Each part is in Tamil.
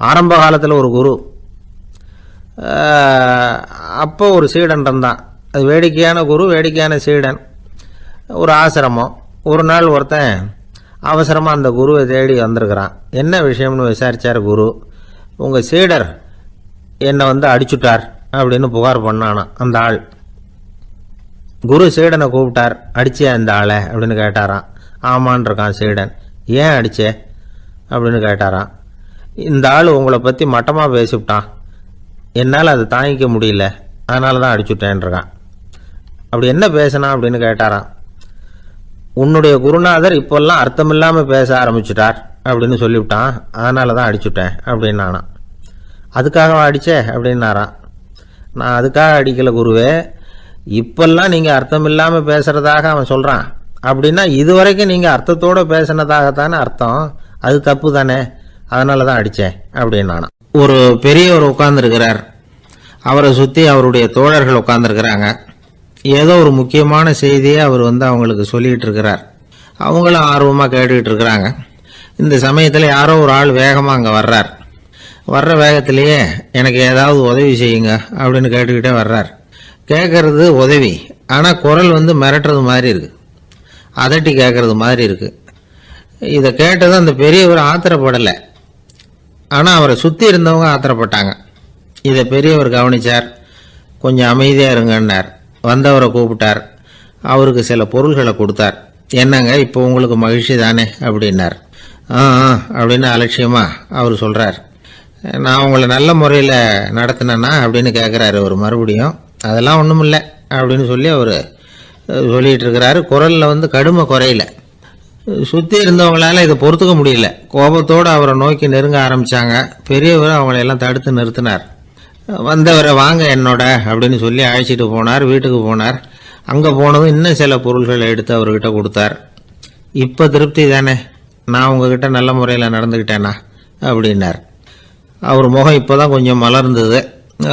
ஆரம்ப காலத்தில் ஒரு குரு, அப்போ ஒரு சீடன் இருந்தான். அது வேடிக்கையான குரு, வேடிக்கையான சீடன். ஒரு ஆசிரமம். ஒரு நாள் ஒருத்தன் அவசரமாக அந்த குருவை தேடி வந்திருக்கிறான். என்ன விஷயம்னு விசாரித்தார் குரு. உங்கள் சீடர் என்னை அடிச்சுட்டார் அப்படின்னு புகார் பண்ணானான் அந்த ஆள். குரு சீடனை கூப்பிட்டார். அடிச்சே அந்த ஆளை அப்படின்னு கேட்டாரான். ஆமான் இருக்கான் சீடன். ஏன் அடிச்சே அப்படின்னு கேட்டாரான். இந்த ஆள் உங்களை பற்றி மட்டமாக பேசிவிட்டான், என்னால் அதை தாங்கிக்க முடியல, அதனால தான் அடிச்சுட்டேன்ருக்கான். அப்படி என்ன பேசினா அப்படின்னு கேட்டாரான். உன்னுடைய குருநாதர் இப்போல்லாம் அர்த்தமில்லாமல் பேச ஆரம்பிச்சுட்டார் அப்படின்னு சொல்லிவிட்டான், அதனால தான் அடிச்சுட்டேன் அப்படின்னு நானான். அதுக்காக அடித்தே அப்படின்னாரான். நான் அதுக்காக அடிக்கலை குருவே, இப்பெல்லாம் நீங்கள் அர்த்தம் இல்லாமல் பேசுகிறதாக அவன் சொல்கிறான், அப்படின்னா இதுவரைக்கும் நீங்கள் அர்த்தத்தோடு பேசினதாகத்தானே அர்த்தம், அது தப்பு தானே, அதனால தான் அடித்தேன் அப்படின்னு நானான். ஒரு பெரியவர் உட்கார்ந்துருக்கிறார். அவரை சுற்றி அவருடைய தோழர்கள் உட்கார்ந்துருக்கிறாங்க. ஏதோ ஒரு முக்கியமான செய்தியை அவர் அவங்களுக்கு சொல்லிகிட்டு இருக்கிறார். அவங்களும் ஆர்வமாக கேட்டுக்கிட்டு இருக்கிறாங்க. இந்த சமயத்தில் யாரோ ஒரு ஆள் வேகமாக அங்கே வர்றார். வர்ற வேகத்திலேயே எனக்கு ஏதாவது உதவி செய்யுங்க அப்படின்னு கேட்டுக்கிட்டே வர்றார். கேட்கறது உதவி, ஆனால் குரல் மிரட்டுறது மாதிரி இருக்குது, அதட்டி கேட்கறது மாதிரி இருக்குது. இதை கேட்டதும் அந்த பெரியவர் ஆத்திரப்படலை, ஆனால் அவரை சுற்றி இருந்தவங்க ஆத்திரப்பட்டாங்க. இதை பெரியவர் கவனித்தார். கொஞ்சம் அமைதியாக இருங்கன்னார். வந்தவரை கூப்பிட்டார். அவருக்கு சில பொருள்களை கொடுத்தார். என்னங்க இப்போ உங்களுக்கு மகிழ்ச்சி தானே அப்படின்னார். அப்படின்னு அலட்சியமாக அவர் சொல்கிறார். நான் உங்களை நல்ல முறையில் நடத்தினேன்னா அப்படின்னு கேட்குறாரு அவர் மறுபடியும். அதெல்லாம் ஒன்றும் இல்லை அப்படின்னு சொல்லி அவர் சொல்லிகிட்டு இருக்கிறாரு. குரலில் கடுமை குறையில. சுற்றி இருந்தவங்களால இதை பொறுத்துக்க முடியல. கோபத்தோடு அவரை நோக்கி நெருங்க ஆரம்பித்தாங்க. பெரியவர் அவங்களையெல்லாம் தடுத்து நிறுத்தினார். வந்தவரை வாங்க என்னோட அப்படின்னு சொல்லி அழைச்சிட்டு போனார். வீட்டுக்கு போனார். அங்கே போனதும் இன்னும் சில பொருள்களை எடுத்து அவர்கிட்ட கொடுத்தார். இப்போ திருப்தி தானே, நான் உங்ககிட்ட நல்ல முறையில் நடந்துக்கிட்டேனா அப்படின்னார். அவர் முகம் இப்போ தான் கொஞ்சம் மலர்ந்தது.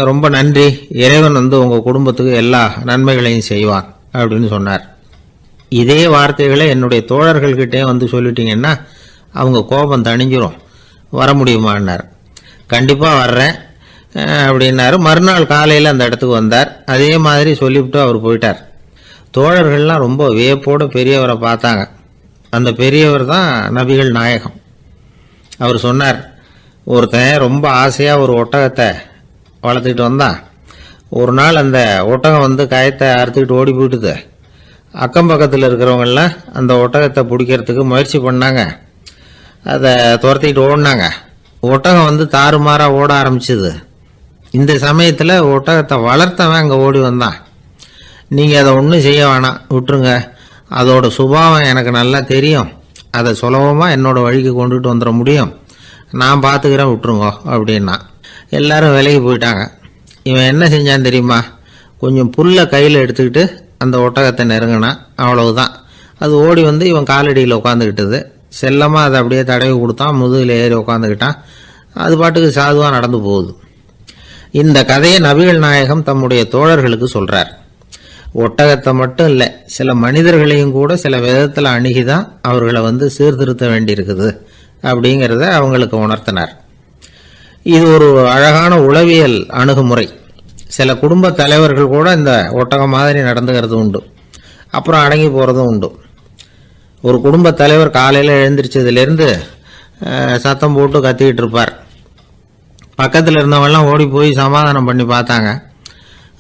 ரொம்ப நன்றி, இறைவன் உங்கள் குடும்பத்துக்கு எல்லா நன்மைகளையும் செய்வான் அப்படின்னு சொன்னார். இதே வார்த்தைகளை என்னுடைய தோழர்கள்கிட்டே சொல்லிட்டீங்கன்னா அவங்க கோபம் தணிஞ்சிரும், வர முடியுமான்னார். கண்டிப்பாக வர்றேன் அப்படின்னாரு. மறுநாள் காலையில் அந்த இடத்துக்கு வந்தார். அதே மாதிரி சொல்லிவிட்டு அவர் போயிட்டார். தோழர்கள்லாம் ரொம்ப வியப்போடு பெரியவரை பார்த்தாங்க. அந்த பெரியவர் தான் நபிகள் நாயகம். அவர் சொன்னார், ஒருத்தன் ரொம்ப ஆசையாக ஒரு ஒட்டகத்தை வளர்த்துக்கிட்டு வந்தான். ஒரு நாள் அந்த ஒட்டகம் கயத்தை அறுத்துக்கிட்டு ஓடி போயிட்டுது. அக்கம் பக்கத்தில் இருக்கிறவங்கெல்லாம் அந்த ஒட்டகத்தை பிடிக்கிறதுக்கு முயற்சி பண்ணாங்க. அதை துரத்திக்கிட்டு ஓடினாங்க. ஒட்டகம் தாறுமாறாக ஓட ஆரம்பிச்சுது. இந்த சமயத்தில் ஒட்டகத்தை வளர்த்தவன் அங்கே ஓடி வந்தான். நீங்கள் அதை ஒன்றும் செய்ய வேணாம், விட்டுருங்க, அதோட சுபாவம் எனக்கு நல்லா தெரியும், அதை சுலபமாக என்னோடய வழிக்கு கொண்டுட்டு வந்துட முடியும், நான் பார்த்துக்கிறேன், விட்டுருங்க அப்படின்னா. எல்லாரும் விலகி போயிட்டாங்க. இவன் என்ன செஞ்சான் தெரியுமா? கொஞ்சம் புல்லை கையில் எடுத்துக்கிட்டு அந்த ஒட்டகத்தை நெருங்கினான். அவ்வளவுதான். அது ஓடி இவன் காலடியில் உட்காந்துக்கிட்டது. செல்லமாக அதை அப்படியே தடவி கொடுத்தான். முதுகில் ஏறி உட்காந்துக்கிட்டான். அது பாட்டுக்கு சாதுவாக நடந்து போகுது. இந்த கதையை நபிகள் நாயகம் தம்முடைய தோழர்களுக்கு சொல்கிறார். ஒட்டகத்தை மட்டும் இல்லை, சில மனிதர்களையும் கூட சில விதத்தில் அணுகிதான் அவர்களை சீர்திருத்த வேண்டியிருக்குது அப்படிங்கிறத அவங்களுக்கு உணர்த்தினார். இது ஒரு அழகான உளவியல் அணுகுமுறை. சில குடும்ப தலைவர்கள் கூட இந்த ஒட்டகம் மாதிரி நடந்துக்கிறது உண்டு, அப்புறம் அடங்கி போகிறதும் உண்டு. ஒரு குடும்ப தலைவர் காலையில் எழுந்திரிச்சதுலேருந்து சத்தம் போட்டு கத்திக்கிட்டு இருப்பார். பக்கத்தில் இருந்தவங்கெல்லாம் ஓடி போய் சமாதானம் பண்ணி பார்த்தாங்க.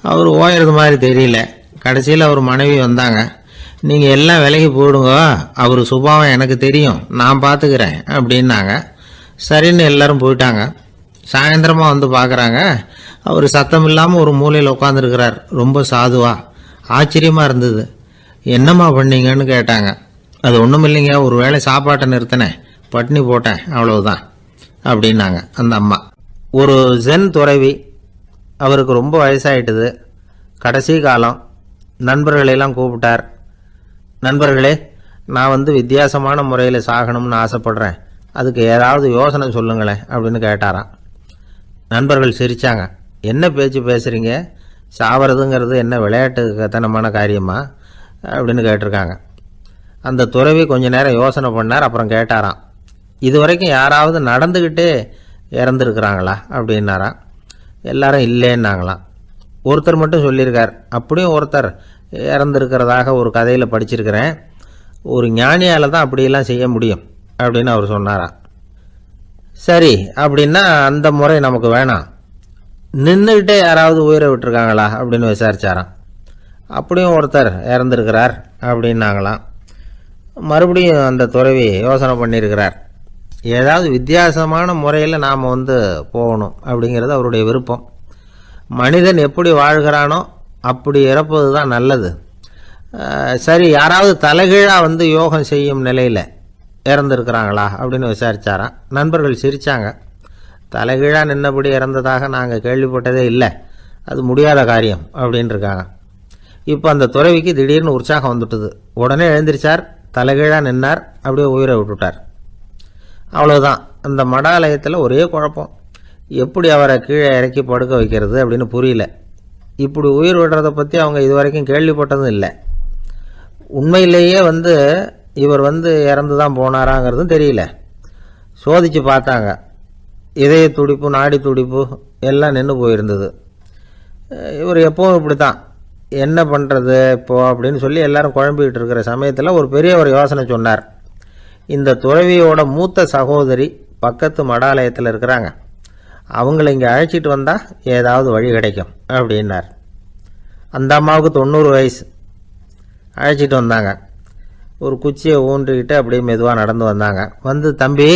அவர் ஓயறது மாதிரி தெரியல. கடைசியில் அவர் மனைவி வந்தாங்க. நீங்கள் எல்லாம் விலகி போயிடுங்க, அவர் சுபாவம் எனக்கு தெரியும், நான் பார்த்துக்கிறேன் அப்படின்னாங்க. சரின்னு எல்லாரும் போயிட்டாங்க. சாயந்தரமாக பார்க்குறாங்க, அவர் சத்தம் இல்லாமல் ஒரு மூலையில் உட்காந்துருக்கிறார். ரொம்ப சாதுவா. ஆச்சரியமாக இருந்தது. என்னம்மா பண்ணீங்கன்னு கேட்டாங்க. அது ஒன்றும் இல்லைங்க, ஒரு வேளை சாப்பாட்டை நிறுத்தினேன், பட்னி போட்டேன், அவ்வளவுதான் அப்படின்னாங்க அந்த அம்மா. ஒரு ஜென் துறவி, அவருக்கு ரொம்ப வயசாயிட்டுது, கடைசி காலம். நண்பர்களெல்லாம் கூப்பிட்டார். நண்பர்களே, நான் வித்தியாசமான முறையில் சாகணும்னு ஆசைப்படுறேன், அதுக்கு ஏதாவது யோசனை சொல்லுங்களேன் அப்படின்னு கேட்டாராம். நண்பர்கள் சிரித்தாங்க. என்ன பேச்சு பேசுகிறீங்க, சாவறதுங்கிறது என்ன விளையாட்டு கத்தனமான காரியமா அப்படின்னு கேட்டிருக்காங்க. அந்த துறவி கொஞ்ச நேரம் யோசனை பண்ணார். அப்புறம் கேட்டாராம், இது வரைக்கும் யாராவது நடந்துக்கிட்டே இறந்துருக்குறாங்களா அப்படின்னாராம். எல்லாரும் இல்லைன்னாங்களாம். ஒருத்தர் மட்டும் சொல்லியிருக்கார், அப்படியும் ஒருத்தர் இறந்துருக்கிறதாக ஒரு கதையில் படிச்சிருக்கிறேன், ஒரு ஞானியால் தான் அப்படியெல்லாம் செய்ய முடியும் அப்படின்னு அவர் சொன்னாராம். சரி அப்படின்னா அந்த முறை நமக்கு வேணாம், நின்றுக்கிட்டே யாராவது உயிரை விட்டுருக்காங்களா அப்படின்னு விசாரிச்சாராம். அப்படியும் ஒருத்தர் இறந்துருக்கிறார் அப்படின்னாங்களாம். மறுபடியும் அந்த துறவி யோசனை பண்ணியிருக்கிறார், ஏதாவது வித்தியாசமான முறையில் நாம் போகணும் அப்படிங்கிறது அவருடைய விருப்பம். மனிதன் எப்படி வாழ்கிறானோ அப்படி இறப்பது தான் நல்லது. சரி, யாராவது தலைகீழாக யோகம் செய்யும் நிலையில் இறந்துருக்கிறாங்களா அப்படின்னு விசாரித்தாராம். நண்பர்கள் சிரித்தாங்க. தலைகீழாக நின்னபடி இறந்ததாக நாங்கள் கேள்விப்பட்டதே இல்லை, அது முடியாத காரியம் அப்படின்னு இருக்காங்க. இப்போ அந்த துறவிக்கு திடீர்னு உற்சாகம் வந்துட்டுது. உடனே எழுந்திரிச்சார், தலைகீழாக நின்னார், அப்படியே உயிரை விட்டுட்டார். அவ்வளோதான். அந்த மடாலயத்தில் ஒரே குழப்பம், எப்படி அவரை கீழே இறக்கி படுக்க வைக்கிறது அப்படின்னு புரியல. இப்படி உயிர் விடுறதை பற்றி அவங்க இதுவரைக்கும் கேள்விப்பட்டதும் இல்லை. உண்மையிலேயே இவர் இறந்து தான் போனாராங்கிறதும் தெரியல. சோதித்து பார்த்தாங்க, இதய துடிப்பு நாடி துடிப்பு எல்லாம் நின்று போயிருந்தது. இவர் எப்பவும் இப்படி தான், என்ன பண்ணுறது இப்போது அப்படின்னு சொல்லி எல்லாரும் குழம்பிக்கிட்டு இருக்கிற சமயத்தில் ஒரு பெரியவர் யோசனை சொன்னார். இந்த துறவியோட மூத்த சகோதரி பக்கத்து மடாலயத்தில் இருக்கிறாங்க, அவங்கள இங்கே அழைச்சிட்டு வந்தால் ஏதாவது வழி கிடைக்கும் அப்படின்னார். அந்த அம்மாவுக்கு 90 வயசு. அழைச்சிட்டு வந்தாங்க. ஒரு குச்சியை ஊன்றிக்கிட்டு அப்படியே மெதுவாக நடந்து வந்தாங்க. தம்பி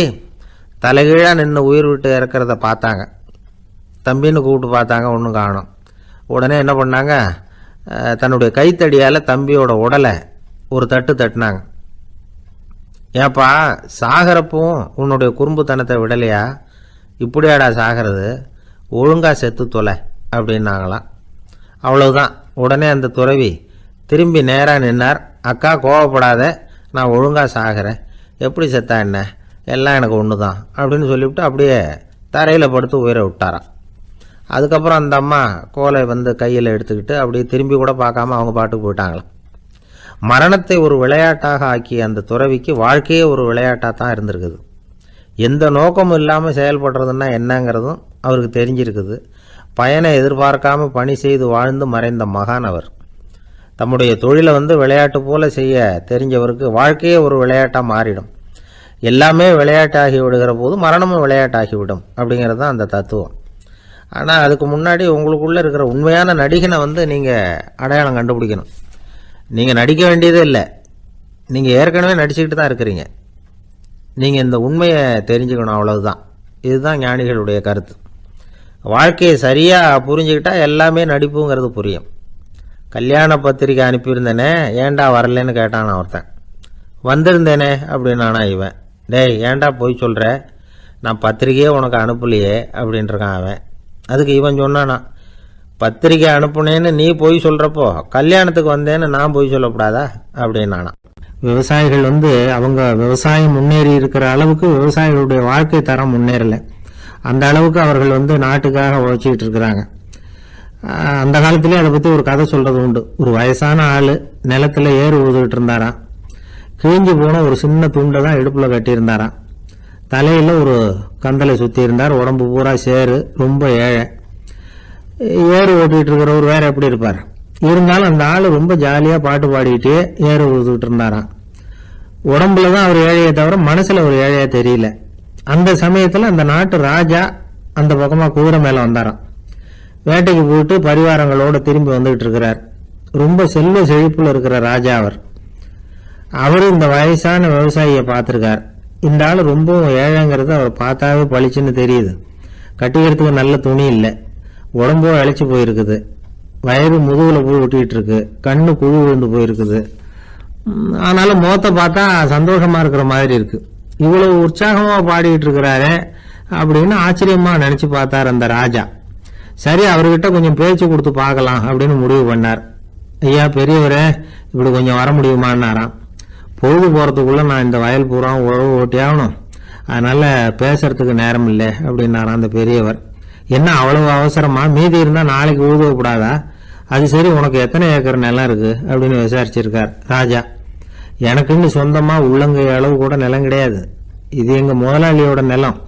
தலைகீழாக நின்று உயிர் விட்டு இறக்கிறத பார்த்தாங்க. தம்பின்னு கூப்பிட்டு பார்த்தாங்க, ஒன்றும் காணோம். உடனே என்ன பண்ணாங்க, தன்னுடைய கைத்தடியால் தம்பியோட உடலை ஒரு தட்டு தட்டினாங்க. ஏப்பா, சாகிறப்பவும் உன்னுடைய குறும்புத்தனத்தை விடலையா, இப்படியாடா சாகிறது, ஒழுங்காக செத்து தொலை அப்படின்னாங்களாம். அவ்வளவுதான். உடனே அந்த துறவி திரும்பி நேராக நின்னார். அக்கா கோவப்படாத, நான் ஒழுங்காக சாகிறேன், எப்படி செத்தா என்ன, எல்லாம் எனக்கு ஒன்று தான் அப்படின்னு சொல்லிவிட்டு அப்படியே தரையில் படுத்து உயிரை விட்டாராம். அதுக்கப்புறம் அந்த அம்மா கோலை கையில் எடுத்துக்கிட்டு அப்படியே திரும்பி கூட பார்க்காம அவங்க பாட்டுக்கு போயிட்டாங்களாம். மரணத்தை ஒரு விளையாட்டாக ஆக்கிய அந்த துறவிக்கு வாழ்க்கையே ஒரு விளையாட்டாக தான் இருந்திருக்குது. எந்த நோக்கமும் இல்லாமல் செயல்படுறதுன்னா என்னங்கிறதும் அவருக்கு தெரிஞ்சிருக்குது. பயனை எதிர்பார்க்காம பணி செய்து வாழ்ந்து மறைந்த மகான் அவர். தம்முடைய தொழிலை விளையாட்டு போல செய்ய தெரிஞ்சவருக்கு வாழ்க்கையே ஒரு விளையாட்டாக மாறிடும். எல்லாமே விளையாட்டாகி விடுகிற போது மரணமும் விளையாட்டாகிவிடும் அப்படிங்கிறது தான் அந்த தத்துவம். ஆனால் அதுக்கு முன்னாடி உங்களுக்குள்ளே இருக்கிற உண்மையான நடிகனை நீங்கள் அடையாளம் கண்டுபிடிக்கணும். நீங்கள் நடிக்க வேண்டியதே இல்லை, நீங்கள் ஏற்கனவே நடிச்சுக்கிட்டு தான் இருக்கிறீங்க. நீங்கள் இந்த உண்மையை தெரிஞ்சுக்கணும், அவ்வளவுதான். இதுதான் ஞானிகளுடைய கருத்து. வாழ்க்கையை சரியாக புரிஞ்சுக்கிட்டால் எல்லாமே நடிப்புங்கிறது புரியும். கல்யாண பத்திரிக்கை அனுப்பியிருந்தேனே, ஏண்டா வரலன்னு கேட்டான் ஒருத்தன். வந்திருந்தேனே அப்படின்னானா இவன். டேய், ஏண்டா போய் சொல்கிற, நான் பத்திரிக்கையே உனக்கு அனுப்பலையே அப்படின்ட்டுருக்கான் அவன். அதுக்கு இவன் சொன்னானா, பத்திரிக்கை அனுப்புனேன்னு நீ போய் சொல்கிறப்போ கல்யாணத்துக்கு வந்தேன்னு நான் போய் சொல்லக்கூடாதா அப்படின்னானா. விவசாயிகள் அவங்க விவசாயம் முன்னேறி இருக்கிற அளவுக்கு விவசாயிகளுடைய வாழ்க்கை தரம் முன்னேறலை. அந்த அளவுக்கு அவர்கள் நாட்டுக்காக உழைச்சிக்கிட்டு இருக்கிறாங்க. அந்த காலத்திலே அதை பற்றி ஒரு கதை சொல்கிறது உண்டு. ஒரு வயசான ஆள் நிலத்தில் ஏறு ஊதுகிட்டு இருந்தாராம். கிழிஞ்சு போன ஒரு சின்ன துண்டை தான் இடுப்பில் கட்டியிருந்தாராம். தலையில் ஒரு கந்தலை சுற்றி இருந்தார். உடம்பு பூரா சேரு, ரொம்ப ஏழை. ஏறு ஓட்டிகிட்டு இருக்கிறவர் வேறு எப்படி இருப்பார். இருந்தாலும் அந்த ஆள் ரொம்ப ஜாலியாக பாட்டு பாடிக்கிட்டே ஏறு ஊதுகிட்டு இருந்தாராம். உடம்புல தான் அவர் ஏழையை தவிர மனசில் ஒரு ஏழையாக தெரியல. அந்த சமயத்தில் அந்த நாட்டு ராஜா அந்த பக்கமாக குதிரை மேலே வந்தாராம். வேட்டைக்கு போயிட்டு பரிவாரங்களோடு திரும்பி வந்துகிட்டு இருக்கிறார். ரொம்ப செல்வ செழிப்பில் இருக்கிற ராஜா அவர். அவரும் இந்த வயசான விவசாயியை பார்த்துருக்கார். இந்த ஆள் ரொம்பவும் ஏழைங்கிறது அவர் பார்த்தாவே பளிச்சுன்னு தெரியுது. கட்டிக்கிறதுக்கு நல்ல துணி இல்லை, உடம்போ இழைச்சி போயிருக்குது, வயிறு முதுகில் போய் ஒட்டிகிட்டு இருக்கு, கண்ணு குழு விழுந்து போயிருக்குது. ஆனாலும் முகத்தை பார்த்தா சந்தோஷமாக இருக்கிற மாதிரி இருக்கு. இவ்வளவு உற்சாகமாக பாடிக்கிட்டு இருக்கிறாரே அப்படின்னு ஆச்சரியமாக நினச்சி பார்த்தார் அந்த ராஜா. சரி, அவர்கிட்ட கொஞ்சம் பேச்சு கொடுத்து பார்க்கலாம் அப்படின்னு முடிவு பண்ணார். ஐயா பெரியவரே, இப்படி கொஞ்சம் வர முடியுமான்னாராம். பொழுது போகிறதுக்குள்ளே நான் இந்த வயல் பூரா உழவு ஓட்டி ஆகணும், அதனால் பேசுறதுக்கு நேரம் இல்லை அப்படின்னாராம் அந்த பெரியவர். என்ன அவ்வளவு அவசரமா, மீதி இருந்தால் நாளைக்கு உழுதக்கூடாதா? அது சரி, உனக்கு எத்தனை ஏக்கர் நிலம் இருக்குது அப்படின்னு விசாரிச்சிருக்கார் ராஜா. எனக்குன்னு சொந்தமாக உள்ளங்கை அளவு கூட நிலம் கிடையாது, இது எங்கள் முதலாளியோட நிலம்.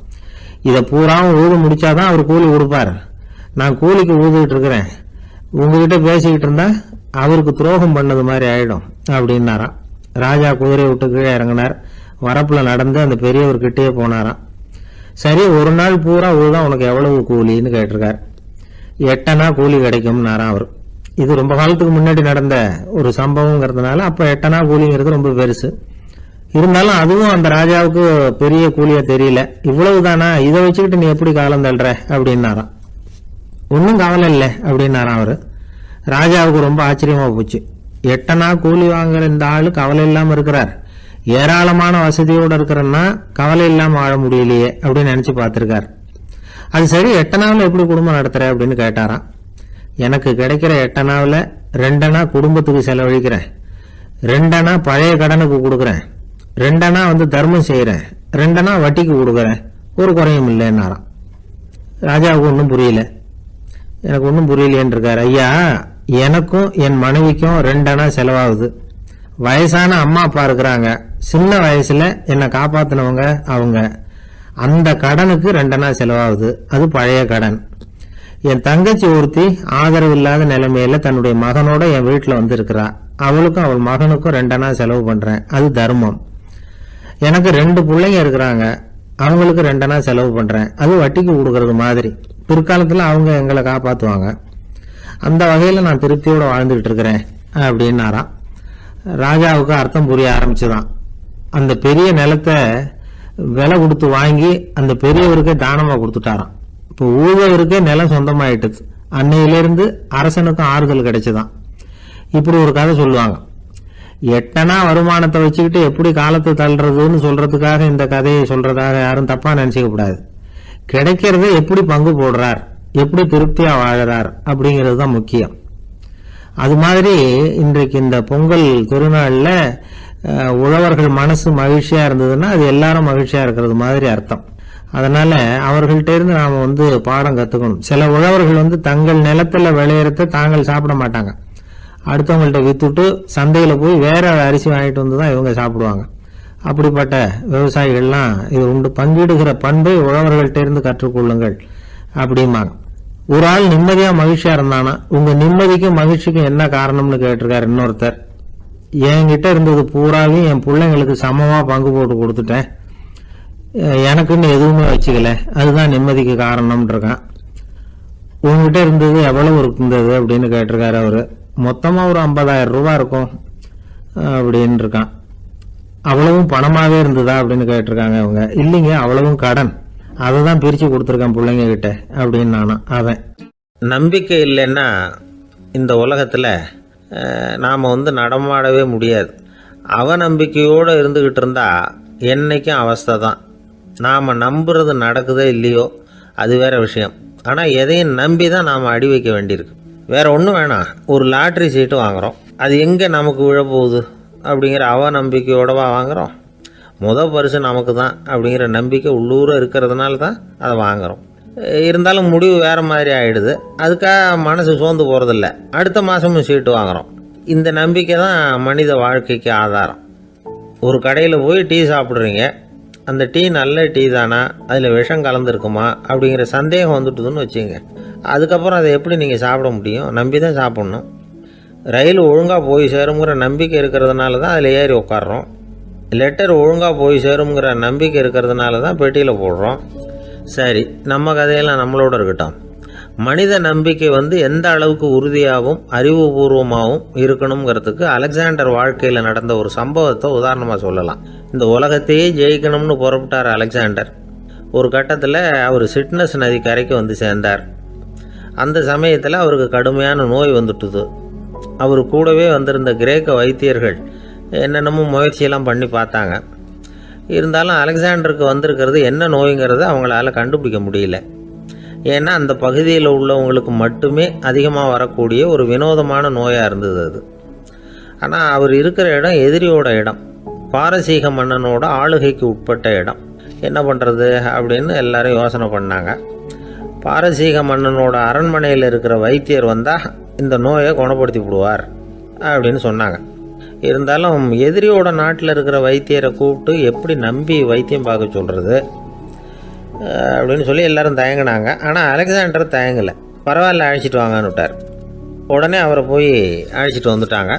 இதை பூராவும் ஊது முடிச்சாதான் அவர் கூலி கொடுப்பார். நான் கூலிக்கு ஊதுகிட்டு இருக்கிறேன், உங்ககிட்ட பேசிக்கிட்டு இருந்தா அவருக்கு துரோகம் பண்ணது மாதிரி ஆயிடும் அப்படின்னாராம். ராஜா குதிரை விட்டு கீழே இறங்கினார். வரப்புல நடந்து அந்த பெரியவர்கிட்டே போனாராம். சரி, ஒரு நாள் பூரா ஊதான் உனக்கு எவ்வளவு கூலின்னு கேட்டிருக்கார். 8 அணா கூலி கிடைக்கும்னாராம் அவர். இது ரொம்ப காலத்துக்கு முன்னாடி நடந்த ஒரு சம்பவங்கிறதுனால அப்ப 8 அணா கூலிங்கிறது ரொம்ப பெருசு. இருந்தாலும் அதுவும் அந்த ராஜாவுக்கு பெரிய கூலியா தெரியல. இவ்வளவுதானா, இதை வச்சுக்கிட்டு நீ எப்படி காலம் தள்ளுற அப்படின்னாராம். ஒன்றும் கவலை இல்லை அப்படின்னாராம் அவரு. ராஜாவுக்கு ரொம்ப ஆச்சரியமா போச்சு. 8 அணா கூலி வாங்குற இந்த ஆளு கவலை இல்லாம இருக்கிறார், ஏராளமான வசதியோட இருக்கிறன்னா கவலை இல்லாம வாழ முடியலையே அப்படின்னு நினைச்சு பார்த்திருக்கார். அது சரி, 8 அணாவில் எப்படி குடும்பம் நடத்துற அப்படின்னு கேட்டாராம். எனக்கு கிடைக்கிற 8 அணாவில் 2 அணா குடும்பத்துக்கு செலவழிக்கிறேன், 2 அணா பழைய கடனுக்கு கொடுக்குறேன், 2 அணா தர்மம் செய்யறேன், 2 அணா வட்டிக்கு கொடுக்குறேன், ஒரு குறையும் இல்லைன்னாராம். ராஜாவுக்கு ஒன்றும் புரியல. எனக்கு ஒன்றும் புரியலேன்னு இருக்காரு. ஐயா, எனக்கும் என் மனைவிக்கும் 2 அணா செலவாகுது. வயசான அம்மா அப்பா இருக்கிறாங்க, சின்ன வயசுல என்னை காப்பாத்தினவங்க அவங்க. அந்த கடனுக்கு 2 அணா செலவாகுது, அது பழைய கடன். என் தங்கச்சி ஒருத்தி ஆதரவு இல்லாத நிலைமையில தன்னுடைய மகனோட என் வீட்டுல இருக்கிறா, அவளுக்கும் அவள் மகனுக்கும் 2 அணா செலவு பண்றேன், அது தர்மம். எனக்கு 2 பிள்ளைங்க இருக்கிறாங்க, அவங்களுக்கு 2 அணா செலவு பண்றேன், அது வட்டிக்கு கொடுக்கறது மாதிரி. பிற்காலத்துல அவங்க எங்களை காப்பாத்துவாங்க. அந்த வகையில நான் திருப்தியோட வாழ்ந்துகிட்டு இருக்கிறேன் அப்படின்னாராம். ராஜாவுக்கு அர்த்தம் புரிய ஆரம்பிச்சுதான். அந்த பெரிய நிலத்தை விலை கொடுத்து வாங்கி அந்த பெரியவருக்கே தானமா கொடுத்துட்டாராம். இப்போ ஊழவருக்கே நிலம் சொந்தமாயிட்டுது. அன்னையிலிருந்து அரசனுக்கும் ஆறுதல் கிடைச்சுதான். இப்படி ஒரு கதை சொல்லுவாங்க. 8 அணா வருமானத்தை வச்சுக்கிட்டு எப்படி காலத்தை தள்ளுறதுன்னு சொல்றதுக்காக இந்த கதையை சொல்றதாக யாரும் தப்பா நினைச்சுக்க கூடாது. கிடைக்கிறத எப்படி பங்கு போடுறார், எப்படி திருப்தியா வாழறார் அப்படிங்கிறது தான் முக்கியம். அது மாதிரி இன்றைக்கு இந்த பொங்கல் திருநாள்ல உழவர்கள் மனசு மகிழ்ச்சியா இருந்ததுன்னா அது எல்லாரும் மகிழ்ச்சியா இருக்கிறது மாதிரி அர்த்தம். அதனால அவர்கள்ட்ட இருந்து நாம பாடம் கத்துக்கணும். சில உழவர்கள் தங்கள் நிலத்துல விளையறத தாங்கள் சாப்பிட மாட்டாங்க, அடுத்தவங்கள்ட்ட வித்துட்டு சந்தையில போய் வேற அரிசி வாங்கிட்டு வந்துதான் இவங்க சாப்பிடுவாங்க. அப்படிப்பட்ட விவசாயிகள்லாம் இது உண்டு. பங்கிடுகிற பண்பை உழவர்கள்ட்ட இருந்து கற்றுக்கொள்ளுங்கள் அப்படிம்பாங்க. ஒரு ஆள் நிம்மதியா மகிழ்ச்சியா இருந்தானா, உங்க நிம்மதிக்கும் மகிழ்ச்சிக்கும் என்ன காரணம்னு கேட்டிருக்காரு இன்னொருத்தர். என்கிட்ட இருந்தது பூராவையும் என் பிள்ளைங்களுக்கு சமமா பங்கு போட்டு கொடுத்துட்டேன், எனக்குன்னு எதுவுமே வச்சுக்கல, அதுதான் நிம்மதிக்கு காரணம்னு இருக்கான். உங்ககிட்ட இருந்தது எவ்வளவு இருந்தது அப்படின்னு கேட்டிருக்காரு அவரு. மொத்தமா ஒரு 50,000 ரூபாய் இருக்கும் அப்படின்னு இருக்கான். அவ்வளவும் பணமாவே இருந்ததா அப்படின்னு கேட்டிருக்காங்க அவங்க. இல்லைங்க, அவ்வளவும் கடன், அதை தான் பிரிச்சு கொடுத்துருக்கேன் பிள்ளைங்க கிட்ட அப்படின்னு நானும். அவன் நம்பிக்கை இல்லைன்னா இந்த உலகத்துல நாம நடமாடவே முடியாது. அவநம்பிக்கையோடு இருந்துகிட்டு இருந்தா என்னைக்கும் அவஸ்தை தான். நாம நம்புறது நடக்குதோ இல்லையோ அது வேற விஷயம். ஆனா எதையும் நம்பி தான் நாம அடி வைக்க வேண்டியிருக்கு. வேற ஒன்றும் வேணாம், ஒரு லாட்ரி சீட்டு வாங்குறோம், அது எங்க நமக்கு விழப்போகுது அப்படிங்கிற அவநம்பிக்கையோடவா வாங்குறோம். பரிசு நமக்கு தான் அப்படிங்கிற நம்பிக்கை உள்ளூர இருக்கிறதுனால தான் அதை வாங்குறோம். இருந்தாலும் முடிவு வேற மாதிரி ஆயிடுது, அதுக்காக மனசு சோர்ந்து போறதில்ல, அடுத்த மாசமும் சீட்டு வாங்குறோம். இந்த நம்பிக்கை தான் மனித வாழ்க்கைக்கு ஆதாரம். ஒரு கடையில் போய் டீ சாப்பிட்றீங்க, அந்த டீ நல்ல டீ தானா, அதில் விஷம் கலந்துருக்குமா அப்படிங்கிற சந்தேகம் வந்துட்டுதுன்னு வச்சுங்க. அதுக்கப்புறம் அதை எப்படி நீங்கள் சாப்பிட முடியும்? நம்பி தான் சாப்பிட்ணும். ரயில் ஒழுங்காக போய் சேருங்கிற நம்பிக்கை இருக்கிறதுனால தான் அதில் ஏறி உட்காடுறோம். லெட்டர் ஒழுங்காக போய் சேருங்கிற நம்பிக்கை இருக்கிறதுனால தான் பெட்டியில் போடுறோம். சரி, நம்ம கதையெல்லாம் நம்மளோட இருக்கட்டும். மனித நம்பிக்கை எந்த அளவுக்கு உறுதியாகவும் அறிவுபூர்வமாகவும் இருக்கணுங்கிறதுக்கு அலெக்சாண்டர் வாழ்க்கையில் நடந்த ஒரு சம்பவத்தை உதாரணமாக சொல்லலாம். இந்த உலகத்தையே ஜெயிக்கணும்னு புறப்பட்டார் அலெக்சாண்டர். ஒரு கட்டத்தில் அவர் சிட்னஸ் நதி கரைக்கு சேர்ந்தார். அந்த சமயத்தில் அவருக்கு கடுமையான நோய் வந்துட்டுது. அவர் கூடவே வந்திருந்த கிரேக்க வைத்தியர்கள் என்னென்னமோ முயற்சியெல்லாம் பண்ணி பார்த்தாங்க. இருந்தாலும் அலெக்சாண்டருக்கு வந்திருக்கிறது என்ன நோய்ங்கிறத அவங்களால கண்டுபிடிக்க முடியல. ஏன்னா அந்த பகுதியில் உள்ளவங்களுக்கு மட்டுமே அதிகமாக வரக்கூடிய ஒரு வினோதமான நோயாக இருந்தது அது. ஆனால் அவர் இருக்கிற இடம் எதிரியோட இடம், பாரசீக மன்னனோட ஆளுகைக்கு உட்பட்ட இடம். என்ன பண்ணுறது அப்படின்னு எல்லாரும் யோசனை பண்ணாங்க. பாரசீக மன்னனோட அரண்மனையில் இருக்கிற வைத்தியர் வந்தால் இந்த நோயை குணப்படுத்தி விடுவார் அப்படின்னு சொன்னாங்க. இருந்தாலும் எதிரியோட நாட்டில் இருக்கிற வைத்தியரை கூப்பிட்டு எப்படி நம்பி வைத்தியம் பார்க்க சொல்கிறது? அப்படின்னு சொல்லி எல்லோரும் தயங்கினாங்க. ஆனால் அலெக்சாண்டர் தயங்கலை. பரவாயில்ல, அழைச்சிட்டு வாங்கன்னு விட்டார். உடனே அவரை போய் அழைச்சிட்டு வந்துட்டாங்க.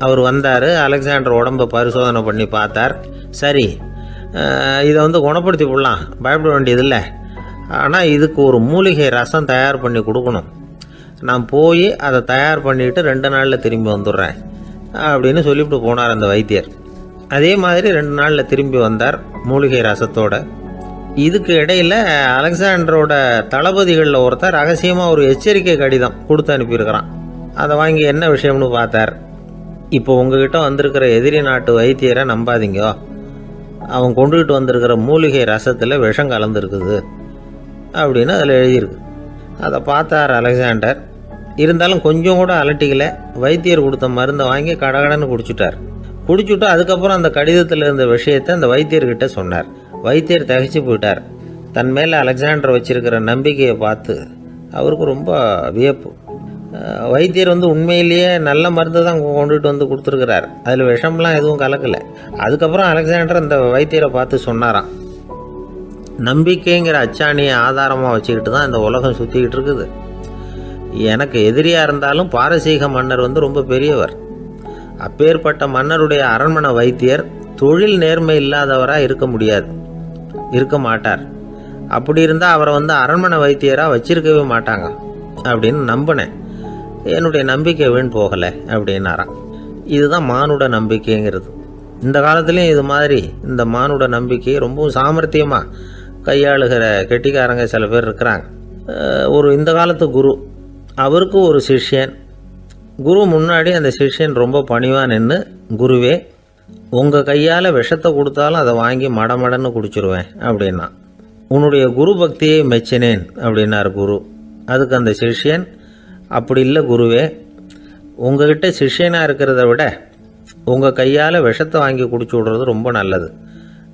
அவர் வந்தார். அலெக்சாண்டர் உடம்பை பரிசோதனை பண்ணி பார்த்தார். சரி, இதை குணப்படுத்தி விடலாம், பயப்பட வேண்டியதில்லை. ஆனால் இதுக்கு ஒரு மூலிகை ரசம் தயார் பண்ணி கொடுக்கணும். நான் போய் அதை தயார் பண்ணிவிட்டு 2 நாளில் திரும்பி வந்துடுறேன் அப்படின்னு சொல்லிவிட்டு போனார் அந்த வைத்தியர். அதே மாதிரி 2 நாளில் திரும்பி வந்தார் மூலிகை ரசத்தோடு. இதுக்கு இடையில் அலெக்சாண்டரோட தளபதிகளில் ஒருத்தர் ரகசியமாக ஒரு எச்சரிக்கை கடிதம் கொடுத்து அனுப்பியிருக்கிறான். அதை வாங்கி என்ன விஷயம்னு பார்த்தார். இப்போ உங்ககிட்ட வந்திருக்கிற எதிரி நாட்டு வைத்தியரை நம்பாதீங்க, அவன் கொண்டுகிட்டு வந்திருக்கிற மூலிகை ரசத்தில் விஷம் கலந்துருக்குது அப்படின்னு அதில் எழுதியிருக்கு. அதை பார்த்தார் அலெக்சாண்டர். இருந்தாலும் கொஞ்சம் கூட அலட்டிக்கலை. வைத்தியர் கொடுத்த மருந்தை வாங்கி கடகடன்னு குடிச்சுட்டு அதுக்கப்புறம் அந்த கடிதத்தில் இருந்த விஷயத்தை அந்த வைத்தியர்கிட்ட சொன்னார். வைத்தியர் திகைச்சு போயிட்டார். தன் மேலே அலெக்சாண்டர் வச்சிருக்கிற நம்பிக்கையை பார்த்து அவருக்கு ரொம்ப வியப்பு. வைத்தியர் உண்மையிலேயே நல்ல மருந்து தான் கொண்டுகிட்டு கொடுத்துருக்கிறார், அதில் விஷம்லாம் எதுவும் கலக்கலை. அதுக்கப்புறம் அலெக்சாண்டர் அந்த வைத்தியரை பார்த்து சொன்னாராம், நம்பிக்கைங்கிற அச்சாணியை ஆதாரமாக வச்சுக்கிட்டு தான் இந்த உலகம் சுற்றிக்கிட்டு இருக்குது. எனக்கு எதிரியாக இருந்தாலும் பாரசீக மன்னர் ரொம்ப பெரியவர். அப்பேற்பட்ட மன்னருடைய அரண்மனை வைத்தியர் தொழில் நேர்மை இல்லாதவராக இருக்க மாட்டார். அப்படி இருந்தால் அவரை அரண்மனை வைத்தியராக வச்சிருக்கவே மாட்டாங்க அப்படின்னு நம்பினேன். என்னுடைய நம்பிக்கை வீண் போகலை அப்படின்னாராம். இதுதான் மானுட நம்பிக்கைங்கிறது. இந்த காலத்துலேயும் இது மாதிரி இந்த மானுட நம்பிக்கையை ரொம்பவும் சாமர்த்தியமாக கையாளுகிற கெட்டிக்காரங்க சில பேர் இருக்கிறாங்க. இந்த காலத்து குரு, அவருக்கு ஒரு சிஷ்யன். குரு முன்னாடி அந்த சிஷ்யன் ரொம்ப பணிவாக நின்று, குருவே, உங்கள் கையால் விஷத்தை கொடுத்தாலும் அதை வாங்கி மடமடன்னு குடிச்சிருவேன் அப்படின்னா. உன்னுடைய குரு பக்தியை மெச்சினேன் அப்படின்னார் குரு. அதுக்கு அந்த சிஷ்யன், அப்படி இல்லை குருவே, உங்ககிட்ட சிஷ்யனாக இருக்கிறத விட உங்கள் கையால் விஷத்தை வாங்கி குடிச்சு விடுறது ரொம்ப நல்லது,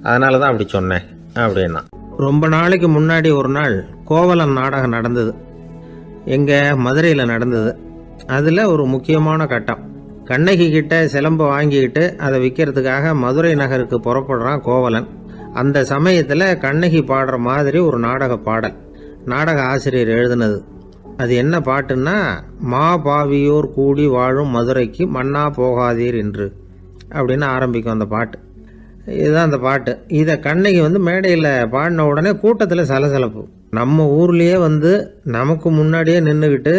அதனால தான் அப்படி சொன்னேன் அப்படின்னா. ரொம்ப நாளைக்கு முன்னாடி ஒரு நாள் கோவலன் நாடகம் நடந்தது. எங்கள் மதுரையில் நடந்தது. அதில் ஒரு முக்கியமான கட்டம். கண்ணகி கிட்ட சிலம்பை வாங்கிக்கிட்டு அதை விற்கிறதுக்காக மதுரை நகருக்கு புறப்படுறான் கோவலன். அந்த சமயத்தில் கண்ணகி பாடுற மாதிரி ஒரு நாடக பாடல் நாடக ஆசிரியர் எழுதினது. அது என்ன பாட்டுன்னா, மா பாவியோர் கூடி வாழும் மதுரைக்கு மன்னா போகாதீர் என்று அப்படின்னு ஆரம்பிக்கும் அந்த பாட்டு. இதுதான் அந்த பாட்டு. இதை கண்ணகி மேடையில் பாடின உடனே கூட்டத்தில் சலசலப்பு. நம்ம ஊர்லேயே நமக்கு முன்னாடியே நின்றுக்கிட்டு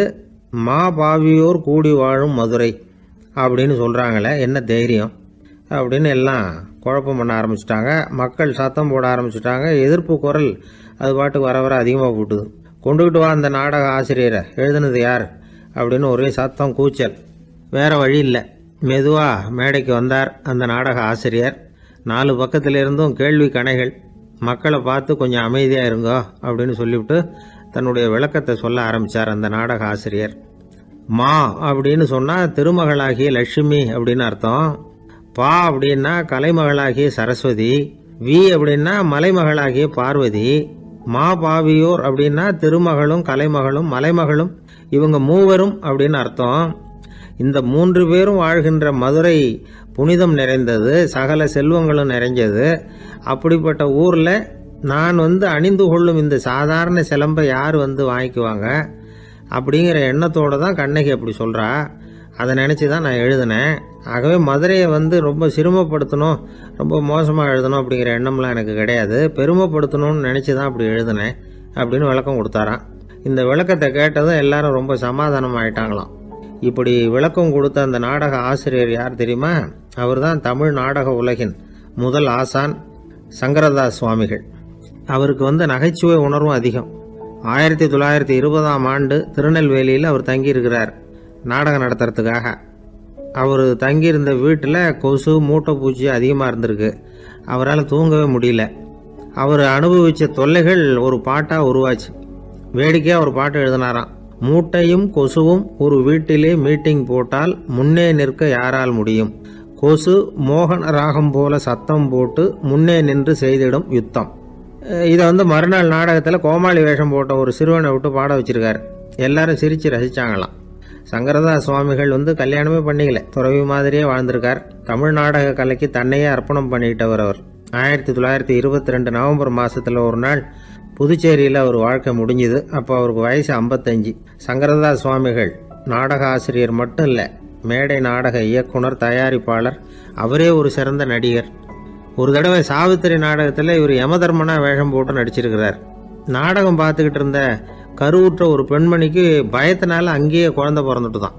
மா பாவியோர் கூடி வாழும் மதுரை அப்படின்னு சொல்கிறாங்களே, என்ன தைரியம் அப்படின்னு எல்லாம் குழப்பம் பண்ண ஆரம்பிச்சிட்டாங்க. மக்கள் சத்தம் போட ஆரம்பிச்சிட்டாங்க. எதிர்ப்பு குரல் அது பாட்டுக்கு வர அதிகமாக போட்டுது. கொண்டுக்கிட்டு வா அந்த நாடக ஆசிரியரை, எழுதுனது யார் அப்படின்னு ஒரே சத்தம், கூச்சல். வேறு வழி இல்லை. மெதுவாக மேடைக்கு வந்தார் அந்த நாடக ஆசிரியர். 4 பக்கத்திலிருந்தும் கேள்வி கணைகள். மக்களை பார்த்து கொஞ்சம் அமைதியாக இருங்கோ அப்படின்னு சொல்லிவிட்டு தன்னுடைய விளக்கத்தை சொல்ல ஆரம்பித்தார் அந்த நாடக ஆசிரியர். மா அப்படின்னு சொன்னால் திருமகளாகிய லட்சுமி அப்படின்னு அர்த்தம். பா அப்படின்னா கலைமகளாகிய சரஸ்வதி. வி அப்படின்னா மலைமகளாகிய பார்வதி. மா பாவியோர் அப்படின்னா திருமகளும் கலைமகளும் மலைமகளும், இவங்க மூவரும் அப்படின்னு அர்த்தம். இந்த 3 பேரும் வாழ்கின்ற மதுரை புனிதம் நிறைந்தது, சகல செல்வங்களும் நிறைஞ்சது. அப்படிப்பட்ட ஊரில் நான் அணிந்து கொள்ளும் இந்த சாதாரண சிலம்பை யார் வாங்கிக்குவாங்க அப்படிங்கிற எண்ணத்தோடு தான் கண்ணகி அப்படி சொல்கிறா. அதை நினச்சி தான் நான் எழுதினேன். ஆகவே மதுரையை ரொம்ப சிரமப்படுத்தணும், ரொம்ப மோசமாக எழுதணும் அப்படிங்கிற எண்ணம்லாம் எனக்கு கிடையாது. பெருமைப்படுத்தணும்னு நினச்சி தான் அப்படி எழுதினேன் அப்படின்னு விளக்கம் கொடுத்தாராம். இந்த விளக்கத்தை கேட்டதும் எல்லாரும் ரொம்ப சமாதானம் ஆகிட்டாங்களாம். இப்படி விளக்கம் கொடுத்த அந்த நாடக ஆசிரியர் யார் தெரியுமா? அவர் தான் தமிழ் நாடக உலகின் முதல் ஆசான் சங்கரதாஸ் சுவாமிகள். அவருக்கு நகைச்சுவை உணர்வும் அதிகம். 1920ஆம் ஆண்டு திருநெல்வேலியில் அவர் தங்கியிருக்கிறார் நாடகம் நடத்துறதுக்காக. அவர் தங்கியிருந்த வீட்டில் கொசு மூட்டைப்பூச்சி அதிகமாக இருந்திருக்கு. அவரால் தூங்கவே முடியல. அவர் அனுபவித்த தொல்லைகள் ஒரு பாட்டாக உருவாச்சு. வேடிக்கையாக ஒரு பாட்டு எழுதினாராம். மூட்டையும் கொசுவும் ஒரு வீட்டிலே மீட்டிங் போட்டால் முன்னே நிற்க யாரால் முடியும்? கொசு மோகன ராகம் போல சத்தம் போட்டு முன்னே நின்று செய்திடும் யுத்தம். இதை மறுநாள் நாடகத்தில் கோமாளி வேஷம் போட்ட ஒரு சிறுவனை விட்டு பாட வச்சிருக்காரு. எல்லாரும் சிரித்து ரசித்தாங்களாம். சங்கரதாஸ் சுவாமிகள் கல்யாணமே பண்ணிக்கல, துறவி மாதிரியே வாழ்ந்திருக்கார். தமிழ் நாடக கலைக்கு தன்னையே அர்ப்பணம் பண்ணிட்டவர் அவர். 1922 நவம்பர் மாதத்தில் ஒரு நாள் புதுச்சேரியில் அவர் வாழ்க்கை முடிஞ்சுது. அப்போ அவருக்கு வயசு 55. சங்கரதாஸ் சுவாமிகள் நாடக ஆசிரியர் மட்டும் இல்லை, மேடை நாடக இயக்குனர், தயாரிப்பாளர், அவரே ஒரு சிறந்த நடிகர். ஒரு தடவை சாவித்திரி நாடகத்தில் இவர் யமதர்மனா வேஷம் போட்டு நடிச்சிருக்கிறார். நாடகம் பார்த்துக்கிட்டு இருந்த கருவுற்ற ஒரு பெண்மணிக்கு பயத்தினால அங்கேயே குழந்தை பிறந்துட்டு தான்.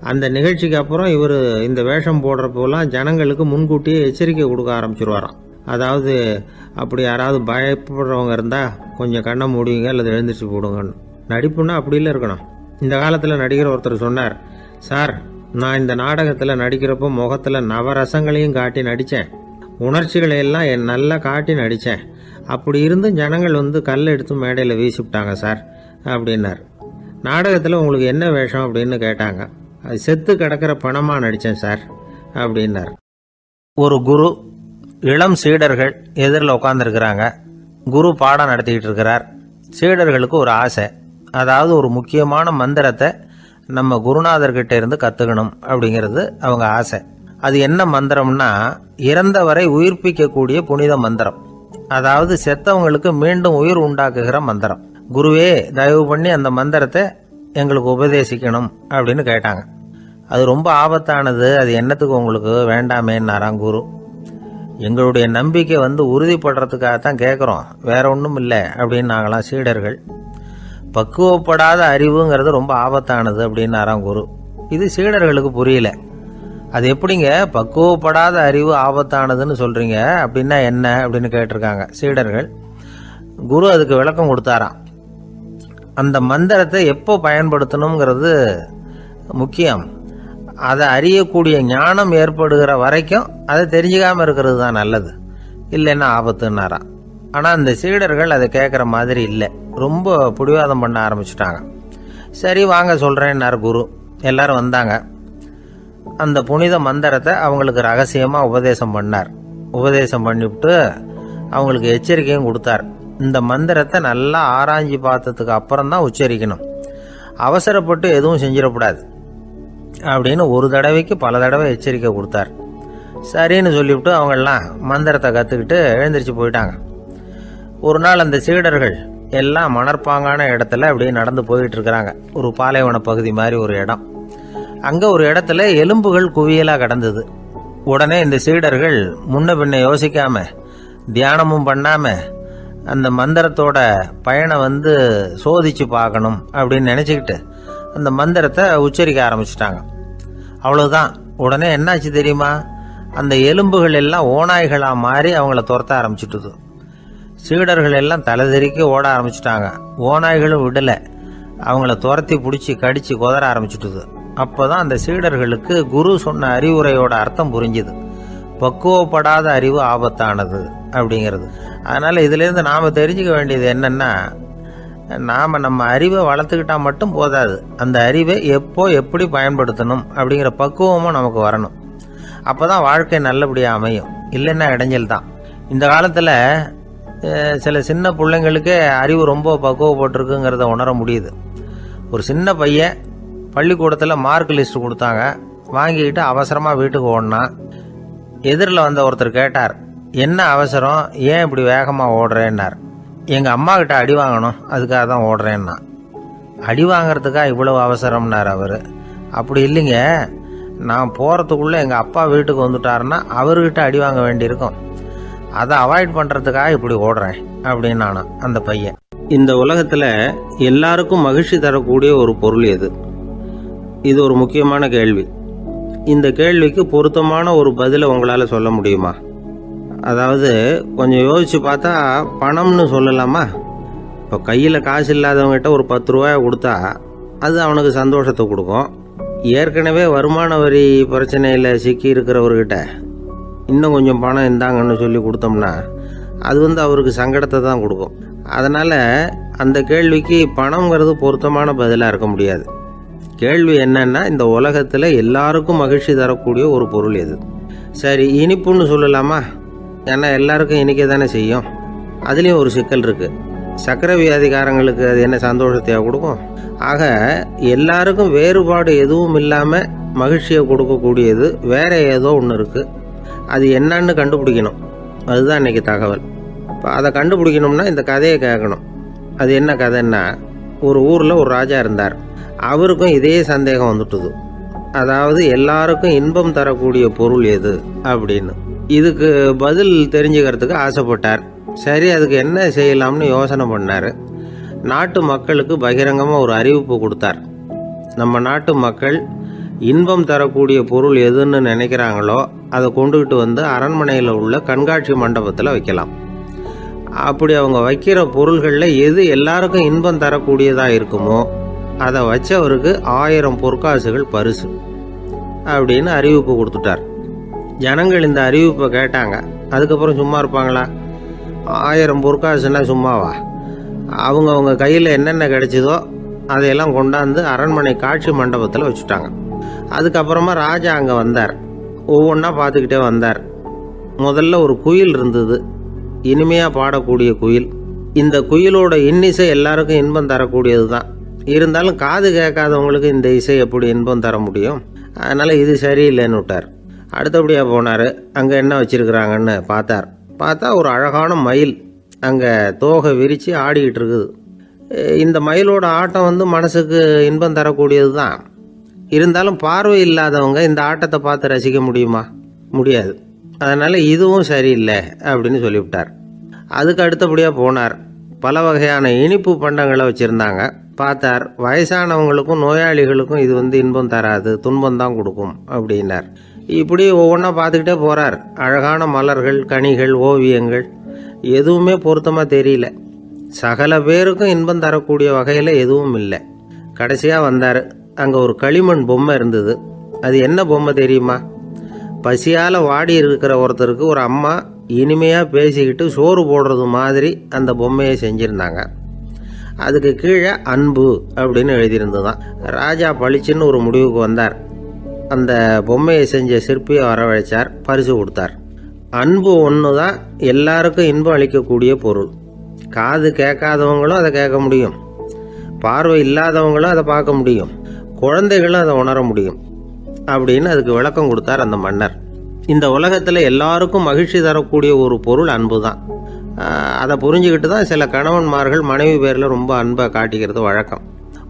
அந்த நிகழ்ச்சிக்கு அப்புறம் இவர் இந்த வேஷம் போடுறப்போலாம் ஜனங்களுக்கு முன்கூட்டியே எச்சரிக்கை கொடுக்க ஆரம்பிச்சிருவாராம். அதாவது அப்படி யாராவது பயப்படுறவங்க இருந்தால் கொஞ்சம் கண்ணை மூடிங்க அல்லது எழுந்திரிச்சு போடுங்கன்னு. நடிப்புன்னா அப்படிலாம் இருக்கணும். இந்த காலத்தில் நடிகர் ஒருத்தர் சொன்னார், சார் நான் இந்த நாடகத்தில் நடிக்கிறப்போ முகத்தில் நவரசங்களையும் காட்டி நடித்தேன், உணர்ச்சிகளை எல்லாம் நல்லா காட்டி நடித்தேன். அப்படி இருந்தும் ஜனங்கள் கல்லை எடுத்து மேடையில் வீசிவிட்டாங்க சார் அப்படின்னார். நாடகத்தில் உங்களுக்கு என்ன வேஷம் அப்படின்னு கேட்டாங்க. அது செத்து கிடக்கிற பணமாக நடித்தேன் சார் அப்படின்னார். ஒரு குரு, இளம் சீடர்கள் எதிரில் உட்காந்துருக்கிறாங்க. குரு பாடம் நடத்திக்கிட்டு இருக்கிறார். சீடர்களுக்கு ஒரு ஆசை, அதாவது ஒரு முக்கியமான மந்திரத்தை நம்ம குருநாதர்கிட்ட இருந்து கற்றுக்கணும் அப்படிங்கிறது அவங்க ஆசை. அது என்ன மந்திரம்னா, இறந்தவரை உயிர்ப்பிக்கக்கூடிய புனித மந்திரம். அதாவது செத்தவங்களுக்கு மீண்டும் உயிர் உண்டாக்குகிற மந்திரம். குருவே தயவு பண்ணி அந்த மந்திரத்தை எங்களுக்கு உபதேசிக்கணும் அப்படின்னு கேட்டாங்க. அது ரொம்ப ஆபத்தானது, அது என்னத்துக்கு உங்களுக்கு வேண்டாமேன்னாராம் குரு. எங்களுடைய நம்பிக்கை உறுதிப்படுறதுக்காகத்தான் கேட்குறோம், வேற ஒன்றும் இல்லை அப்படின்னு நாங்களாம் சீடர்கள். பக்குவப்படாத அறிவுங்கிறது ரொம்ப ஆபத்தானது அப்படின்னாராம் குரு. இது சீடர்களுக்கு புரியல. அது எப்படிங்க பக்குவப்படாத அறிவு ஆபத்தானதுன்னு சொல்றீங்க, அப்படின்னா என்ன அப்படின்னு கேட்டிருக்காங்க சீடர்கள். குரு அதுக்கு விளக்கம் கொடுத்தாராம். அந்த மந்திரத்தை எப்போ பயன்படுத்தணுங்கிறது முக்கியம். அதை அறியக்கூடிய ஞானம் ஏற்படுகிற வரைக்கும் அதை தெரிஞ்சுக்காமல் இருக்கிறது தான் நல்லது, இல்லைன்னா ஆபத்துன்னாராம். ஆனால் அந்த சீடர்கள் அதை கேட்குற மாதிரி இல்லை, ரொம்ப பிடிவாதம் பண்ண ஆரம்பிச்சுட்டாங்க. சரி வாங்க சொல்கிறேன்னார் குரு. எல்லாரும் வந்தாங்க. அந்த புனித மந்திரத்தை அவங்களுக்கு ரகசியமாக உபதேசம் பண்ணார். உபதேசம் பண்ணிவிட்டு அவங்களுக்கு எச்சரிக்கையும் கொடுத்தார். இந்த மந்திரத்தை நல்லா ஆராய்ச்சி பார்த்ததுக்கு அப்புறம் தான் உச்சரிக்கணும், அவசரப்பட்டு எதுவும் செஞ்சிடக்கூடாது அப்படின்னு ஒரு தடவைக்கு பல தடவை எச்சரிக்கை கொடுத்தார். சரின்னு சொல்லிவிட்டு அவங்கெல்லாம் மந்திரத்தை கற்றுக்கிட்டு எழுந்திரிச்சு போயிட்டாங்க. ஒரு நாள் அந்த சீடர்கள் எல்லாம் மணற்பாங்கான இடத்துல அப்படியே நடந்து போயிட்டு இருக்கிறாங்க. ஒரு பாலைவன பகுதி மாதிரி ஒரு இடம். அங்கே ஒரு இடத்துல எலும்புகள் குவியலாக கிடந்தது. உடனே இந்த சீடர்கள் முன்ன பின்ன யோசிக்காம, தியானமும் பண்ணாம, அந்த மந்திரத்தோட பயனை சோதிச்சு பார்க்கணும் அப்படின்னு நினச்சிக்கிட்டு அந்த மந்திரத்தை உச்சரிக்க ஆரம்பிச்சிட்டாங்க. அவ்வளவுதான். உடனே என்னாச்சு தெரியுமா, அந்த எலும்புகள் எல்லாம் ஓநாய்களாக மாறி அவங்கள துரத்த ஆரம்பிச்சுட்டுது. சீடர்கள் எல்லாம் தலைதெறிக்க ஓட ஆரம்பிச்சிட்டாங்க. ஓநாய்களும் விடலை, அவங்கள துரத்தி பிடிச்சி கடிச்சு கொதற ஆரம்பிச்சுட்டுது. அப்போதான் அந்த சீடர்களுக்கு குரு சொன்ன அறிவுரையோட அர்த்தம் புரிஞ்சுது. பக்குவப்படாத அறிவு ஆபத்தானது அப்படிங்கிறது. அதனால் இதிலேருந்து நாம் தெரிஞ்சுக்க வேண்டியது என்னென்னா, நாம் நம்ம அறிவை வளர்த்துக்கிட்டா மட்டும் போதாது, அந்த அறிவை எப்போ எப்படி பயன்படுத்தணும் அப்படிங்கிற பக்குவமும் நமக்கு வரணும். அப்போ தான் வாழ்க்கை நல்லபடியாக அமையும், இல்லைன்னா இடைஞ்சல் தான். இந்த காலத்தில் சில சின்ன பிள்ளைங்களுக்கே அறிவு ரொம்ப பக்குவப்பட்டிருக்குங்கிறத உணர முடியுது. ஒரு சின்ன பையன் பள்ளிக்கூடத்தில் மார்க் லிஸ்ட் கொடுத்தாங்க, வாங்கிக்கிட்டு அவசரமாக வீட்டுக்கு ஓடினான். எதிரில் வந்த ஒருத்தர் கேட்டார், என்ன அவசரம், ஏன் இப்படி வேகமாக ஓடுறேன்னார். எங்கள் அம்மா கிட்ட அடி வாங்கணும், அதுக்காக தான் ஓடுறேன்னா. அடி வாங்கிறதுக்கா இவ்வளவு அவசரம்னார் அவர். அப்படி இல்லைங்க, நான் போகிறதுக்குள்ளே எங்கள் அப்பா வீட்டுக்கு வந்துட்டாருன்னா அவர்கிட்ட அடி வாங்க வேண்டியிருக்கும், அதை அவாய்ட் பண்ணுறதுக்காக இப்படி ஓடுறேன் அப்படின்னு நானும் அந்த பையன். இந்த உலகத்தில் எல்லாருக்கும் மகிழ்ச்சி தரக்கூடிய ஒரு பொருள் எது? இது ஒரு முக்கியமான கேள்வி. இந்த கேள்விக்கு பொருத்தமான ஒரு பதிலை உங்களால் சொல்ல முடியுமா? அதாவது கொஞ்சம் யோசித்து பார்த்தா பணம்னு சொல்லலாமா? இப்போ கையில் காசு இல்லாதவங்ககிட்ட ஒரு 10 ரூபாயை கொடுத்தா அது அவனுக்கு சந்தோஷத்தை கொடுக்கும். ஏற்கனவே வருமான வரி பிரச்சனையில் சிக்கி இருக்கிறவர்கிட்ட இன்னும் கொஞ்சம் பணம் இருந்தாங்கன்னு சொல்லி கொடுத்தோம்னா அது அவருக்கு சங்கடத்தை தான் கொடுக்கும். அதனால் அந்த கேள்விக்கு பணங்கிறது பொருத்தமான பதிலாக இருக்க முடியாது. கேள்வி என்னன்னா, இந்த உலகத்தில் எல்லாருக்கும் மகிழ்ச்சி தரக்கூடிய ஒரு பொருள் எது? சரி, இனிப்புன்னு சொல்லலாமா? ஏன்னா எல்லாருக்கும் இனிக்க தானே செய்யும். அதுலேயும் ஒரு சிக்கல் இருக்குது. சர்க்கரை வியாதிக்காரங்களுக்கு அது என்ன சந்தோஷத்தையாக கொடுக்கும்? ஆக எல்லாருக்கும் வேறுபாடு எதுவும் இல்லாமல் மகிழ்ச்சியை கொடுக்கக்கூடியது வேற ஏதோ ஒன்று இருக்குது. அது என்னன்னு கண்டுபிடிக்கணும். அதுதான் இன்றைக்கி தகவல். இப்போ அதை கண்டுபிடிக்கணும்னா இந்த கதையை கேட்கணும். அது என்ன கதைன்னா, ஒரு ஊரில் ஒரு ராஜா இருந்தார். அவருக்கும் இதே சந்தேகம் வந்துட்டுது. அதாவது எல்லாருக்கும் இன்பம் தரக்கூடிய பொருள் எது அப்படின்னு. இதுக்கு பதில் தெரிஞ்சுக்கிறதுக்கு ஆசைப்பட்டார். சரி, அதுக்கு என்ன செய்யலாம்னு யோசனை பண்ணார். நாட்டு மக்களுக்கு பகிரங்கமாக ஒரு அறிவிப்பு கொடுத்தார். நம்ம நாட்டு மக்கள் இன்பம் தரக்கூடிய பொருள் எதுன்னு நினைக்கிறாங்களோ அதை கொண்டுகிட்டு வந்து அரண்மனையில் உள்ள கண்காட்சி மண்டபத்தில் வைக்கலாம். அப்படி அவங்க வைக்கிற பொருள்களில் எது எல்லாருக்கும் இன்பம் தரக்கூடியதாக இருக்குமோ அதை வச்சவருக்கு 1000 பொற்காசுகள் பரிசு அப்படின்னு அறிவிப்பு கொடுத்துட்டார். ஜனங்கள் இந்த அறிவிப்பை கேட்டாங்க. அதுக்கப்புறம் சும்மா இருப்பாங்களா? 1000 பொற்காசுன்னா சும்மாவா? அவங்க கையில் என்னென்ன கிடைச்சதோ அதையெல்லாம் கொண்டாந்து அரண்மனை காட்சி மண்டபத்தில் வச்சுட்டாங்க. அதுக்கப்புறமா ராஜா அங்கே வந்தார். ஒவ்வொன்றா பார்த்துக்கிட்டே வந்தார். முதல்ல ஒரு குயில் இருந்தது, இனிமையாக பாடக்கூடிய குயில். இந்த குயிலோட இன்னிசை எல்லாருக்கும் இன்பம் தரக்கூடியது தான். இருந்தாலும் காது கேட்காதவங்களுக்கு இந்த இசை எப்படி இன்பம் தர முடியும்? அதனால் இது சரியில்லைன்னு விட்டார். அடுத்தபடியாக போனார். அங்கே என்ன வச்சுருக்குறாங்கன்னு பார்த்தா ஒரு அழகான மயில் அங்கே தோகை விரித்து ஆடிக்கிட்டு இருக்குது. இந்த மயிலோட ஆட்டம் மனசுக்கு இன்பம் தரக்கூடியது தான். இருந்தாலும் பார்வை இல்லாதவங்க இந்த ஆட்டத்தை பார்த்து ரசிக்க முடியுமா? முடியாது. அதனால் இதுவும் சரியில்லை அப்படின்னு சொல்லிவிட்டார். அதுக்கு அடுத்தபடியாக போனார். பல வகையான இனிப்பு பண்டங்களை வச்சுருந்தாங்க. பார்த்தார், வயசானவங்களுக்கும் நோயாளிகளுக்கும் இது இன்பம் தராது, துன்பம் தான் கொடுக்கும் அப்படின்னார். இப்படி ஒவ்வொன்றா பார்த்துக்கிட்டே போகிறார். அழகான மலர்கள், கனிகள், ஓவியங்கள் எதுவுமே பொருத்தமாக தெரியல. சகல பேருக்கும் இன்பம் தரக்கூடிய வகையில் எதுவும் இல்லை. கடைசியாக வந்தார். அங்கே ஒரு களிமண் பொம்மை இருந்தது. அது என்ன பொம்மை தெரியுமா? பசியால் வாடி இருக்கிற ஒருத்தருக்கு ஒரு அம்மா இனிமையாக பேசிக்கிட்டு சோறு போடுறது மாதிரி அந்த பொம்மையை செஞ்சுருந்தாங்க. அதுக்கு கீழே அன்பு அப்படின்னு எழுதியிருந்துதான். ராஜா பளிச்சுன்னு ஒரு முடிவுக்கு வந்தார். அந்த பொம்மையை செஞ்ச சிற்பியை வரவழைச்சார், பரிசு கொடுத்தார். அன்பு ஒன்று தான் எல்லாருக்கும் இன்பம் அளிக்கக்கூடிய பொருள். காது கேட்காதவங்களும் அதை கேட்க முடியும், பார்வை இல்லாதவங்களும் அதை பார்க்க முடியும், குழந்தைகளும் அதை உணர முடியும் அப்படின்னு அதுக்கு விளக்கம் கொடுத்தார் அந்த மன்னர். இந்த உலகத்தில் எல்லாருக்கும் மகிழ்ச்சி தரக்கூடிய ஒரு பொருள் அன்பு தான். அதை புரிஞ்சுக்கிட்டு தான் சில கணவன்மார்கள் மனைவி பேரில் ரொம்ப அன்பை காட்டிக்கிறது வழக்கம்.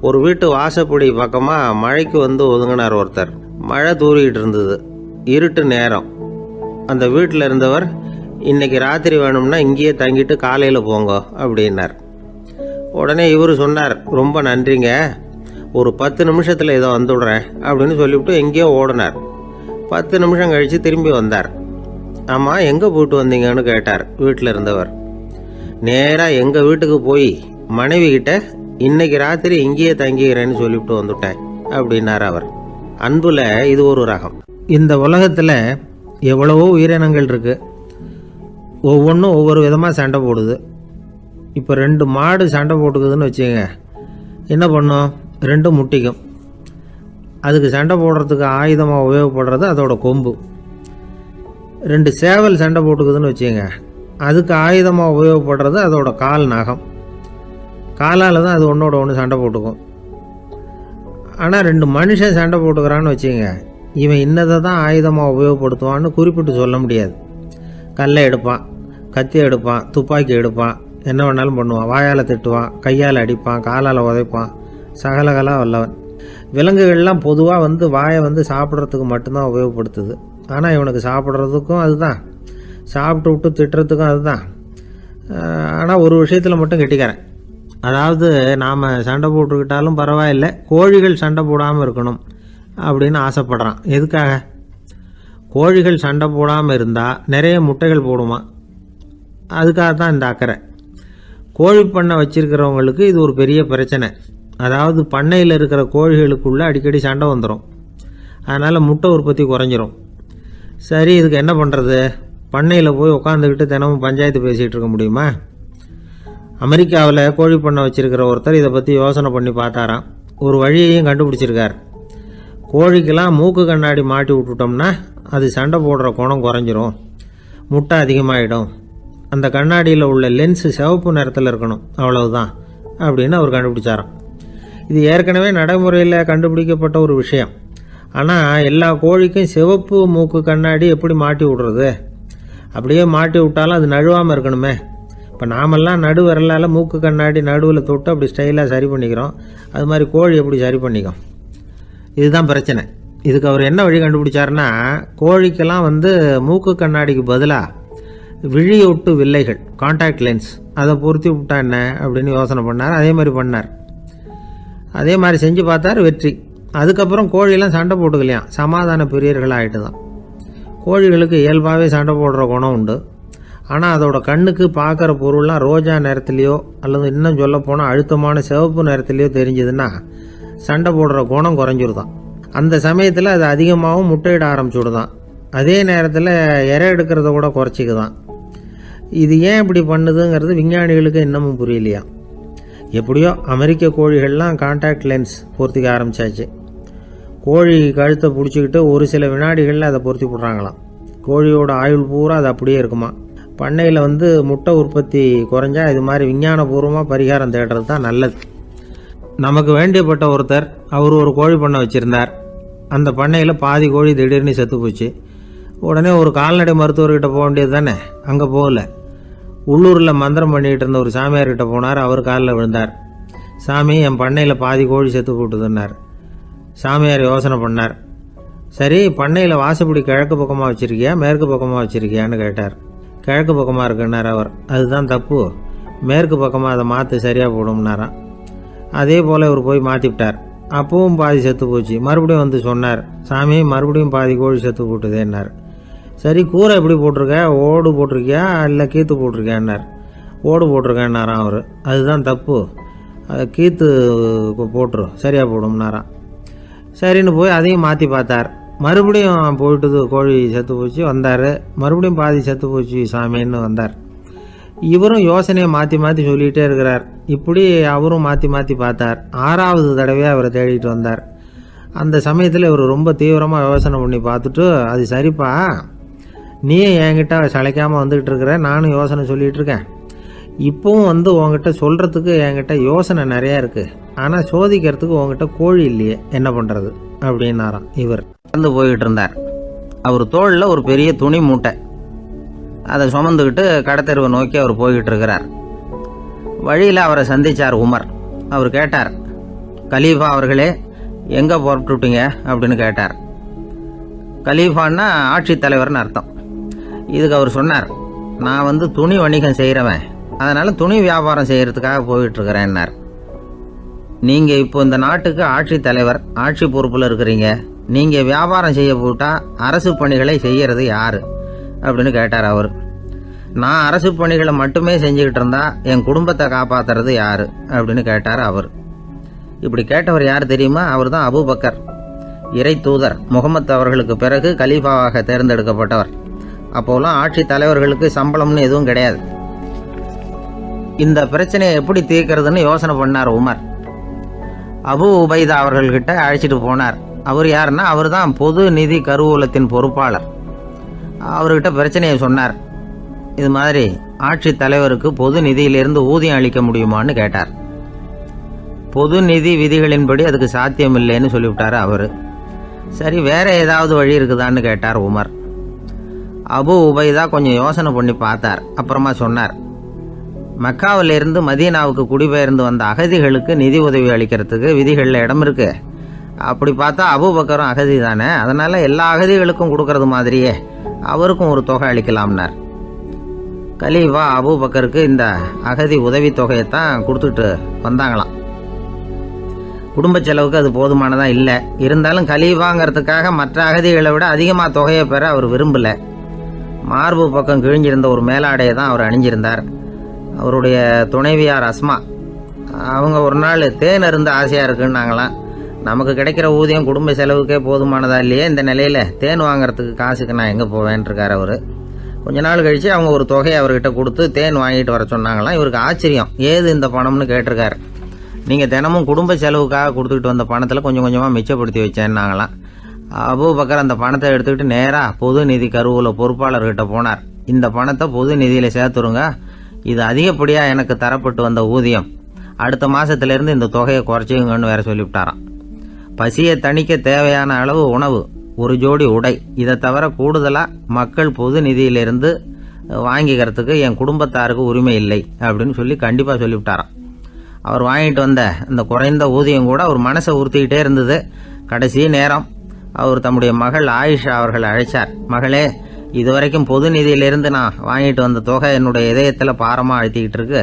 ஒரு வீட்டு வாசப்படி பக்கமாக மழைக்கு ஒதுங்கினார் ஒருத்தர். மழை தூரிக்கிட்டு இருந்தது, இருட்டு நேரம். அந்த வீட்டில் இருந்தவர், இன்னைக்கு ராத்திரி வேணும்னா இங்கேயே தங்கிட்டு காலையில் போங்க அப்படின்னார். உடனே இவர் சொன்னார், ரொம்ப நன்றிங்க, ஒரு 10 நிமிஷத்தில் இதை வந்துவிடுறேன் அப்படின்னு சொல்லிவிட்டு எங்கேயோ ஓடினார். 10 நிமிஷம் கழித்து திரும்பி வந்தார். ஆமாம், எங்கே போயிட்டு வந்தீங்கன்னு கேட்டார் வீட்டில் இருந்தவர். நேராக எங்கள் வீட்டுக்கு போய் மனைவி கிட்ட இன்னைக்கு ராத்திரி இங்கேயே தங்கிக்கிறேன்னு சொல்லிவிட்டு வந்துட்டேன் அப்படின்னார் அவர். அன்புல இது ஒரு ரகம். இந்த உலகத்தில் எவ்வளவோ உயிரினங்கள் இருக்குது. ஒவ்வொன்றும் ஒவ்வொரு விதமாக சண்டை போடுது. இப்போ 2 மாடு சண்டை போட்டுக்குதுன்னு வச்சுங்க, என்ன பண்ணும்? 2 முட்டிக்கும். அதுக்கு சண்டை போடுறதுக்கு ஆயுதமாக உபயோகப்படுறது அதோட கொம்பு. 2 சேவல் சண்டை போட்டுக்குதுன்னு வச்சுங்க, அதுக்கு ஆயுதமாக உபயோகப்படுறது அதோட கால் நகம். காலால் தான் அது ஒன்றோட ஒன்று சண்டை போட்டுக்கும். ஆனால் 2 மனுஷன் சண்டை போட்டுக்கிறான்னு வச்சுங்க, இவன் இன்னதை தான் ஆயுதமாக உபயோகப்படுத்துவான்னு குறிப்பிட்டு சொல்ல முடியாது. கல்லை எடுப்பான், கத்தி எடுப்பான், துப்பாக்கி எடுப்பான், என்ன வேணாலும் பண்ணுவான். வாயால் திட்டுவான், கையால் அடிப்பான், காலால் உதைப்பான், சகலகலா வல்லவன். விலங்குகள்லாம் பொதுவாக வாயை சாப்பிட்றதுக்கு மட்டும்தான் உபயோகப்படுத்துது. ஆனால் இவனுக்கு சாப்பிட்றதுக்கும் அதுதான், சாப்பிட்டு விட்டு திட்டுறதுக்கும் அதுதான். ஆனால் ஒரு விஷயத்தில் மட்டும் கெட்டிக்கிறேன். அதாவது நாம் சண்டை போட்டுக்கிட்டாலும் பரவாயில்லை, கோழிகள் சண்டை போடாமல் இருக்கணும் அப்படின்னு ஆசைப்படுறான். எதுக்காக? கோழிகள் சண்டை போடாமல் இருந்தால் நிறைய முட்டைகள் போடுமா, அதுக்காக தான் இந்த அக்கறை. கோழி பண்ணை வச்சுருக்கிறவங்களுக்கு இது ஒரு பெரிய பிரச்சனை. அதாவது பண்ணையில் இருக்கிற கோழிகளுக்குள்ளே அடிக்கடி சண்டை வந்துடும். அதனால் முட்டை உற்பத்தி குறைஞ்சிரும். சரி, இதுக்கு என்ன பண்ணுறது? பண்ணையில் போய் உட்காந்துக்கிட்டு தினமும் பஞ்சாயத்து பேசிகிட்டு இருக்க முடியுமா? அமெரிக்காவில் கோழி பண்ணை வச்சுருக்கிற ஒருத்தர் இதை பற்றி யோசனை பண்ணி பார்த்தாராம். ஒரு வழியையும் கண்டுபிடிச்சிருக்கார். கோழிக்கெல்லாம் மூக்கு கண்ணாடி மாட்டி விட்டுட்டோம்னா அது சண்டை போடுற குணம் குறைஞ்சிரும், முட்டை அதிகமாகிடும். அந்த கண்ணாடியில் உள்ள லென்ஸு சிவப்பு நிறத்தில் இருக்கணும், அவ்வளவுதான் அப்படின்னு அவர் கண்டுபிடிச்சாராம். இது ஏற்கனவே நடைமுறையில் கண்டுபிடிக்கப்பட்ட ஒரு விஷயம். ஆனால் எல்லா கோழிக்கும் சிவப்பு மூக்கு கண்ணாடி எப்படி மாட்டி விடுறது? அப்படியே மாட்டி விட்டாலும் அது நழுவாமல் இருக்கணுமே. இப்போ நாமெல்லாம் நடு விரலால் மூக்கு கண்ணாடி நடுவில் தொட்டு அப்படி ஸ்டைலாக சரி பண்ணிக்கிறோம். அது மாதிரி கோழி எப்படி சரி பண்ணிக்கும்? இதுதான் பிரச்சனை. இதுக்கு அவர் என்ன வழி கண்டுபிடிச்சாருன்னா, கோழிக்கெல்லாம் மூக்கு கண்ணாடிக்கு பதிலாக விழியொட்டு வில்லைகள், கான்டாக்ட் லென்ஸ், அதை பொருத்தி விட்டா என்ன அப்படின்னு யோசனை பண்ணார். அதே மாதிரி பண்ணார். அதே மாதிரி செஞ்சு பார்த்தார், வெற்றி. அதுக்கப்புறம் கோழியெல்லாம் சண்டை போட்டுக்கலையாம், சமாதான பிரியர்களாக ஆகிட்டு தான். கோழிகளுக்கு இயல்பாகவே சண்டை போடுற குணம் உண்டு. ஆனால் அதோட கண்ணுக்கு பார்க்குற பொருள்லாம் ரோஜா நிறத்துலையோ அல்லது இன்னும் சொல்ல போனால் அழுத்தமான சிவப்பு நிறத்துலையோ தெரிஞ்சதுன்னா சண்டை போடுற குணம் குறைஞ்சிருதான். அந்த சமயத்தில் அது அதிகமாகவும் முட்டையிட ஆரம்பிச்சுடுதான். அதே நேரத்தில் இறை எடுக்கிறத கூட குறைச்சிக்குதான். இது ஏன் இப்படி பண்ணுதுங்கிறது விஞ்ஞானிகளுக்கு இன்னமும் புரியலையா. எப்படியோ அமெரிக்க கோழிகள்லாம் கான்டாக்ட் லென்ஸ் பொருத்திக்க ஆரம்பித்தாச்சு. கோழி கழுத்தை பிடிச்சிக்கிட்டு ஒரு சில வினாடிகளில் அதை பொருத்தி போடுறாங்களாம். கோழியோட ஆயுள் பூரா அது அப்படியே இருக்குமா. பண்ணையில் முட்டை உற்பத்தி குறைஞ்சா இது மாதிரி விஞ்ஞானபூர்வமாக பரிகாரம் தேடுறது தான் நல்லது. நமக்கு வேண்டியப்பட்ட ஒருத்தர், அவர் ஒரு கோழி பண்ணை வச்சுருந்தார். அந்த பண்ணையில் பாதி கோழி திடீர்னு செத்து போச்சு. உடனே ஒரு கால்நடை மருத்துவர்கிட்ட போக வேண்டியது தானே. அங்கே போகல. உள்ளூரில் மந்திரம் பண்ணிகிட்டு இருந்த ஒரு சாமியார்கிட்ட போனார். அவர் காலில் விழுந்தார். சாமி, என் பண்ணையில் பாதி கோழி செத்து போட்டுதுன்னார். சாமியார் யோசனை பண்ணார். சரி, பண்ணையில் வாசப்படி கிழக்கு பக்கமாக வச்சுருக்கியா மேற்கு பக்கமாக வச்சுருக்கியான்னு கேட்டார். கிழக்கு பக்கமாக இருக்குன்னார் அவர். அதுதான் தப்பு, மேற்கு பக்கமாக அதை மாற்று, சரியாக போடும்னாராம். அதே போல் இவர் போய் மாற்றிவிட்டார். அப்பவும் பாதி செத்து போச்சு. மறுபடியும் சொன்னார், சாமி மறுபடியும் பாதி கோழி செத்து போட்டுதேன்னார். சரி, கூரை எப்படி போட்டிருக்க, ஓடு போட்டிருக்கியா இல்லை கீத்து போட்டிருக்கியான்னார். ஓடு போட்டிருக்கேன்னாராம் அவர். அதுதான் தப்பு, அதை கீத்து போட்டுரு, சரியாக போடும்னாராம். சரின்னு போய் அதையும் மாற்றி பார்த்தார். மறுபடியும் போயிட்டுது, கோழி செத்து போச்சு. வந்தார். மறுபடியும் பாதி செத்து போச்சு சாமின்னு வந்தார். இவரும் யோசனையை மாற்றி மாற்றி சொல்லிகிட்டே இருக்கிறார். இப்படி அவரும் மாற்றி மாற்றி பார்த்தார். 6வது தடவையாக அவரை தேடிட்டு வந்தார். அந்த சமயத்தில் இவர் ரொம்ப தீவிரமாக யோசனை பண்ணி பார்த்துட்டு, அது சரிப்பா, நீயே என்கிட்ட சளைக்காமல் வந்துக்கிட்டு இருக்கிற, நானும் யோசனை சொல்லிகிட்டு இருக்கேன். இப்போவும் உங்ககிட்ட சொல்கிறதுக்கு என்கிட்ட யோசனை நிறையா இருக்குது. ஆனால் சோதிக்கிறதுக்கு உங்ககிட்ட கோழி இல்லையே, என்ன பண்ணுறது அப்படின்னாராம். இவர் நடந்து போய்கிட்டு இருந்தார். அவர் தோளில் ஒரு பெரிய துணி மூட்டை, அதை சுமந்துக்கிட்டு கடத்தெருவை நோக்கி அவர் போய்கிட்டு இருக்கிறார். வழியில் அவரை சந்தித்தார் உமர். அவர் கேட்டார், கலீஃபா அவர்களே, எங்கே புறப்பட்டுட்டீங்க அப்படின்னு கேட்டார். கலீஃபான்னா ஆட்சித்தலைவர்னு அர்த்தம். இதுக்கு அவர் சொன்னார், நான் துணி வணிகம் செய்கிறவன், அதனால் துணி வியாபாரம் செய்கிறதுக்காக போயிட்டுருக்கிறேன்னார். நீங்கள் இப்போ இந்த நாட்டுக்கு ஆட்சித்தலைவர், ஆட்சி பொறுப்பில் இருக்கிறீங்க. நீங்கள் வியாபாரம் செய்ய போட்டால் அரசு பணிகளை செய்கிறது யார் அப்படின்னு கேட்டார் அவர். நான் அரசு பணிகளை மட்டுமே செஞ்சுக்கிட்டு இருந்தா என் குடும்பத்தை காப்பாற்றுறது யார் அப்படின்னு கேட்டார் அவர். இப்படி கேட்டவர் யார் தெரியுமா? அவர் தான் அபூபக்கர், இறை தூதர் முகமது அவர்களுக்கு பிறகு கலீஃபாவாக தேர்ந்தெடுக்கப்பட்டவர். அப்போலாம் ஆட்சி தலைவர்களுக்கு சம்பளம்னு எதுவும் கிடையாது. இந்த பிரச்சனையை எப்படி தீர்க்கிறதுன்னு யோசனை பண்ணார் உமர். அபு உபைதா அவர்கள்கிட்ட அழைச்சிட்டு போனார். அவர் யாருன்னா, அவர் தான் பொது நிதி கருவூலத்தின் பொறுப்பாளர். அவர்கிட்ட பிரச்சனையை சொன்னார். இது மாதிரி ஆட்சி தலைவருக்கு பொது நிதியிலிருந்து ஊதியம் அளிக்க முடியுமான்னு கேட்டார். பொது நிதி விதிகளின்படி அதுக்கு சாத்தியம் இல்லைன்னு சொல்லிவிட்டார் அவர். சரி, வேற ஏதாவது வழி இருக்குதான்னு கேட்டார் உமர். அபு உபைதா கொஞ்சம் யோசனை பண்ணி பார்த்தார். அப்புறமா சொன்னார், மக்காவிலிருந்து மதீனாவுக்கு குடிபெயர்ந்து வந்த அகதிகளுக்கு நிதி உதவி அளிக்கிறதுக்கு விதிகளில் இடம் இருக்கு. அப்படி பார்த்தா அபூபக்கரும் அகதி தானே, அதனால எல்லா அகதிகளுக்கும் கொடுக்கறது மாதிரியே அவருக்கும் ஒரு தொகை அளிக்கலாம்னார். கலீஃபா அபூபக்கருக்கு இந்த அகதி உதவி தொகையைத்தான் கொடுத்துட்டு வந்தாங்களாம். குடும்ப செலவுக்கு அது போதுமானதாக இல்லை. இருந்தாலும் கலீஃபாங்கிறதுக்காக மற்ற அகதிகளை விட அதிகமாக தொகையை பெற அவர் விரும்பலை. மார்பு பக்கம் கிழிஞ்சிருந்த ஒரு மேலாடையை தான் அவர் அணிஞ்சிருந்தார். அவருடைய துணைவியார் அஸ்மா, அவங்க ஒரு நாள் தேன் அருந்து ஆசையாக இருக்குன்னாங்களாம். நமக்கு கிடைக்கிற ஊதியம் குடும்ப செலவுக்கே போதுமானதா இல்லையே, இந்த நிலையில் தேன் வாங்கிறதுக்கு காசுக்கு நான் எங்கே போவேன்ருக்கார் அவர். கொஞ்ச நாள் கழித்து அவங்க ஒரு தொகையை அவர்கிட்ட கொடுத்து தேன் வாங்கிட்டு வர சொன்னாங்களாம். இவருக்கு ஆச்சரியம், ஏது இந்த பணம்னு கேட்டிருக்காரு. நீங்கள் தினமும் குடும்ப செலவுக்காக கொடுத்துக்கிட்டு வந்த பணத்தில் கொஞ்சம் கொஞ்சமாக மிச்சப்படுத்தி வச்சேன்னாங்களாம். அபூபக்கர் அந்த பணத்தை எடுத்துக்கிட்டு நேராக பொது நிதி கருவூல பொறுப்பாளர்கிட்ட போனார். இந்த பணத்தை பொது நிதியில் சேர்த்துருங்க, இது அதிகப்படியாக எனக்கு தரப்பட்டு வந்த ஊதியம், அடுத்த மாதத்துலேருந்து இந்த தொகையை குறைச்சிங்கன்னு வேற சொல்லிவிட்டாராம். பசியை தணிக்க தேவையான அளவு உணவு, ஒரு ஜோடி உடை, இதை தவிர கூடுதலாக மக்கள் பொது நிதியிலிருந்து வாங்கிக்கிறதுக்கு என் குடும்பத்தாருக்கு உரிமை இல்லை அப்படின்னு சொல்லி கண்டிப்பாக சொல்லிவிட்டாராம். அவர் வாங்கிட்டு வந்த இந்த குறைந்த ஊதியம் கூட அவர் மனசை உறுத்திக்கிட்டே இருந்தது. கடைசி நேரம் அவர் தம்முடைய மகள் ஆயிஷா அவர்களை அழைச்சார். மகளே, இதுவரைக்கும் பொது நிதியிலிருந்து நான் வாங்கிட்டு வந்த தொகை என்னுடைய இதயத்தில் பாரமாக அழுத்திக்கிட்டு இருக்கு.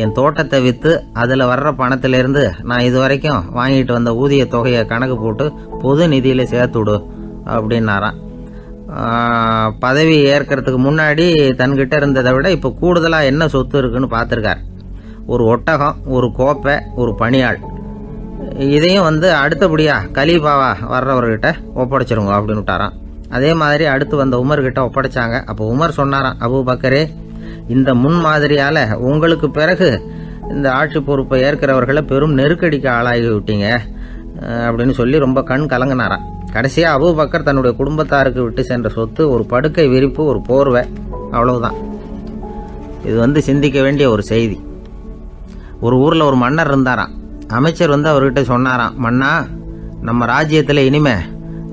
என் தோட்டத்தை விற்று அதில் வர்ற பணத்திலிருந்து நான் இதுவரைக்கும் வாங்கிட்டு வந்த ஊதிய தொகையை கணக்கு போட்டு பொது நிதியில் சேர்த்துடு அப்படின்னாராம். பதவி ஏற்கிறதுக்கு முன்னாடி தன்கிட்ட இருந்ததை விட இப்போ கூடுதலாக என்ன சொத்து இருக்குன்னு பார்த்துருக்கார். ஒரு ஒட்டகம், ஒரு கோப்பை, ஒரு பணியாள். இதையும் அடுத்தபடியாக கலீஃபாவா வர்றவர்கிட்ட ஒப்படைச்சிருங்க அப்படின்னு விட்டாராம். அதே மாதிரி அடுத்து வந்த உமர்கிட்ட ஒப்படைச்சாங்க. அப்போ உமர் சொன்னாராம், அபூபக்கரே, இந்த முன்மாதிரியால் உங்களுக்கு பிறகு இந்த ஆட்சி பொறுப்பை ஏற்கிறவர்களை பெரும் நெருக்கடிக்கு ஆளாகி விட்டீங்க அப்படின்னு சொல்லி ரொம்ப கண் கலங்கினாராம். கடைசியாக அபூபக்கர் தன்னுடைய குடும்பத்தாருக்கு விட்டு சென்ற சொத்து ஒரு படுக்கை விரிப்பு, ஒரு போர்வை, அவ்வளவுதான். இது சிந்திக்க வேண்டிய ஒரு செய்தி. ஒரு ஊரில் ஒரு மன்னர் இருந்தாராம். அமைச்சர் அவர்கிட்ட சொன்னாராம், மன்னா, நம்ம ராஜ்யத்தில் இனிமே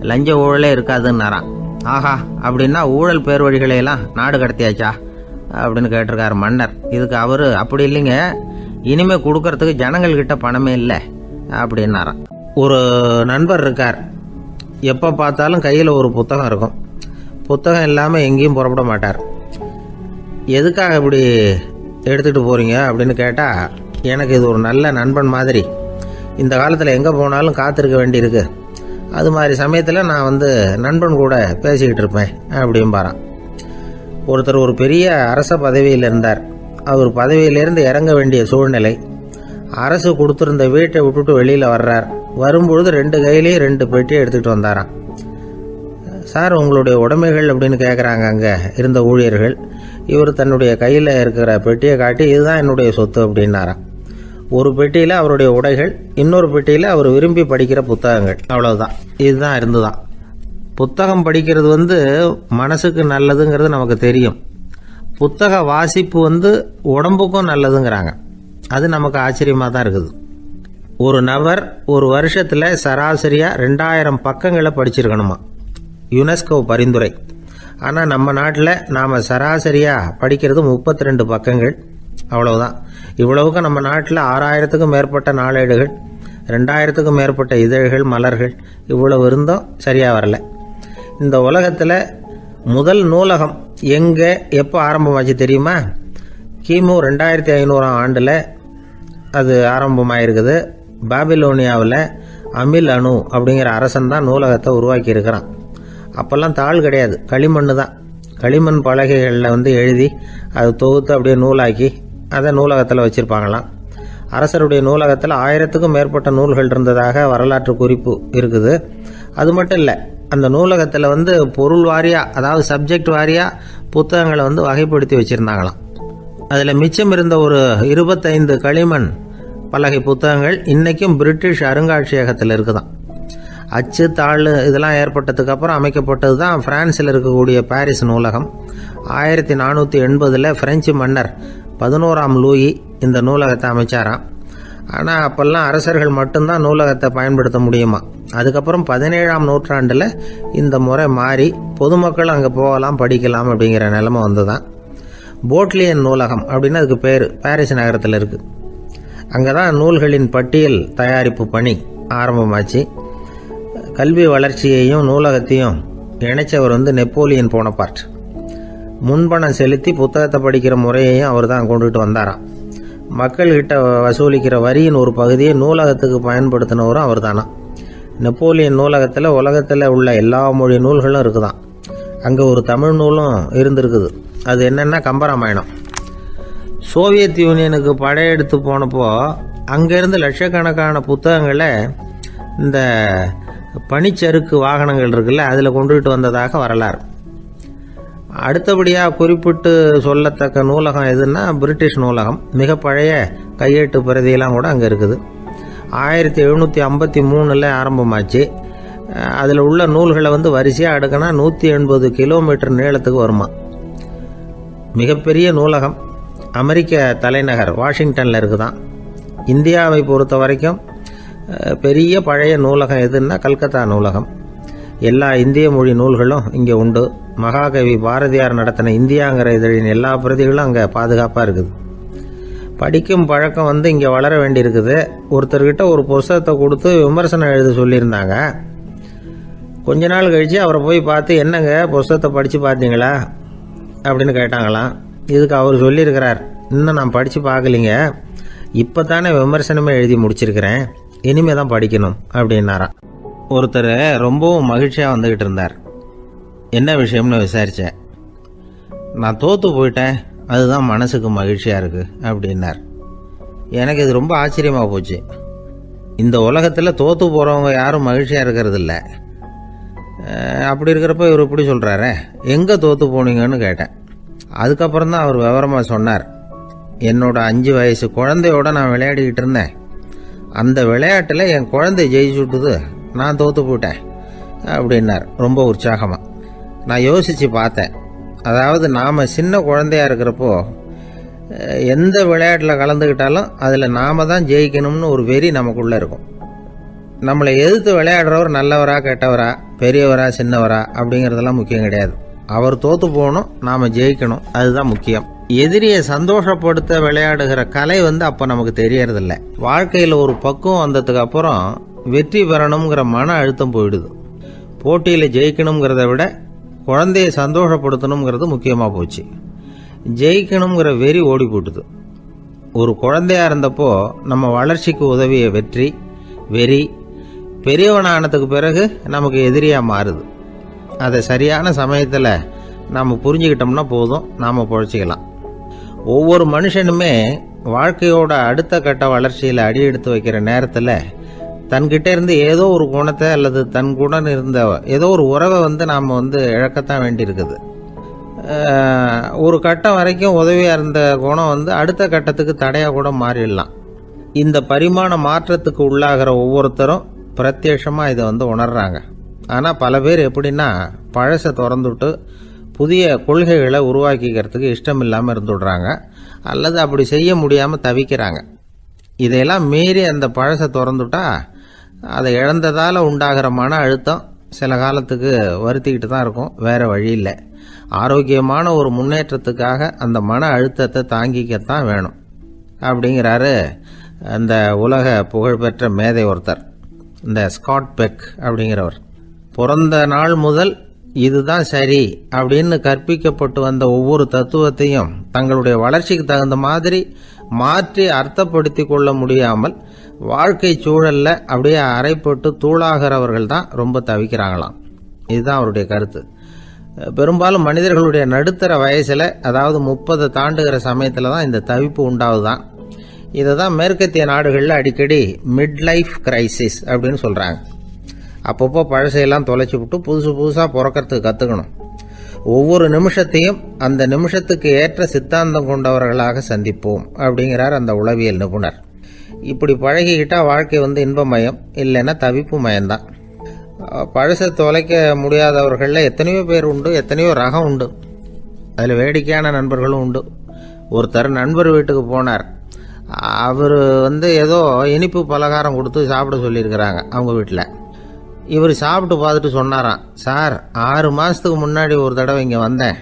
லஞ்ச ஊழலே இருக்காதுன்னாராம். ஆஹா, அப்படின்னா ஊழல் பேர் வழிகளையெல்லாம் நாடு கடத்தியாச்சா அப்படின்னு கேட்டிருக்காரு மன்னர். இதுக்கு அவர், அப்படி இல்லைங்க, இனிமே கொடுக்கறதுக்கு ஜனங்கள்கிட்ட பணமே இல்லை அப்படின்னாராம். ஒரு நண்பர் இருக்கார். எப்போ பார்த்தாலும் கையில் ஒரு புத்தகம் இருக்கும். புத்தகம் இல்லாமல் எங்கேயும் புறப்பட மாட்டார். எதுக்காக இப்படி எடுத்துகிட்டு போகிறீங்க அப்படின்னு கேட்டால், எனக்கு இது ஒரு நல்ல நண்பன் மாதிரி. இந்த காலத்தில் எங்கே போனாலும் காத்திருக்க வேண்டியிருக்கு. அது மாதிரி சமயத்தில் நான் நண்பன் கூட பேசிக்கிட்டு இருப்பேன் அப்படிம்பாரான். ஒருத்தர் ஒரு பெரிய அரச பதவியில் இருந்தார். அவர் பதவியிலேருந்து இறங்க வேண்டிய சூழ்நிலை. அரசு கொடுத்துருந்த வீட்டை விட்டுட்டு வெளியில் வர்றார். வரும்பொழுது 2 கையிலையும் 2 பெட்டியை எடுத்துகிட்டு வந்தாராம். சார், உங்களுடைய உடைமைகள் அப்படின்னு கேட்குறாங்க அங்கே இருந்த ஊழியர்கள். இவர் தன்னுடைய கையில் இருக்கிற பெட்டியை காட்டி, இதுதான் என்னுடைய சொத்து அப்படின்னாராம். ஒரு பெட்டியில் அவருடைய உடைகள், இன்னொரு பெட்டியில் அவர் விரும்பி படிக்கிற புத்தகங்கள். அவ்வளவுதான். இதுதான் இருந்துதான். புத்தகம் படிக்கிறது மனசுக்கு நல்லதுங்கிறது நமக்கு தெரியும். புத்தக வாசிப்பு உடம்புக்கும் நல்லதுங்கிறாங்க. அது நமக்கு ஆச்சரியமாக தான் இருக்குது. ஒரு நபர் ஒரு வருஷத்தில் சராசரியாக 2000 பக்கங்களை படிச்சிருக்கணுமா, யுனெஸ்கோ பரிந்துரை. ஆனால் நம்ம நாட்டில் நாம் சராசரியாக படிக்கிறது 32 பக்கங்கள். அவ்வளவுதான். இவ்வளவுக்கு நம்ம நாட்டில் 6000த்துக்கும் மேற்பட்ட நாளேடுகள், 2000த்துக்கும் மேற்பட்ட இதழ்கள், மலர்கள், இவ்வளவு இருந்தும் சரியாக வரல. இந்த உலகத்தில் முதல் நூலகம் எங்கே எப்போ ஆரம்பமாச்சு தெரியுமா? கிமு 2500ஆம் ஆண்டில் அது ஆரம்பமாயிருக்குது. பாபிலோனியாவில் அமில் அனு அப்படிங்கிற அரசன் தான் நூலகத்தை உருவாக்கி இருக்கிறான். அப்போல்லாம் தாள் கிடையாது, களிமண் தான். களிமண் பலகைகளில் எழுதி அது தொகுத்து அப்படியே நூலாக்கி அதை நூலகத்தில் வச்சுருப்பாங்களாம். அரசருடைய நூலகத்தில் 1000த்துக்கும் மேற்பட்ட நூல்கள் இருந்ததாக வரலாற்று குறிப்பு இருக்குது. அது மட்டும் இல்லை, அந்த நூலகத்தில் பொருள் வாரியாக, அதாவது சப்ஜெக்ட் வாரியாக புத்தகங்களை வகைப்படுத்தி வச்சுருந்தாங்களாம். அதில் மிச்சம் இருந்த ஒரு 25 களிமண் பலகை புத்தகங்கள் இன்றைக்கும் பிரிட்டிஷ் அருங்காட்சியகத்தில் இருக்குதான். அச்சு, தாள் இதெல்லாம் ஏற்பட்டதுக்கு அப்புறம் அமைக்கப்பட்டது தான் பிரான்சில் இருக்கக்கூடிய பாரிஸ் நூலகம். 1480 பிரெஞ்சு மன்னர் 11ஆம் லூயி இந்த நூலகத்தை அமைச்சாராம். ஆனால் அப்போல்லாம் அரசர்கள் மட்டும்தான் நூலகத்தை பயன்படுத்த முடியுமா. அதுக்கப்புறம் 17ஆம் நூற்றாண்டில் இந்த முறை மாறி பொதுமக்கள் அங்கே போகலாம், படிக்கலாம் அப்படிங்கிற நிலைமை வந்துதான். போட்லியன் நூலகம் அப்படின்னு அதுக்கு பேர், பாரிஸ் நகரத்தில் இருக்குது. அங்கே தான் நூல்களின் பட்டியல் தயாரிப்பு பணி ஆரம்பமாச்சு. கல்வி வளர்ச்சியையும் நூலகத்தையும் இணைச்சவர் நெப்போலியன் போனபார்ட். முன்பணம் செலுத்தி புத்தகத்தை படிக்கிற முறையையும் அவர் தான் கொண்டுட்டு வந்தாராம். மக்கள்கிட்ட வசூலிக்கிற வரியின் ஒரு பகுதியை நூலகத்துக்கு பயன்படுத்தினவரும் அவர் தானா. நெப்போலியன் நூலகத்தில் உலகத்தில் உள்ள எல்லா மொழி நூல்களும் இருக்குதான். அங்கே ஒரு தமிழ் நூலும் இருந்திருக்குது. அது என்னென்னா கம்பராமாயணம். சோவியத் யூனியனுக்கு படையெடுத்து போனப்போ அங்கேருந்து லட்சக்கணக்கான புத்தகங்களை இந்த பனிச்சறுக்கு வாகனங்கள் இருக்குல்ல, அதில் கொண்டுகிட்டு வந்ததாக வரலாறு. அடுத்தபடியாக குறிப்பிட்டு சொல்லத்தக்க நூலகம் எதுன்னா பிரிட்டிஷ் நூலகம். மிக பழைய கையெழுத்து பிரதியெல்லாம் கூட அங்கே இருக்குது. 1753 ஆரம்பமாச்சு. அதில் உள்ள நூல்களை வரிசையாக அடுக்கினா 180 கிலோமீட்டர் நீளத்துக்கு வருமா. மிகப்பெரிய நூலகம் அமெரிக்க தலைநகர் வாஷிங்டனில் இருக்குதான். இந்தியாவை பொறுத்த வரைக்கும் பெரிய பழைய நூலகம் எதுன்னா கல்கத்தா நூலகம். எல்லா இந்திய மொழி நூல்களும் இங்கே உண்டு. மகாகவி பாரதியார் நடத்தின இந்தியாங்கிற இதழின் எல்லா பிரதிகளும் அங்கே பாதுகாப்பாக இருக்குது. படிக்கும் பழக்கம் இங்கே வளர வேண்டியிருக்குது. ஒருத்தர்கிட்ட ஒரு புஸ்தகத்தை கொடுத்து விமர்சனம் எழுத சொல்லியிருந்தாங்க. கொஞ்ச நாள் கழித்து அவரை போய் பார்த்து, என்னங்க புஸ்தகத்தை படித்து பார்த்தீங்களா அப்படின்னு கேட்டாங்களாம். இதுக்கு அவர் சொல்லியிருக்கிறார், இன்னும் நான் படித்து பார்க்கலிங்க, இப்போ தானே விமர்சனமே எழுதி முடிச்சிருக்கிறேன், இனிமே தான் படிக்கணும் அப்படின்னாராம். ஒருத்தர் ரொம்பவும் மகிழ்ச்சியாக வந்துக்கிட்டு இருந்தார். என்ன விஷயம்னு விசாரித்தேன். நான் தோற்று போயிட்டேன், அதுதான் மனசுக்கு மகிழ்ச்சியாக இருக்குது அப்படின்னார். எனக்கு இது ரொம்ப ஆச்சரியமாக போச்சு. இந்த உலகத்தில் தோற்று போகிறவங்க யாரும் மகிழ்ச்சியாக இருக்கிறதில்ல. அப்படி இருக்கிறப்ப இவர் இப்படி சொல்கிறாரே, எங்கே தோற்று போனீங்கன்னு கேட்டேன். அதுக்கப்புறம் தான் அவர் விவரமாக சொன்னார். என்னோட 5 வயசு குழந்தையோடு நான் விளையாடிக்கிட்டு இருந்தேன். அந்த விளையாட்டில் என் குழந்தை ஜெயிச்சுட்டுது, நான் தோற்று போயிட்டேன் அப்படின்னார் ரொம்ப உற்சாகமாக. நான் யோசித்து பார்த்தேன். அதாவது நாம் சின்ன குழந்தையாக இருக்கிறப்போ எந்த விளையாட்டில் கலந்துக்கிட்டாலும் அதில் நாம் தான் ஜெயிக்கணும்னு ஒரு வெறி நமக்குள்ளே இருக்கும். நம்மளை எதிர்த்து விளையாடுறவர் நல்லவரா கெட்டவரா, பெரியவரா சின்னவரா அப்படிங்கிறதெல்லாம் முக்கியம் கிடையாது. அவர் தோற்று போகணும், நாம் ஜெயிக்கணும், அதுதான் முக்கியம். எதிரியை சந்தோஷப்படுத்த விளையாடுகிற கலை அப்போ நமக்கு தெரியறதில்ல. வாழ்க்கையில் ஒரு பக்குவம் வந்ததுக்கு அப்புறம் வெற்றி பெறணுங்கிற மன அழுத்தம் போயிடுது. போட்டியில் ஜெயிக்கணுங்கிறத விட குழந்தையை சந்தோஷப்படுத்தணுங்கிறது முக்கியமாக போச்சு. ஜெயிக்கணுங்கிற வெறி ஓடி போட்டுது. ஒரு குழந்தையாக இருந்தப்போ நம்ம வளர்ச்சிக்கு உதவிய வெறி பெரியவனானதுக்கு பிறகு நமக்கு எதிரியாக மாறுது. அதை சரியான சமயத்தில் நாம் புரிஞ்சுக்கிட்டோம்னா போதும், நாம் பொழைச்சிக்கலாம். ஒவ்வொரு மனுஷனுமே வாழ்க்கையோட அடுத்த கட்ட வளர்ச்சியில் அடி எடுத்து வைக்கிற நேரத்தில் தன்கிட்ட இருந்து ஏதோ ஒரு குணத்தை அல்லது தன் குணம் இருந்த ஏதோ ஒரு உறவை நாம் இழக்கத்தான் வேண்டியிருக்குது. ஒரு கட்டம் வரைக்கும் உதவியாக இருந்த குணம் அடுத்த கட்டத்துக்கு தடையாக கூட மாறிடலாம். இந்த பரிமாண மாற்றத்துக்கு உள்ளாகிற ஒவ்வொருத்தரும் பிரத்யட்சமாக இதை உணர்றாங்க. ஆனால் பல பேர் எப்படின்னா, பழசை திறந்துவிட்டு புதிய கொள்கைகளை உருவாக்கிக்கிறதுக்கு இஷ்டம் இல்லாமல் இருந்துடுறாங்க, அல்லது அப்படி செய்ய முடியாமல் தவிக்கிறாங்க. இதையெல்லாம் மீறி அந்த பழசை திறந்துட்டா அதை இழந்ததால் உண்டாகிற மன அழுத்தம் சில காலத்துக்கு வருத்திக்கிட்டு தான் இருக்கும், வேறு வழி இல்லை. ஆரோக்கியமான ஒரு முன்னேற்றத்துக்காக அந்த மன அழுத்தத்தை தாங்கிக்கத்தான் வேணும் அப்படிங்கிறாரு அந்த உலக புகழ்பெற்ற மேதை ஒருத்தர், இந்த ஸ்காட் பெக் அப்படிங்கிறவர். பிறந்த நாள் முதல் இதுதான் சரி அப்படின்னு கற்பிக்கப்பட்டு வந்த ஒவ்வொரு தத்துவத்தையும் தங்களுடைய வளர்ச்சிக்கு தகுந்த மாதிரி மாற்றி அர்த்தப்படுத்தி கொள்ள முடியாமல் வாழ்க்கை சூழலில் அப்படியே அரைப்பட்டு தூளாகிறவர்கள் தான் ரொம்ப தவிக்கிறாங்களாம். இதுதான் அவருடைய கருத்து. பெரும்பாலும் மனிதர்களுடைய நடுத்தர வயசில், அதாவது 30 தாண்டுகிற சமயத்தில் தான் இந்த தவிப்பு உண்டாகுதான். இதை தான் மேற்கத்திய நாடுகளில் அடிக்கடி மிட் லைஃப் கிரைசிஸ் அப்படின்னு சொல்கிறாங்க. அப்பப்போ பழசையெல்லாம் தொலைச்சி விட்டு புதுசாக பிறக்கிறதுக்கு கற்றுக்கணும். ஒவ்வொரு நிமிஷத்தையும் அந்த நிமிஷத்துக்கு ஏற்ற சித்தாந்தம் கொண்டவர்களாக சந்திப்போம் அப்படிங்கிறார் அந்த உளவியல் நிபுணர். இப்படி பழகிக்கிட்டால் வாழ்க்கை இன்பமயம், இல்லைன்னா தவிப்பு மயம்தான். பழசை தொலைக்க முடியாதவர்களில் எத்தனையோ பேர் உண்டு, எத்தனையோ ரகம் உண்டு. அதில் வேடிக்கையான நண்பர்களும் உண்டு. ஒருத்தர் நண்பர் வீட்டுக்கு போனார். அவர் ஏதோ இனிப்பு பலகாரம் கொடுத்து சாப்பிட சொல்லியிருக்கிறாங்க அவங்க வீட்டில். இவர் சாப்பிட்டு பார்த்துட்டு சொன்னாராம், சார் 6 மாதத்துக்கு முன்னாடி ஒரு தடவை இங்கே வந்தேன்,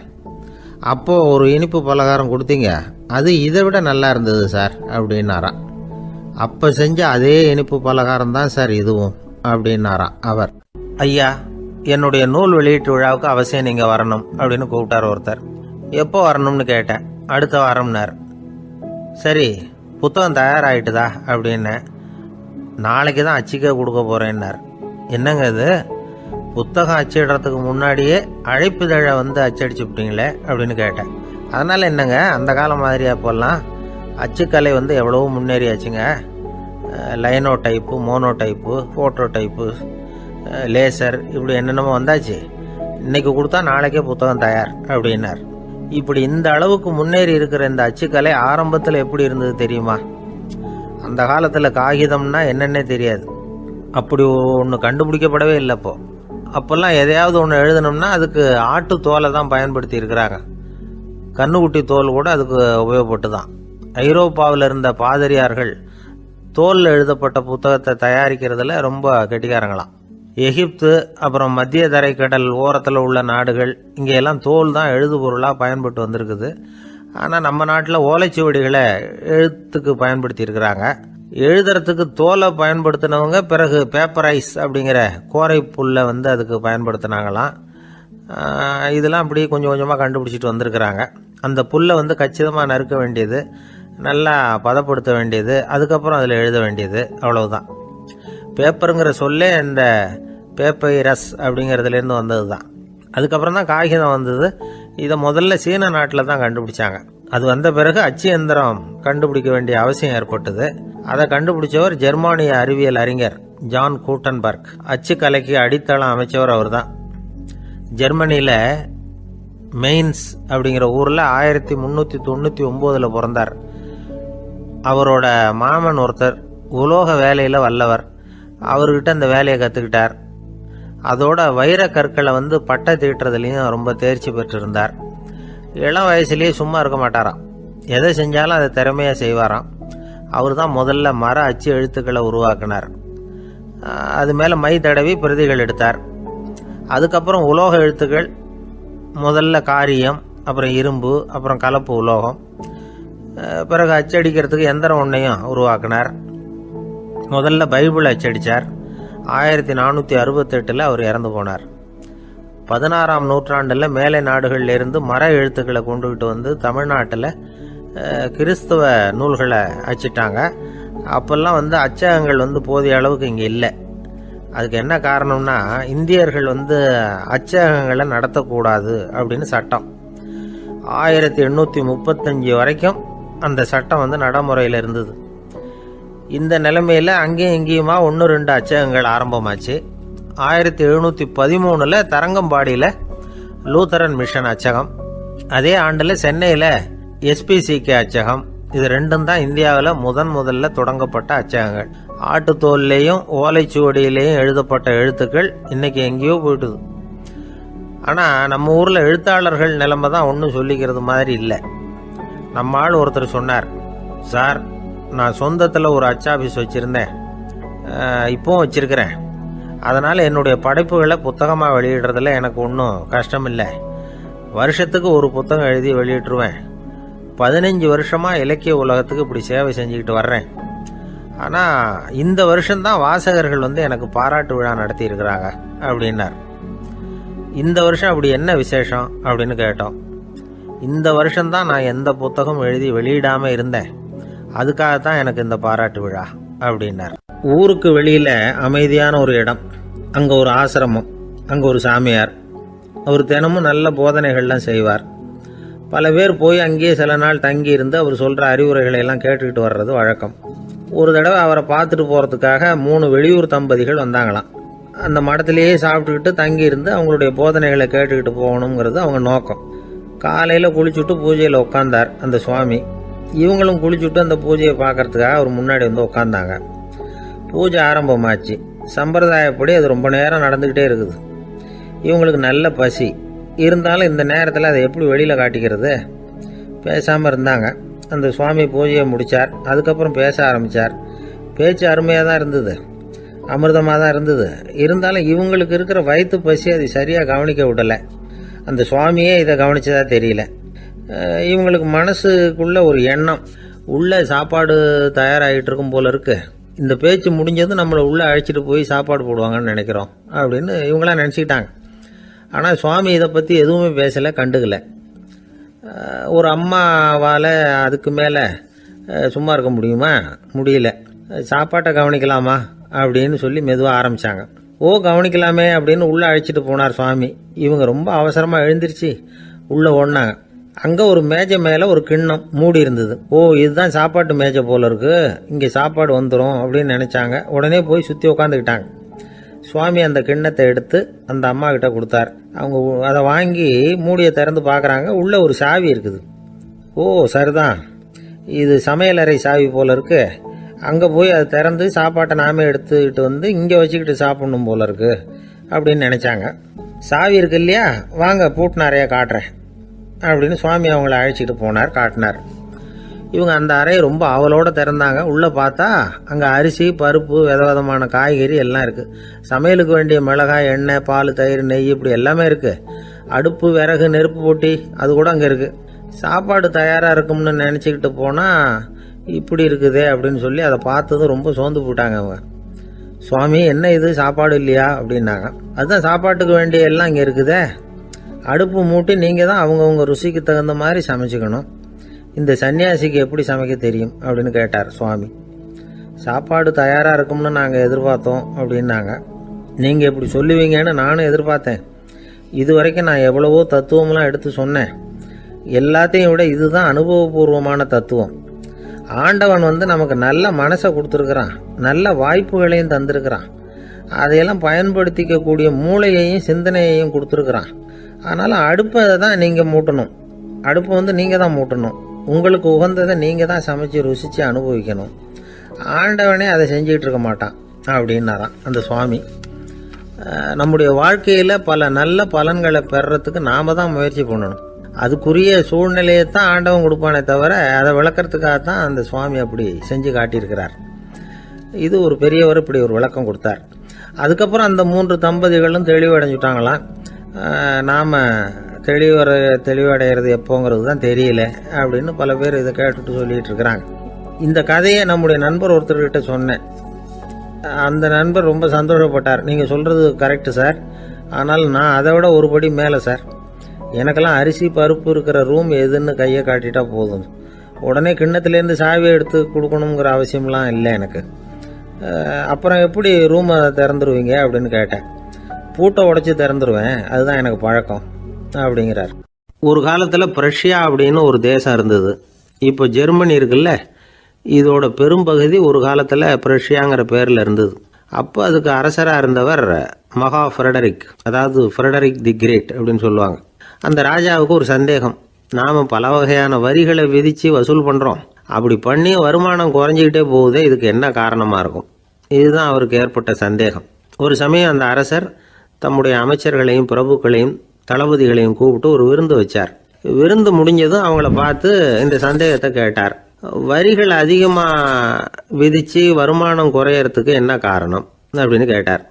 அப்போது ஒரு இனிப்பு பலகாரம் கொடுத்தீங்க, அது இதை விட நல்லா இருந்தது சார் அப்படின்னாராம். அப்போ செஞ்ச அதே இனிப்பு பலகாரம் தான் சார் இதுவும் அப்படின்னாராம் அவர். ஐயா, என்னுடைய நூல் வெளியீட்டு விழாவுக்கு அவசியம் நீங்கள் வரணும் அப்படின்னு கூப்பிட்டார் ஒருத்தர். எப்போ வரணும்னு கேட்டேன். அடுத்த வாரம்னார். சரி, புத்தகம் தயாராகிட்டுதா அப்படின்னு. நாளைக்கு தான் அச்சிக்க கொடுக்க போகிறேன்னார். என்னங்க இது, புத்தகம் அச்சிடுறதுக்கு முன்னாடியே அழைப்புதழை அச்சடிச்சு விட்டீங்களே அப்படின்னு கேட்டேன். அதனால் என்னங்க, அந்த காலம் மாதிரியா இப்போல்லாம் அச்சுக்கலை எவ்வளவோ முன்னேறியாச்சுங்க. Linotype, monotype, phototype, laser, இப்படி என்னென்னமோ வந்தாச்சு. இன்றைக்கி கொடுத்தா நாளைக்கே புத்தகம் தயார் அப்படின்னார். இப்படி இந்த அளவுக்கு முன்னேறி இருக்கிற இந்த அச்சுக்கலை ஆரம்பத்தில் எப்படி இருந்தது தெரியுமா? அந்த காலத்தில் காகிதம்னா என்னென்னே தெரியாது. அப்படி ஒன்று கண்டுபிடிக்கப்படவே இல்லை. அப்போல்லாம் எதையாவது ஒன்று எழுதணும்னா அதுக்கு ஆட்டு தோலை தான் பயன்படுத்தி இருக்கிறாங்க. கண்ணுக்குட்டி தோல் கூட அதுக்கு உபயோகப்பட்டு தான். ஐரோப்பாவில் இருந்த பாதிரியார்கள் தோலில் எழுதப்பட்ட புத்தகத்தை தயாரிக்கிறதுல ரொம்ப கெட்டிக்காரங்களாம். எகிப்து, அப்புறம் மத்திய தரைக்கடல் ஓரத்தில் உள்ள நாடுகள், இங்கெல்லாம் தோல் தான் எழுதுபொருளாக பயன்பட்டு வந்திருக்குது. ஆனால் நம்ம நாட்டில் ஓலைச்சுவடிகளை எழுத்துக்கு பயன்படுத்தியிருக்கிறாங்க. எழுதுறதுக்கு தோலை பயன்படுத்தினவங்க பிறகு பேப்பரைஸ் அப்படிங்கிற கோரை புல்லை அதுக்கு பயன்படுத்தினாங்களாம். இதெல்லாம் அப்படி கொஞ்சம் கொஞ்சமாக கண்டுபிடிச்சிட்டு வந்திருக்கிறாங்க. அந்த புல்லை கச்சிதமாக நறுக்க வேண்டியது, நல்லா பதப்படுத்த வேண்டியது, அதுக்கப்புறம் அதில் எழுத வேண்டியது, அவ்வளவுதான். பேப்பருங்கிற சொல்லே இந்த பேப்பைரஸ் அப்படிங்கிறதுலேருந்து வந்தது தான். அதுக்கப்புறம் தான் காகிதம் வந்தது. இதை முதல்ல சீன நாட்டில் தான் கண்டுபிடிச்சாங்க. அது வந்த பிறகு அச்சு எந்திரம் கண்டுபிடிக்க வேண்டிய அவசியம் ஏற்பட்டது. அதை கண்டுபிடிச்சவர் ஜெர்மானிய அறிவியல் அறிஞர் ஜான் கூட்டன்பர்க். அச்சு கலைக்கு அடித்தளம் அமைச்சவர் அவர் தான். ஜெர்மனியில் மெயின்ஸ் அப்படிங்கிற ஊரில் 1399 பிறந்தார். அவரோட மாமன் ஒருத்தர் உலோக வேலையில் வல்லவர். அவர்கிட்ட அந்த வேலையை கற்றுக்கிட்டார். அதோட வைர கற்களை பட்டை தீட்டுறதுலையும் ரொம்ப தேர்ச்சி பெற்றிருந்தார். இளம் வயசுலேயே சும்மா இருக்க மாட்டாராம். எதை செஞ்சாலும் அதை திறமையாக செய்வாராம். அவர் தான் முதல்ல மர அச்சு எழுத்துக்களை உருவாக்கினார். அது மேலே மை தடவி பிரதிகள் எடுத்தார். அதுக்கப்புறம் உலோக எழுத்துக்கள், முதல்ல காரியம், அப்புறம் இரும்பு, அப்புறம் கலப்பு உலோகம், பிறகு அச்சடிக்கிறதுக்கு எந்திரம் ஒன்றையும் உருவாக்கினார். முதல்ல பைபிள் அச்சடித்தார். 1468 அவர் இறந்து போனார். 16ஆம் நூற்றாண்டில் மேலை நாடுகளிலிருந்து மர எழுத்துக்களை கொண்டுகிட்டு தமிழ்நாட்டில் கிறிஸ்தவ நூல்களை அச்சிட்டாங்க. அப்போல்லாம் அச்சகங்கள் போதிய அளவுக்கு இங்கே இல்லை. அதுக்கு என்ன காரணம்னா, இந்தியர்கள் அச்சகங்களை நடத்தக்கூடாது அப்படின்னு சட்டம். 1835 வரைக்கும் அந்த சட்டம் நடைமுறையில் இருந்தது. இந்த நிலைமையில் அங்கேயும் இங்கேயுமா 1-2 அச்சகங்கள் ஆரம்பமாச்சு. 1713 தரங்கம்பாடியில் லூத்தரன் மிஷன் அச்சகம், அதே ஆண்டில் சென்னையில் SPCK அச்சகம். இது ரெண்டும் தான் இந்தியாவில் முதல்ல தொடங்கப்பட்ட அச்சகங்கள். ஆட்டுத்தோல்லையும் ஓலைச்சுவடியிலையும் எழுதப்பட்ட எழுத்துக்கள் இன்னைக்கு எங்கேயோ போயிட்டுது. ஆனால் நம்ம ஊரில் எழுத்தாளர்கள் நிலைமை தான் ஒன்றும் சொல்லிக்கிறது மாதிரி இல்லை. நம்ம ஆள் ஒருத்தர் சொன்னார், சார், நான் சொந்தத்தில் ஒரு அச்சாபீஸ் வச்சுருந்தேன், இப்போவும் வச்சுருக்கிறேன். அதனால் என்னுடைய படைப்புகளை புத்தகமாக வெளியிடுறதுல எனக்கு ஒன்றும் கஷ்டம் இல்லை. வருஷத்துக்கு ஒரு புத்தகம் எழுதி வெளியிட்டுருவேன். 15 வருஷமாக இலக்கிய உலகத்துக்கு இப்படி சேவை செஞ்சுக்கிட்டு வர்றேன். ஆனால் இந்த வருஷம்தான் வாசகர்கள் எனக்கு பாராட்டு விழா நடத்தியிருக்கிறாங்க அப்படின்னார். இந்த வருஷம் அப்படி என்ன விசேஷம் அப்படின்னு கேட்டோம். இந்த வருஷம்தான் நான் எந்த புத்தகம் எழுதி வெளியிடாமல் இருந்தேன், அதுக்காகத்தான் எனக்கு இந்த பாராட்டு விழா அப்படின்னார். ஊருக்கு வெளியில் அமைதியான ஒரு இடம், அங்கே ஒரு ஆசிரமம், அங்கே ஒரு சாமியார். அவர் தினமும் நல்ல போதனைகள்லாம் செய்வார். பல பேர் போய் அங்கேயே சில நாள் தங்கி இருந்து அவர் சொல்கிற அறிவுரைகளை எல்லாம் கேட்டுக்கிட்டு வர்றது வழக்கம். ஒரு தடவை அவரை பார்த்துட்டு போகிறதுக்காக 3 வெளியூர் தம்பதிகள் வந்தாங்களாம். அந்த மடத்திலேயே சாப்பிட்டுக்கிட்டு தங்கி இருந்து அவங்களுடைய போதனைகளை கேட்டுக்கிட்டு போகணுங்கிறது அவங்க நோக்கம். காலையில் குளிச்சுட்டு பூஜையில் உட்காந்தார் அந்த சுவாமி. இவங்களும் குளிச்சுட்டு அந்த பூஜையை பார்க்கறதுக்காக அவர் முன்னாடி உட்காந்தாங்க. பூஜை ஆரம்பமாச்சு. சம்பிரதாயப்படி அது ரொம்ப நேரம் நடந்துக்கிட்டே இருக்குது. இவங்களுக்கு நல்ல பசி இருந்தாலும் இந்த நேரத்தில் அதை எப்படி வெளியில் காட்டிக்கிறது? பேசாமல் இருந்தாங்க. அந்த சுவாமி பூஜையை முடித்தார். அதுக்கப்புறம் பேச ஆரம்பித்தார். பேச்சு அருமையாக தான் இருந்தது, அமிர்தமாக தான் இருந்தது. இருந்தாலும் இவங்களுக்கு இருக்கிற வயிற்று பசி அது சரியாக கவனிக்க விடலை. அந்த சுவாமியே இதை கவனிச்சதா தெரியல. இவங்களுக்கு மனசுக்குள்ள ஒரு எண்ணம், உள்ளே சாப்பாடு தயாராகிட்டு இருக்கும் போல இருக்கு, இந்த பேச்சு முடிஞ்சது நம்மளை உள்ளே அழைச்சிட்டு போய் சாப்பாடு போடுவாங்கன்னு நினைக்கிறோம் அப்படின்னு இவங்களாம் நினச்சிக்கிட்டாங்க. ஆனால் சுவாமி இதை பற்றி எதுவுமே பேசலை, கண்டுக்கலை. ஒரு அம்மாவால் அதுக்கு மேலே சும்மா இருக்க முடியுமா? முடியல. சாப்பாட்டை கவனிக்கலாமா அப்படின்னு சொல்லி மெதுவாக ஆரம்பித்தாங்க. ஓ, கவனிக்கலாமே அப்படின்னு உள்ளே அழைச்சிட்டு போனார் சுவாமி. இவங்க ரொம்ப அவசரமாக எழுந்திருச்சு உள்ளே ஓடினாங்க. அங்கே ஒரு மேஜை மேலே ஒரு கிண்ணம் மூடி இருந்தது. ஓ, இதுதான் சாப்பாட்டு மேஜை போல இருக்கு, இங்கே சாப்பாடு வந்துடும் அப்படின்னு நினச்சாங்க. உடனே போய் சுற்றி உட்காந்துக்கிட்டாங்க. சுவாமி அந்த கிண்ணத்தை எடுத்து அந்த அம்மா கிட்ட கொடுத்தார். அவங்க அதை வாங்கி மூடியை திறந்து பார்க்குறாங்க. உள்ளே ஒரு சாவி இருக்குது. ஓ, சரிதான், இது சமையலறை சாவி போல இருக்கு, அங்கே போய் அதை திறந்து சாப்பாட்டை நாமே எடுத்துக்கிட்டு இங்கே வச்சுக்கிட்டு சாப்பிடணும் போல இருக்கு அப்படின்னு நினச்சாங்க. சாவி இருக்கு இல்லையா, வாங்க பூட்டு நிறையா காட்டுறேன் அப்படின்னு சுவாமி அவங்கள அழைச்சிட்டு போனார், காட்டினார். இவங்க அந்த அறையை ரொம்ப ஆவலோடு திறந்தாங்க. உள்ளே பார்த்தா அங்கே அரிசி, பருப்பு, விதவிதமான காய்கறி எல்லாம் இருக்குது. சமையலுக்கு வேண்டிய மிளகாய், எண்ணெய், பால், தயிர், நெய் இப்படி எல்லாமே இருக்குது. அடுப்பு, விறகு, நெருப்பு போட்டி அது கூட அங்கே இருக்குது. சாப்பாடு தயாராக இருக்கும்னு நினச்சிக்கிட்டு போனால் இப்படி இருக்குதே அப்படின்னு சொல்லி அதை பார்த்ததும் ரொம்ப சோர்ந்து போட்டாங்க அவங்க. சுவாமி, என்ன இது சாப்பாடு இல்லையா அப்படின்னாங்க. அதுதான் சாப்பாட்டுக்கு வேண்டிய எல்லாம் இங்கே இருக்குதே. அடுப்பு மூட்டி நீங்கள் தான் அவங்கவுங்க ருசிக்கு தகுந்த மாதிரி சமைச்சிக்கணும். இந்த சன்னியாசிக்கு எப்படி சமைக்க தெரியும் அப்படின்னு கேட்டார் சுவாமி. சாப்பாடு தயாராக இருக்கும்னு நாங்கள் எதிர்பார்த்தோம் அப்படின்னாங்க. நீங்கள் இப்படி சொல்லுவீங்கன்னு நானும் எதிர்பார்த்தேன். இது வரைக்கும் நான் எவ்வளவோ தத்துவம்லாம் எடுத்து சொன்னேன். எல்லாத்தையும் விட இதுதான் அனுபவபூர்வமான தத்துவம். ஆண்டவன் நமக்கு நல்ல மனசை கொடுத்துருக்குறான், நல்ல வாய்ப்புகளையும் தந்திருக்கிறான், அதையெல்லாம் பயன்படுத்திக்கக்கூடிய மூளையையும் சிந்தனையையும் கொடுத்துருக்குறான். அதனால் அடுப்பை தான் நீங்கள் மூட்டணும். அடுப்பு நீங்கள் தான் மூட்டணும். உங்களுக்கு உகந்ததை நீங்கள் தான் சமைச்சு ருசித்து அனுபவிக்கணும். ஆண்டவனே அதை செஞ்சிகிட்டு இருக்க மாட்டான் அப்படின்னாரான் அந்த சுவாமி. நம்முடைய வாழ்க்கையில் பல நல்ல பலன்களை பெறறதுக்கு நாம் தான் முயற்சி பண்ணணும். அதுக்குரிய சூழ்நிலையை தான் ஆண்டவன் கொடுப்பானே தவிர அதை விளக்கிறதுக்காக தான் அந்த சுவாமி அப்படி செஞ்சு காட்டியிருக்கிறார். இது ஒரு பெரியவர் இப்படி ஒரு விளக்கம் கொடுத்தார். அதுக்கப்புறம் அந்த 3 தம்பதிகளும் தெளிவடைஞ்சுட்டாங்களாம். நாம் தெளிவடைகிறது எப்போங்கிறது தான் தெரியல அப்படின்னு பல பேர் இதை கேட்டுட்டு சொல்லிகிட்டு இருக்கிறாங்க. இந்த கதையை நம்முடைய நண்பர் ஒருத்தர்கிட்ட சொன்னேன். அந்த நண்பர் ரொம்ப சந்தோஷப்பட்டார். நீங்கள் சொல்கிறது கரெக்டு சார், ஆனால் நான் அதை விட ஒரு படி மேலே சார். எனக்கெல்லாம் அரிசி, பருப்பு இருக்கிற ரூம் எதுன்னு கையை காட்டிட்டா போதும். உடனே கிண்ணத்துலேருந்து சாவியை எடுத்து கொடுக்கணுங்கிற அவசியம்லாம் இல்லை எனக்கு. அப்புறம் எப்படி ரூமை திறந்துருவீங்க அப்படின்னு கேட்டேன். பூட்டை உடைச்சி திறந்துருவேன், அதுதான் எனக்கு பழக்கம் அப்படிங்கிறார். ஒரு காலத்தில் பிரஷ்யா அப்படின்னு ஒரு தேசம் இருந்தது. இப்போ ஜெர்மனி இருக்குல்ல, இதோட பெரும்பகுதி ஒரு காலத்தில் பிரஷ்யாங்கிற பேரில் இருந்தது. அப்போ அதுக்கு அரசராக இருந்தவர் மகா ஃப்ரெடரிக், அதாவது ஃப்ரெடரிக் தி கிரேட் அப்படின்னு சொல்லுவாங்க. அந்த ராஜாவுக்கு ஒரு சந்தேகம். நாம் பல வகையான வரிகளை விதித்து வசூல் பண்ணுறோம், அப்படி பண்ணி வருமானம் குறைஞ்சிக்கிட்டே போகுதே, இதுக்கு என்ன காரணமாக இருக்கும்? இதுதான் அவருக்கு ஏற்பட்ட சந்தேகம். ஒரு சமயம் அந்த அரசர் தம்முடைய அமைச்சர்களையும் பிரபுக்களையும் தளபதிகளையும் கூப்பிட்டு ஒரு விருந்து வச்சார். விருந்து முடிஞ்சதும் அவங்கள பார்த்து இந்த சந்தேகத்தை கேட்டார். வரிகள் அதிகமாக விதித்து வருமானம் குறையறதுக்கு என்ன காரணம் அப்படின்னு கேட்டார்.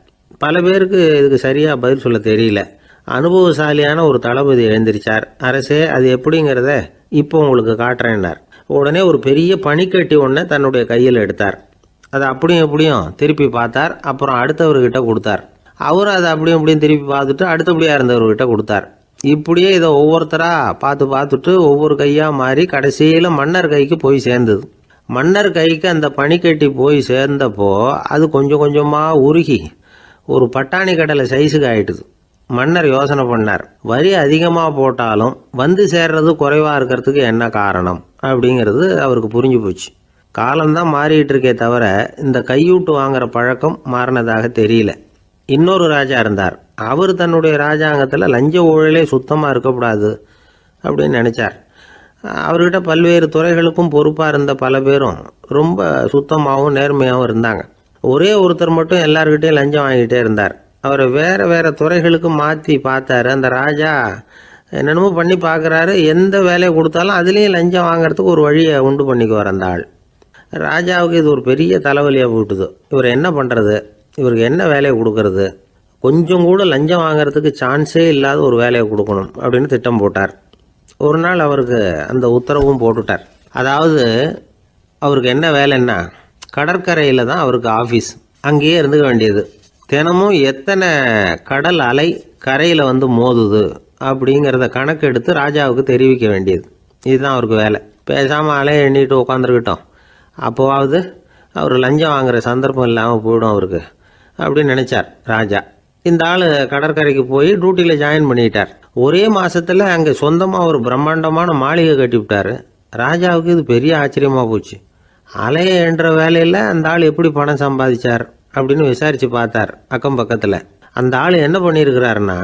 பல பேருக்கு இதுக்கு சரியாக பதில் சொல்ல தெரியல. அனுபவசாலியான ஒரு தளபதி எழுந்திருச்சார். அரசே, அது எப்படிங்கிறத இப்போ உங்களுக்கு காட்டுறேன்னார். உடனே ஒரு பெரிய பனிக்கட்டி ஒன்றை தன்னுடைய கையில் எடுத்தார். அதை அப்படியும் எப்படியும் திருப்பி பார்த்தார். அப்புறம் அடுத்தவர்கிட்ட கொடுத்தார். அவர் அதை அப்படியும் இப்படியும் திருப்பி பார்த்துட்டு அடுத்தபடியாக இருந்தவர்கிட்ட கொடுத்தார். இப்படியே இதை ஒவ்வொருத்தராக பார்த்துட்டு ஒவ்வொரு கையாக மாறி கடைசியில் மன்னர் கைக்கு போய் சேர்ந்தது. மன்னர் கைக்கு அந்த பனிக்கட்டி போய் சேர்ந்தப்போ அது கொஞ்சம் கொஞ்சமாக உருகி ஒரு பட்டாணி கடலை சைஸுக்கு ஆயிட்டுது. மன்னர் யோசனை பண்ணார், வரி அதிகமாக போட்டாலும் வந்து சேர்றது குறைவாக இருக்கிறதுக்கு என்ன காரணம் அப்படிங்கிறது அவருக்கு புரிஞ்சு போச்சு. காலம்தான் மாறிட்டு இருக்கே தவிர இந்த கையூட்டு வாங்குற பழக்கம் மாறினதாக தெரியல. இன்னொரு ராஜா இருந்தார். அவர் தன்னுடைய ராஜாங்கத்தில் லஞ்ச ஊழலே சுத்தமாக இருக்கக்கூடாது அப்படின்னு நினச்சார். அவர்கிட்ட பல்வேறு துறைகளுக்கும் பொறுப்பாக இருந்த பல பேரும் ரொம்ப சுத்தமாகவும் நேர்மையாகவும் இருந்தாங்க. ஒரே ஒருத்தர் மட்டும் எல்லார்கிட்டையும் லஞ்சம் வாங்கிட்டே இருந்தார். அவரை வேறு துறைகளுக்கு மாற்றி பார்த்தாரு. அந்த ராஜா என்னென்னமோ பண்ணி பார்க்குறாரு. எந்த வேலையை கொடுத்தாலும் அதுலேயும் லஞ்சம் வாங்கிறதுக்கு ஒரு வழியை உண்டு பண்ணிக்குவார் அந்த ஆள். ராஜாவுக்கு இது ஒரு பெரிய தலைவலியாக போட்டுது. இவர் என்ன பண்ணுறது, இவருக்கு என்ன வேலையை கொடுக்கறது, கொஞ்சம் கூட லஞ்சம் வாங்கிறதுக்கு சான்ஸே இல்லாத ஒரு வேலையை கொடுக்கணும் அப்படின்னு திட்டம் போட்டார். ஒரு நாள் அவருக்கு அந்த உத்தரவும் போட்டுட்டார். அதாவது அவருக்கு என்ன வேலைன்னா, கடற்கரையில் தான் அவருக்கு ஆஃபீஸ். அங்கேயே இருந்துக்க வேண்டியது. தினமும் எத்தனை கடல் அலை கரையில் மோதுது அப்படிங்கிறத கணக்கு எடுத்து ராஜாவுக்கு தெரிவிக்க வேண்டியது. இதுதான் அவருக்கு வேலை. பேசாமல் அலையை எண்ணிட்டு உட்காந்துருக்கிட்டோம், அப்போவாவது அவர் லஞ்சம் வாங்குகிற சந்தர்ப்பம் இல்லாமல் போயிடும் அவருக்கு அப்படின்னு நினச்சார் ராஜா. இந்த ஆள் கடற்கரைக்கு போய் டியூட்டியில் ஜாயின் பண்ணிட்டார். ஒரே மாதத்தில் அங்கே சொந்தமாக ஒரு பிரம்மாண்டமான மாளிகை கட்டிவிட்டார். ராஜாவுக்கு இது பெரிய ஆச்சரியமாக போச்சு. அலையை என்ற வேலையில் அந்த ஆள் எப்படி பணம் சம்பாதிச்சார் அப்படின்னு விசாரித்து பார்த்தார் அக்கம் பக்கத்தில். அந்த ஆள் என்ன பண்ணியிருக்கிறாருன்னா,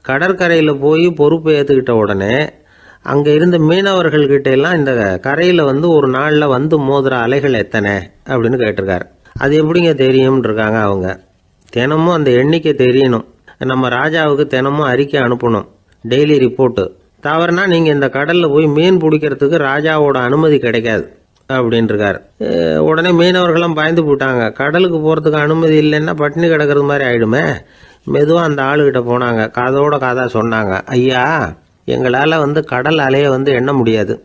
கடற்கரையில் போய் பொறுப்பை ஏற்றுக்கிட்ட உடனே அங்கே இருந்த மீனவர்கள்கிட்ட எல்லாம் இந்த கரையில் ஒரு நாளில் மோதுற அலைகள் எத்தனை அப்படின்னு கேட்டிருக்காரு. அது எப்படிங்க தெரியும்னு இருக்காங்க அவங்க. தினமும் அந்த எண்ணிக்கை தெரியணும். நம்ம ராஜாவுக்கு தினமும் அறிக்கை அனுப்பணும், டெய்லி ரிப்போர்ட்டு. தவறுனா நீங்கள் இந்த கடலில் போய் மீன் பிடிக்கிறதுக்கு ராஜாவோட அனுமதி கிடைக்காது. அப்படின்னு இருக்காரு. உடனே மீனவர்கள்லாம் பயந்து போட்டாங்க. கடலுக்கு போகிறதுக்கு அனுமதி இல்லைன்னா பட்டினி கிடக்கிறது மாதிரி ஆயிடுமே. மெதுவாக அந்த ஆளுகிட்ட போனாங்க. காதோட காதா சொன்னாங்க, ஐயா, எங்களால் கடல் அலையை எண்ண முடியாது.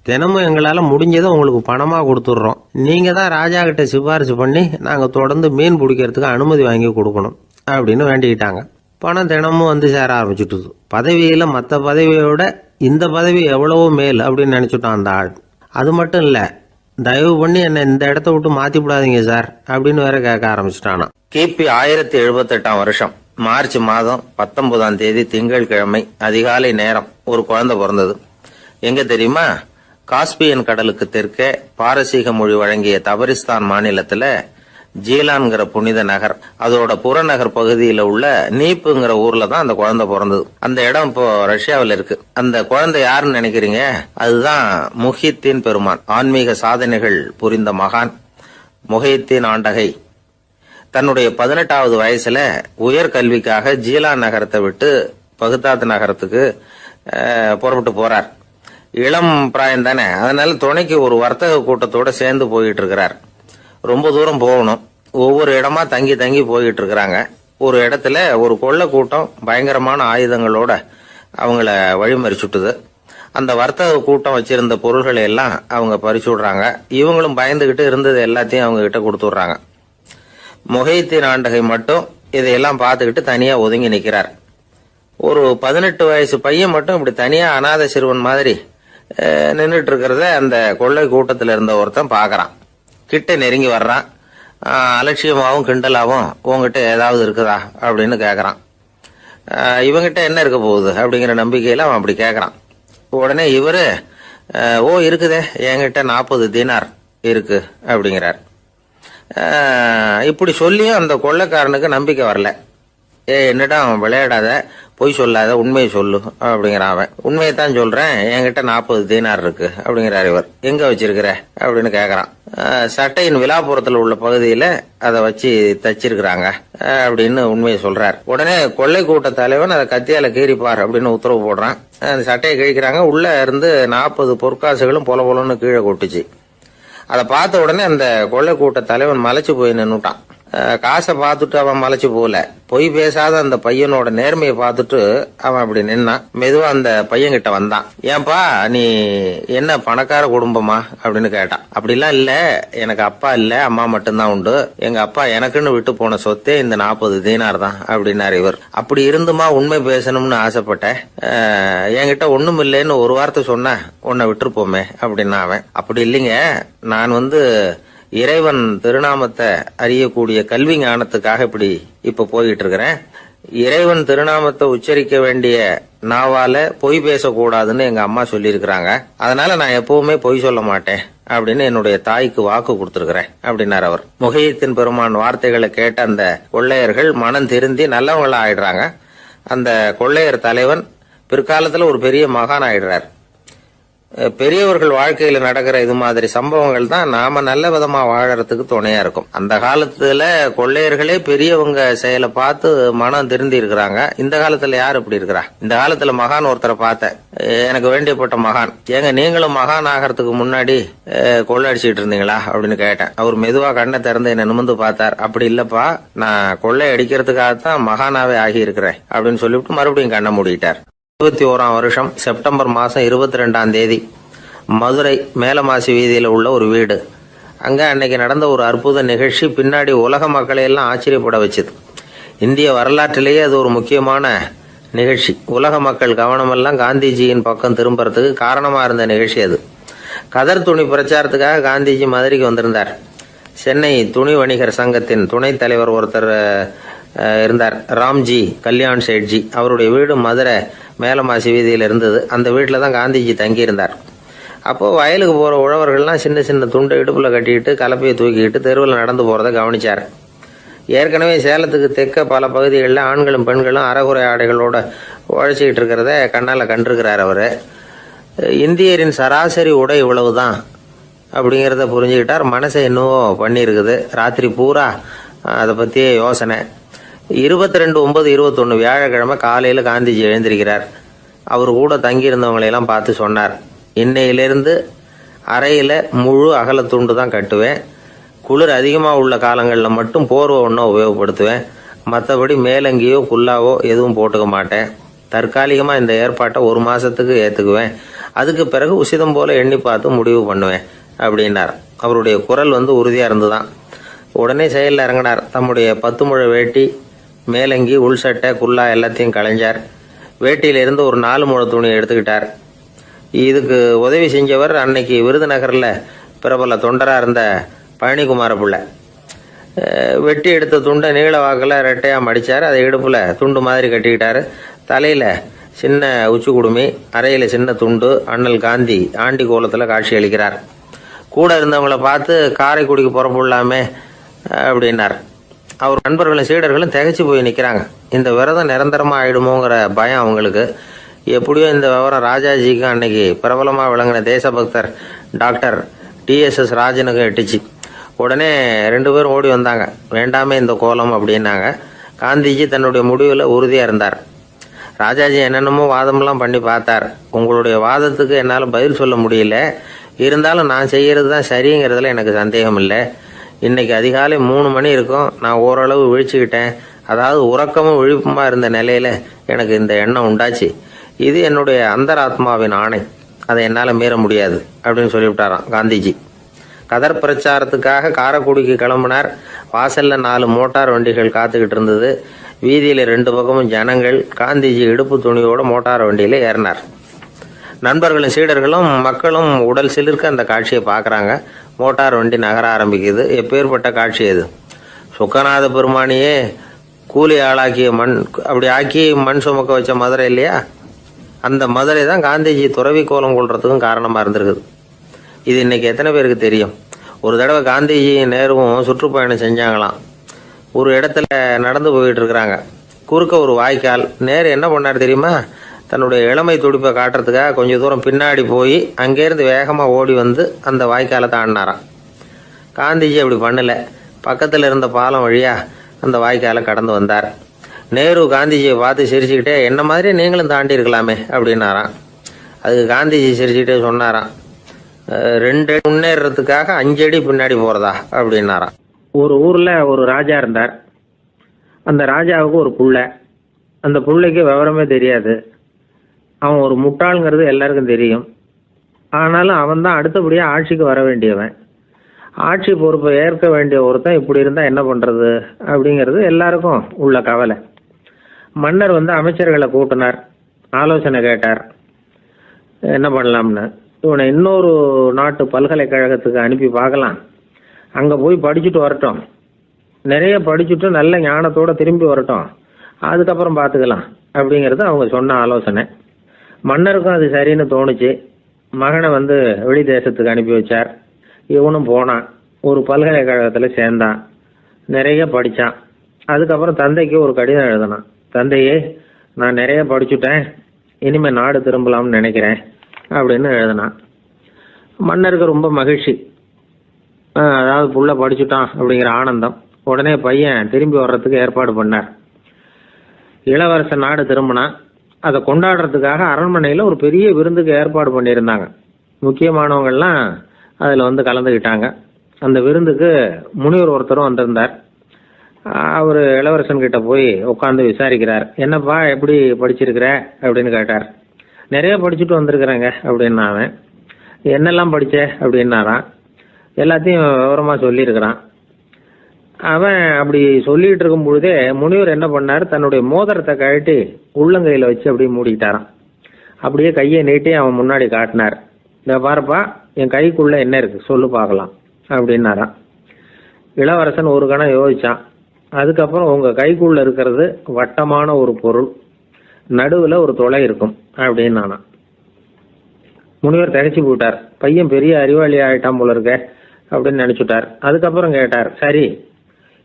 தினமும் எங்களால் முடிஞ்சதை உங்களுக்கு பணமாக கொடுத்துட்றோம். நீங்கள் தான் ராஜா கிட்ட சிபாரிசு பண்ணி நாங்கள் தொடர்ந்து மீன் பிடிக்கிறதுக்கு அனுமதி வாங்கி கொடுக்கணும் அப்படின்னு வேண்டிக்கிட்டாங்க. பணம் தினமும் சேர ஆரம்பிச்சுட்டுது. பதவியில் மற்ற பதவியோட இந்த பதவி எவ்வளவோ மேல் அப்படின்னு நினச்சிட்டான் அந்த ஆள். அது மட்டும் இல்லை, தயவு பண்ணி என்னை இந்த இடத்த விட்டு மாற்றி விடாதீங்க சார் அப்படின்னு வேற கேட்க ஆரம்பிச்சுட்டானா. கிபி 1078 வருஷம் மார்ச் மாதம் 19ஆம் தேதி திங்கட்கிழமை அதிகாலை நேரம் ஒரு குழந்தை பிறந்தது. எங்க தெரியுமா? காஸ்பியன் கடலுக்கு தெற்கே பாரசீக மொழி வழங்கிய தபரிஸ்தான் மாநிலத்துல ஜீலான்கிற புனித நகர், அதோட புறநகர் பகுதியில் உள்ள நீப்புங்கிற ஊர்ல தான் அந்த குழந்தை பிறந்தது. அந்த இடம் இப்போ ரஷ்யாவில் இருக்கு. அந்த குழந்தை யாருன்னு நினைக்கிறீங்க? அதுதான் முஹித்தீன் பெருமான், ஆன்மீக சாதனைகள் புரிந்த மகான் முஹித்தீன் ஆண்டகை. தன்னுடைய 18வது வயசுல உயர்கல்விக்காக ஜீலான் நகரத்தை விட்டு பகுதாத் நகரத்துக்கு புறப்பட்டு போறார். இளம் பிராயம் தானே, அதனால துணைக்கு ஒரு வர்த்தக கூட்டத்தோட சேர்ந்து போயிட்டு இருக்கிறார். ரொம்ப தூரம் போகணும். ஒவ்வொரு இடமா தங்கி தங்கி போயிட்டு இருக்கிறாங்க. ஒரு இடத்துல ஒரு கொள்ளை கூட்டம் பயங்கரமான ஆயுதங்களோட அவங்கள வழிமறிச்சுட்டுது. அந்த வர்த்தக கூட்டம் வச்சிருந்த பொருள்களை எல்லாம் அவங்க பறிச்சு விடுறாங்க. இவங்களும் பயந்துகிட்டு இருந்தது எல்லாத்தையும் அவங்க கிட்ட கொடுத்துடுறாங்க. முஹித்தீன் ஆண்டகை மட்டும் இதையெல்லாம் பார்த்துக்கிட்டு தனியா ஒதுங்கி நிற்கிறார். ஒரு 18 வயசு பையன் மட்டும் இப்படி தனியா அநாத சிறுவன் மாதிரி நின்றுட்டு இருக்கிறத அந்த கொள்ளை கூட்டத்தில் இருந்த ஒருத்தன் பாக்குறான். கிட்ட நெருங்கி வர்றான். அலட்சியமாகவும் கிண்டலாகவும் உங்ககிட்ட ஏதாவது இருக்குதா அப்படின்னு கேட்கறான். இவங்கிட்ட என்ன இருக்க போகுது அப்படிங்கிற நம்பிக்கையில அவன் அப்படி கேட்கறான். உடனே இவரு, ஓ இருக்குதே, என்கிட்ட 40 தீனார் இருக்கு அப்படிங்கிறார். இப்படி சொல்லியும் அந்த கொள்ளைக்காரனுக்கு நம்பிக்கை வரல. என்னிடம் விளையாடாத, பொய் சொல்லாத, உண்மையை சொல்லு அப்படிங்கிறான் அவன். உண்மையைத்தான் சொல்றேன், என்கிட்ட 40 தீனார் இருக்கு அப்படிங்கிறார் இவர். எங்க வச்சிருக்கிற அப்படின்னு கேக்குறான். சட்டையின் விழாப்புறத்துல உள்ள பகுதியில அதை வச்சு தச்சிருக்கிறாங்க அப்படின்னு உண்மையை சொல்றார். உடனே கொள்ளை கூட்ட தலைவன் அதை கத்தியால கீறிப்பார் அப்படின்னு உத்தரவு போடுறான். அந்த சட்டையை கிழிக்கிறாங்க. உள்ள இருந்து 40 பொற்காசுகளும் பொல பொலன்னு கீழே கொட்டுச்சு. அதை பார்த்த உடனே அந்த கொள்ளை கூட்ட தலைவன் மலைச்சு போய் நின்னுட்டான். காசை பார்த்துட்டு அவன் மலைச்சு போல, பொய் பேசாத அந்த பையனோட நேர்மையை பார்த்துட்டு அவன் அப்படி நின்னான். மெதுவா அந்த பையன் கிட்ட வந்தான். ஏன்பா, நீ என்ன பணக்கார குடும்பமா அப்படின்னு கேட்டான். அப்படிலாம் இல்ல, எனக்கு அப்பா இல்ல, அம்மா மட்டும்தான் உண்டு. எங்க அப்பா எனக்குன்னு விட்டு போன சொத்தே இந்த 40 தீனார் தான் அப்படின்னாரு இவர். அப்படி இருந்துமா உண்மை பேசணும்னு ஆசைப்பட்டேன். என்கிட்ட ஒண்ணும் இல்லைன்னு ஒரு வார்த்தை சொன்ன உன்னை விட்டுருப்போமே அப்படின்னா அவன். அப்படி இல்லைங்க, நான் இறைவன் திருநாமத்தை அறியக்கூடிய கல்வி ஞானத்துக்காக இப்ப போயிட்டு இருக்கிறேன். இறைவன் திருநாமத்தை உச்சரிக்க வேண்டிய நாவால பொய் பேசக்கூடாதுன்னு எங்க அம்மா சொல்லியிருக்கிறாங்க. அதனால நான் எப்பவுமே பொய் சொல்ல மாட்டேன் அப்படின்னு என்னுடைய தாய்க்கு வாக்கு கொடுத்திருக்கிறேன் அப்படின்னார் அவர். முஹித்தீன் பெருமான் வார்த்தைகளை கேட்ட அந்த கொள்ளையர்கள் மனம் திருந்தி நல்லவங்களா ஆயிடுறாங்க. அந்த கொள்ளையர் தலைவன் பிற்காலத்துல ஒரு பெரிய மகான் ஆயிடுறார். பெரியவர்கள் வாழ்க்கையில நடக்கிற இது மாதிரி சம்பவங்கள் தான் நாம நல்ல விதமா வாழறதுக்கு துணையா இருக்கும். அந்த காலத்துல கொள்ளையர்களே பெரியவங்க செயலை பார்த்து மனம் திருந்தி இருக்கிறாங்க. இந்த காலத்துல யார் இப்படி இருக்கிறா? இந்த காலத்துல மகான் ஒருத்தரை பார்த்தேன், எனக்கு வேண்டியப்பட்ட மகான். ஏங்க, நீங்களும் மகான் ஆகிறதுக்கு முன்னாடி கொள்ளை அடிச்சுட்டு இருந்தீங்களா அப்படின்னு கேட்டேன். அவர் மெதுவா கண்ணை திறந்து என்ன நிமிந்து பார்த்தார். அப்படி இல்லப்பா, நான் கொள்ளை அடிக்கிறதுக்காகத்தான் மகானாவே ஆகி இருக்கிறேன் அப்படின்னு சொல்லிவிட்டு மறுபடியும் கண்ணை மூடிட்டார். 21ஆம் வருஷம் செப்டம்பர் மாசம் 22ஆம் தேதி மதுரை மேலமாசி வீதியில உள்ள ஒரு வீடு. அங்க அன்னைக்கு நடந்த ஒரு அற்புத நிகழ்ச்சி பின்னாடி உலக மக்களை எல்லாம் ஆச்சரியப்பட வச்சுது. இந்திய வரலாற்றிலேயே அது ஒரு முக்கியமான நிகழ்ச்சி. உலக மக்கள் கவனமெல்லாம் காந்திஜியின் பக்கம் திரும்புறதுக்கு காரணமா இருந்த நிகழ்ச்சி அது. கதர் துணி பிரச்சாரத்துக்காக காந்திஜி மதுரைக்கு வந்திருந்தார். சென்னை துணி வணிகர் சங்கத்தின் துணைத் தலைவர் ஒருத்தர் இருந்தார், ராம்ஜி கல்யாண் சேட்ஜி. அவருடைய வீடு மதுரை மேலமாசி வீதியில் இருந்தது. அந்த வீட்டில் தான் காந்திஜி தங்கியிருந்தார். அப்போது வயலுக்கு போகிற உழவர்கள்லாம் சின்ன சின்ன துண்டை இடுப்பில் கட்டிக்கிட்டு கலப்பையை தூக்கிக்கிட்டு தெருவில் நடந்து போகிறத கவனிச்சார். ஏற்கனவே சேலத்துக்கு தெற்க பல பகுதிகளில் ஆண்களும் பெண்களும் அறகுறை ஆடைகளோட உழைச்சிக்கிட்டு இருக்கிறத கண்ணால் கண்டிருக்கிறார் அவர். இந்தியரின் சராசரி உடை இவ்வளவு தான் அப்படிங்கிறத புரிஞ்சுக்கிட்டார். மனசை என்னவோ பண்ணியிருக்குது. ராத்திரி பூரா அதை பற்றியே யோசனை. 22/9/21 வியாழக்கிழமை காலையில் காந்திஜி எழுந்திருக்கிறார். அவர் கூட தங்கியிருந்தவங்களையெல்லாம் பார்த்து சொன்னார், இன்னையிலிருந்து அறையில் முழு அகல துண்டு தான் கட்டுவேன். குளிர் அதிகமாக உள்ள காலங்களில் மட்டும் போர்வை ஒன்றும் உபயோகப்படுத்துவேன். மற்றபடி மேலங்கியோ குல்லாவோ எதுவும் போட்டுக்க மாட்டேன். தற்காலிகமாக இந்த ஏற்பாட்டை 1 மாதத்துக்கு ஏற்றுக்குவேன். அதுக்கு பிறகு உசிதம் போல எண்ணி பார்த்து முடிவு பண்ணுவேன் அப்படின்னார். அவருடைய குரல் உறுதியாக இருந்துதான். உடனே செயலில் இறங்கினார். தம்முடைய 10 முழ வேட்டி, மேலங்கி, உள் சட்டை, குல்லா எல்லாத்தையும் களைஞ்சார். வேட்டியிலிருந்து ஒரு 4 முழ துணியை எடுத்துக்கிட்டார். இதுக்கு உதவி செஞ்சவர் அன்னைக்கு விருதுநகரில் பிரபல தொண்டராக இருந்த பழனிக்குமார பிள்ளை. வெட்டி எடுத்த துண்டை நீள வாக்கில் ரெட்டையாக மடித்தார். அதை இடுப்பில் துண்டு மாதிரி கட்டிக்கிட்டார். தலையில் சின்ன உச்சி குடுமி, அறையில் சின்ன துண்டு. அண்ணல் காந்தி ஆண்டி கோலத்தில் காட்சி அளிக்கிறார். கூட இருந்தவங்களை பார்த்து காரைக்குடிக்கு புறப்படலாமே அப்படின்னார். அவர் நண்பர்களும் சீடர்களும் திகைச்சு போய் நிற்கிறாங்க. இந்த விரதம் நிரந்தரமாக ஆயிடுமோங்கிற பயம் அவங்களுக்கு. எப்படியோ இந்த விவரம் ராஜாஜிக்கும் அன்னைக்கு பிரபலமாக விளங்கின தேசபக்தர் டாக்டர் டிஎஸ்எஸ் ராஜனுக்கு எட்டுச்சு. உடனே 2 பேரும் ஓடி வந்தாங்க. வேண்டாமே இந்த கோலம் அப்படின்னாங்க. காந்திஜி தன்னுடைய முடிவில் உறுதியாக இருந்தார். ராஜாஜி என்னென்னமோ வாதமெல்லாம் பண்ணி பார்த்தார். உங்களுடைய வாதத்துக்கு என்னால் பதில் சொல்ல முடியல, இருந்தாலும் நான் செய்கிறது தான் சரிங்கிறதுல எனக்கு சந்தேகம் இல்லை. இன்னைக்கு அதிகாலை 3 மணி இருக்கும். நான் ஓரளவு விழிச்சுக்கிட்டேன். அதாவது உறக்கமும் விழிப்புமா இருந்த நிலையில எனக்கு இந்த எண்ணம் உண்டாச்சு. இது என்னுடைய அந்தராத்மாவின் ஆணை, அதை என்னால் மீற முடியாது அப்படின்னு சொல்லிவிட்டாராம் காந்திஜி. கதர் பிரச்சாரத்துக்காக காரைக்குடிக்கு கிளம்பினார். வாசல்ல 4 மோட்டார் வண்டிகள் காத்துக்கிட்டு இருந்தது. வீதியில் 2 பக்கமும் ஜனங்கள். காந்திஜி இடுப்பு துணியோட மோட்டார் வண்டியில ஏறினார். நண்பர்களும் சீடர்களும் மக்களும் உடல் சிலிர்க்க அந்த காட்சியை பார்க்குறாங்க. மோட்டார் வண்டி நகர ஆரம்பிக்குது. எப்பேற்பட்ட காட்சி அது! சுக்கநாத பெருமானியே கூலி ஆளாக்கிய அப்படி ஆக்கி மண் சுமக்க வச்ச மதுரை இல்லையா, அந்த மதுரை தான் காந்திஜி துறவி கோலம் கொள்றதுக்கும் காரணமாக இருந்திருக்குது. இது இன்னைக்கு எத்தனை பேருக்கு தெரியும்? ஒரு தடவை காந்திஜி நேருவும் சுற்றுப்பயணம் செஞ்சாங்களாம். ஒரு இடத்துல நடந்து போயிட்டு இருக்கிறாங்க. குறுக்க ஒரு வாய்க்கால். நேரு என்ன பண்ணார் தெரியுமா? தன்னுடைய இளமை துடிப்பை காட்டுறதுக்காக கொஞ்சம் தூரம் பின்னாடி போய் அங்கேருந்து வேகமாக ஓடி வந்து அந்த வாய்க்காலை தாண்டினாராம். காந்திஜி அப்படி பண்ணலை. பக்கத்தில் இருந்த பாலம் வழியா அந்த வாய்க்காலை கடந்து வந்தார். நேரு காந்திஜியை பார்த்து சிரிச்சுக்கிட்டே, என்ன மாதிரி நீங்களும் தாண்டி இருக்கலாமே அப்படின்னாராம். அதுக்கு காந்திஜி சிரிச்சுக்கிட்டே சொன்னாராம், 2 அடி முன்னேறதுக்காக 5 அடி பின்னாடி போறதா அப்படின்னாராம். ஒரு ஊர்ல ஒரு ராஜா இருந்தார். அந்த ராஜாவுக்கு ஒரு புள்ள. அந்த புள்ளைக்கு விவரமே தெரியாது. அவன் ஒரு முட்டாளுங்கிறது எல்லாருக்கும் தெரியும். ஆனாலும் அவன் தான் அடுத்தபடியாக ஆட்சிக்கு வர வேண்டியவன். ஆட்சி பொறுப்பை ஏற்க வேண்டிய ஒருத்தன் இப்படி இருந்தால் என்ன பண்ணுறது அப்படிங்கிறது எல்லாருக்கும் உள்ள கவலை. மன்னர் அமைச்சர்களை கூட்டினார். ஆலோசனை கேட்டார், என்ன பண்ணலாம்னு. இவனை இன்னொரு நாட்டு பல்கலைக்கழகத்துக்கு அனுப்பி பார்க்கலாம். அங்கே போய் படிச்சுட்டு வரட்டும். நிறைய படிச்சுட்டு நல்ல ஞானத்தோடு திரும்பி வரட்டும். அதுக்கப்புறம் பார்த்துக்கலாம் அப்படிங்கிறது அவங்க சொன்ன ஆலோசனை. மன்னருக்கும் அது சரின்னு தோணுச்சு. மகனை வெளி தேசத்துக்கு அனுப்பி வச்சார். இவனும் போனான். ஒரு பல்கலைக்கழகத்தில் சேர்ந்தான். நிறைய படித்தான். அதுக்கப்புறம் தந்தைக்கு ஒரு கடிதம் எழுதினான். தந்தையே, நான் நிறைய படிச்சுட்டேன், இனிமேல் நாடு திரும்பலாம்னு நினைக்கிறேன் அப்படின்னு எழுதினான். மன்னருக்கு ரொம்ப மகிழ்ச்சி. அதாவது புள்ள படிச்சுட்டான் அப்படிங்கிற ஆனந்தம். உடனே பையன் திரும்பி வர்றதுக்கு ஏற்பாடு பண்ணார். இளவரசன் நாடு திரும்பினான். அதை கொண்டாடுறதுக்காக அரண்மனையில் ஒரு பெரிய விருந்துக்கு ஏற்பாடு பண்ணியிருந்தாங்க. முக்கியமானவங்கள்லாம் அதில் கலந்துக்கிட்டாங்க. அந்த விருந்துக்கு முனிவர் ஒருத்தரும் வந்திருந்தார். அவர் இளவரசன் கிட்ட போய் உட்காந்து விசாரிக்கிறார். என்னப்பா, எப்படி படிச்சிருக்கிற அப்படின்னு கேட்டார். நிறைய படிச்சுட்டு வந்திருக்கிறேங்க அப்படின்னா அவன். என்னெல்லாம் படித்த அப்படின்னாரான். எல்லாத்தையும் விவரமாக சொல்லியிருக்கிறான். அவன் அப்படி சொல்லிட்டு இருக்கும் பொழுதே முனிவர் என்ன பண்ணார், தன்னுடைய மோதிரத்தை கழட்டி உள்ளங்கையில் வச்சு அப்படியே மூடிக்கிட்டாரான். அப்படியே கையை நீட்டி அவன் முன்னாடி காட்டினார். இந்த பாருப்பா, என் கைக்குள்ள என்ன இருக்கு சொல்லு பார்க்கலாம் அப்படின்னாரான். இளவரசன் ஒரு கணம் யோசிச்சான். அதுக்கப்புறம் உங்கள் கைக்குள்ள இருக்கிறது வட்டமான ஒரு பொருள், நடுவில் ஒரு துளை இருக்கும் அப்படின்னு முனிவர் திகைச்சு போட்டார். பையன் பெரிய அறிவாளி ஆகிட்டான் போல இருக்க அப்படின்னு நினச்சிட்டார். அதுக்கப்புறம் கேட்டார், சரி,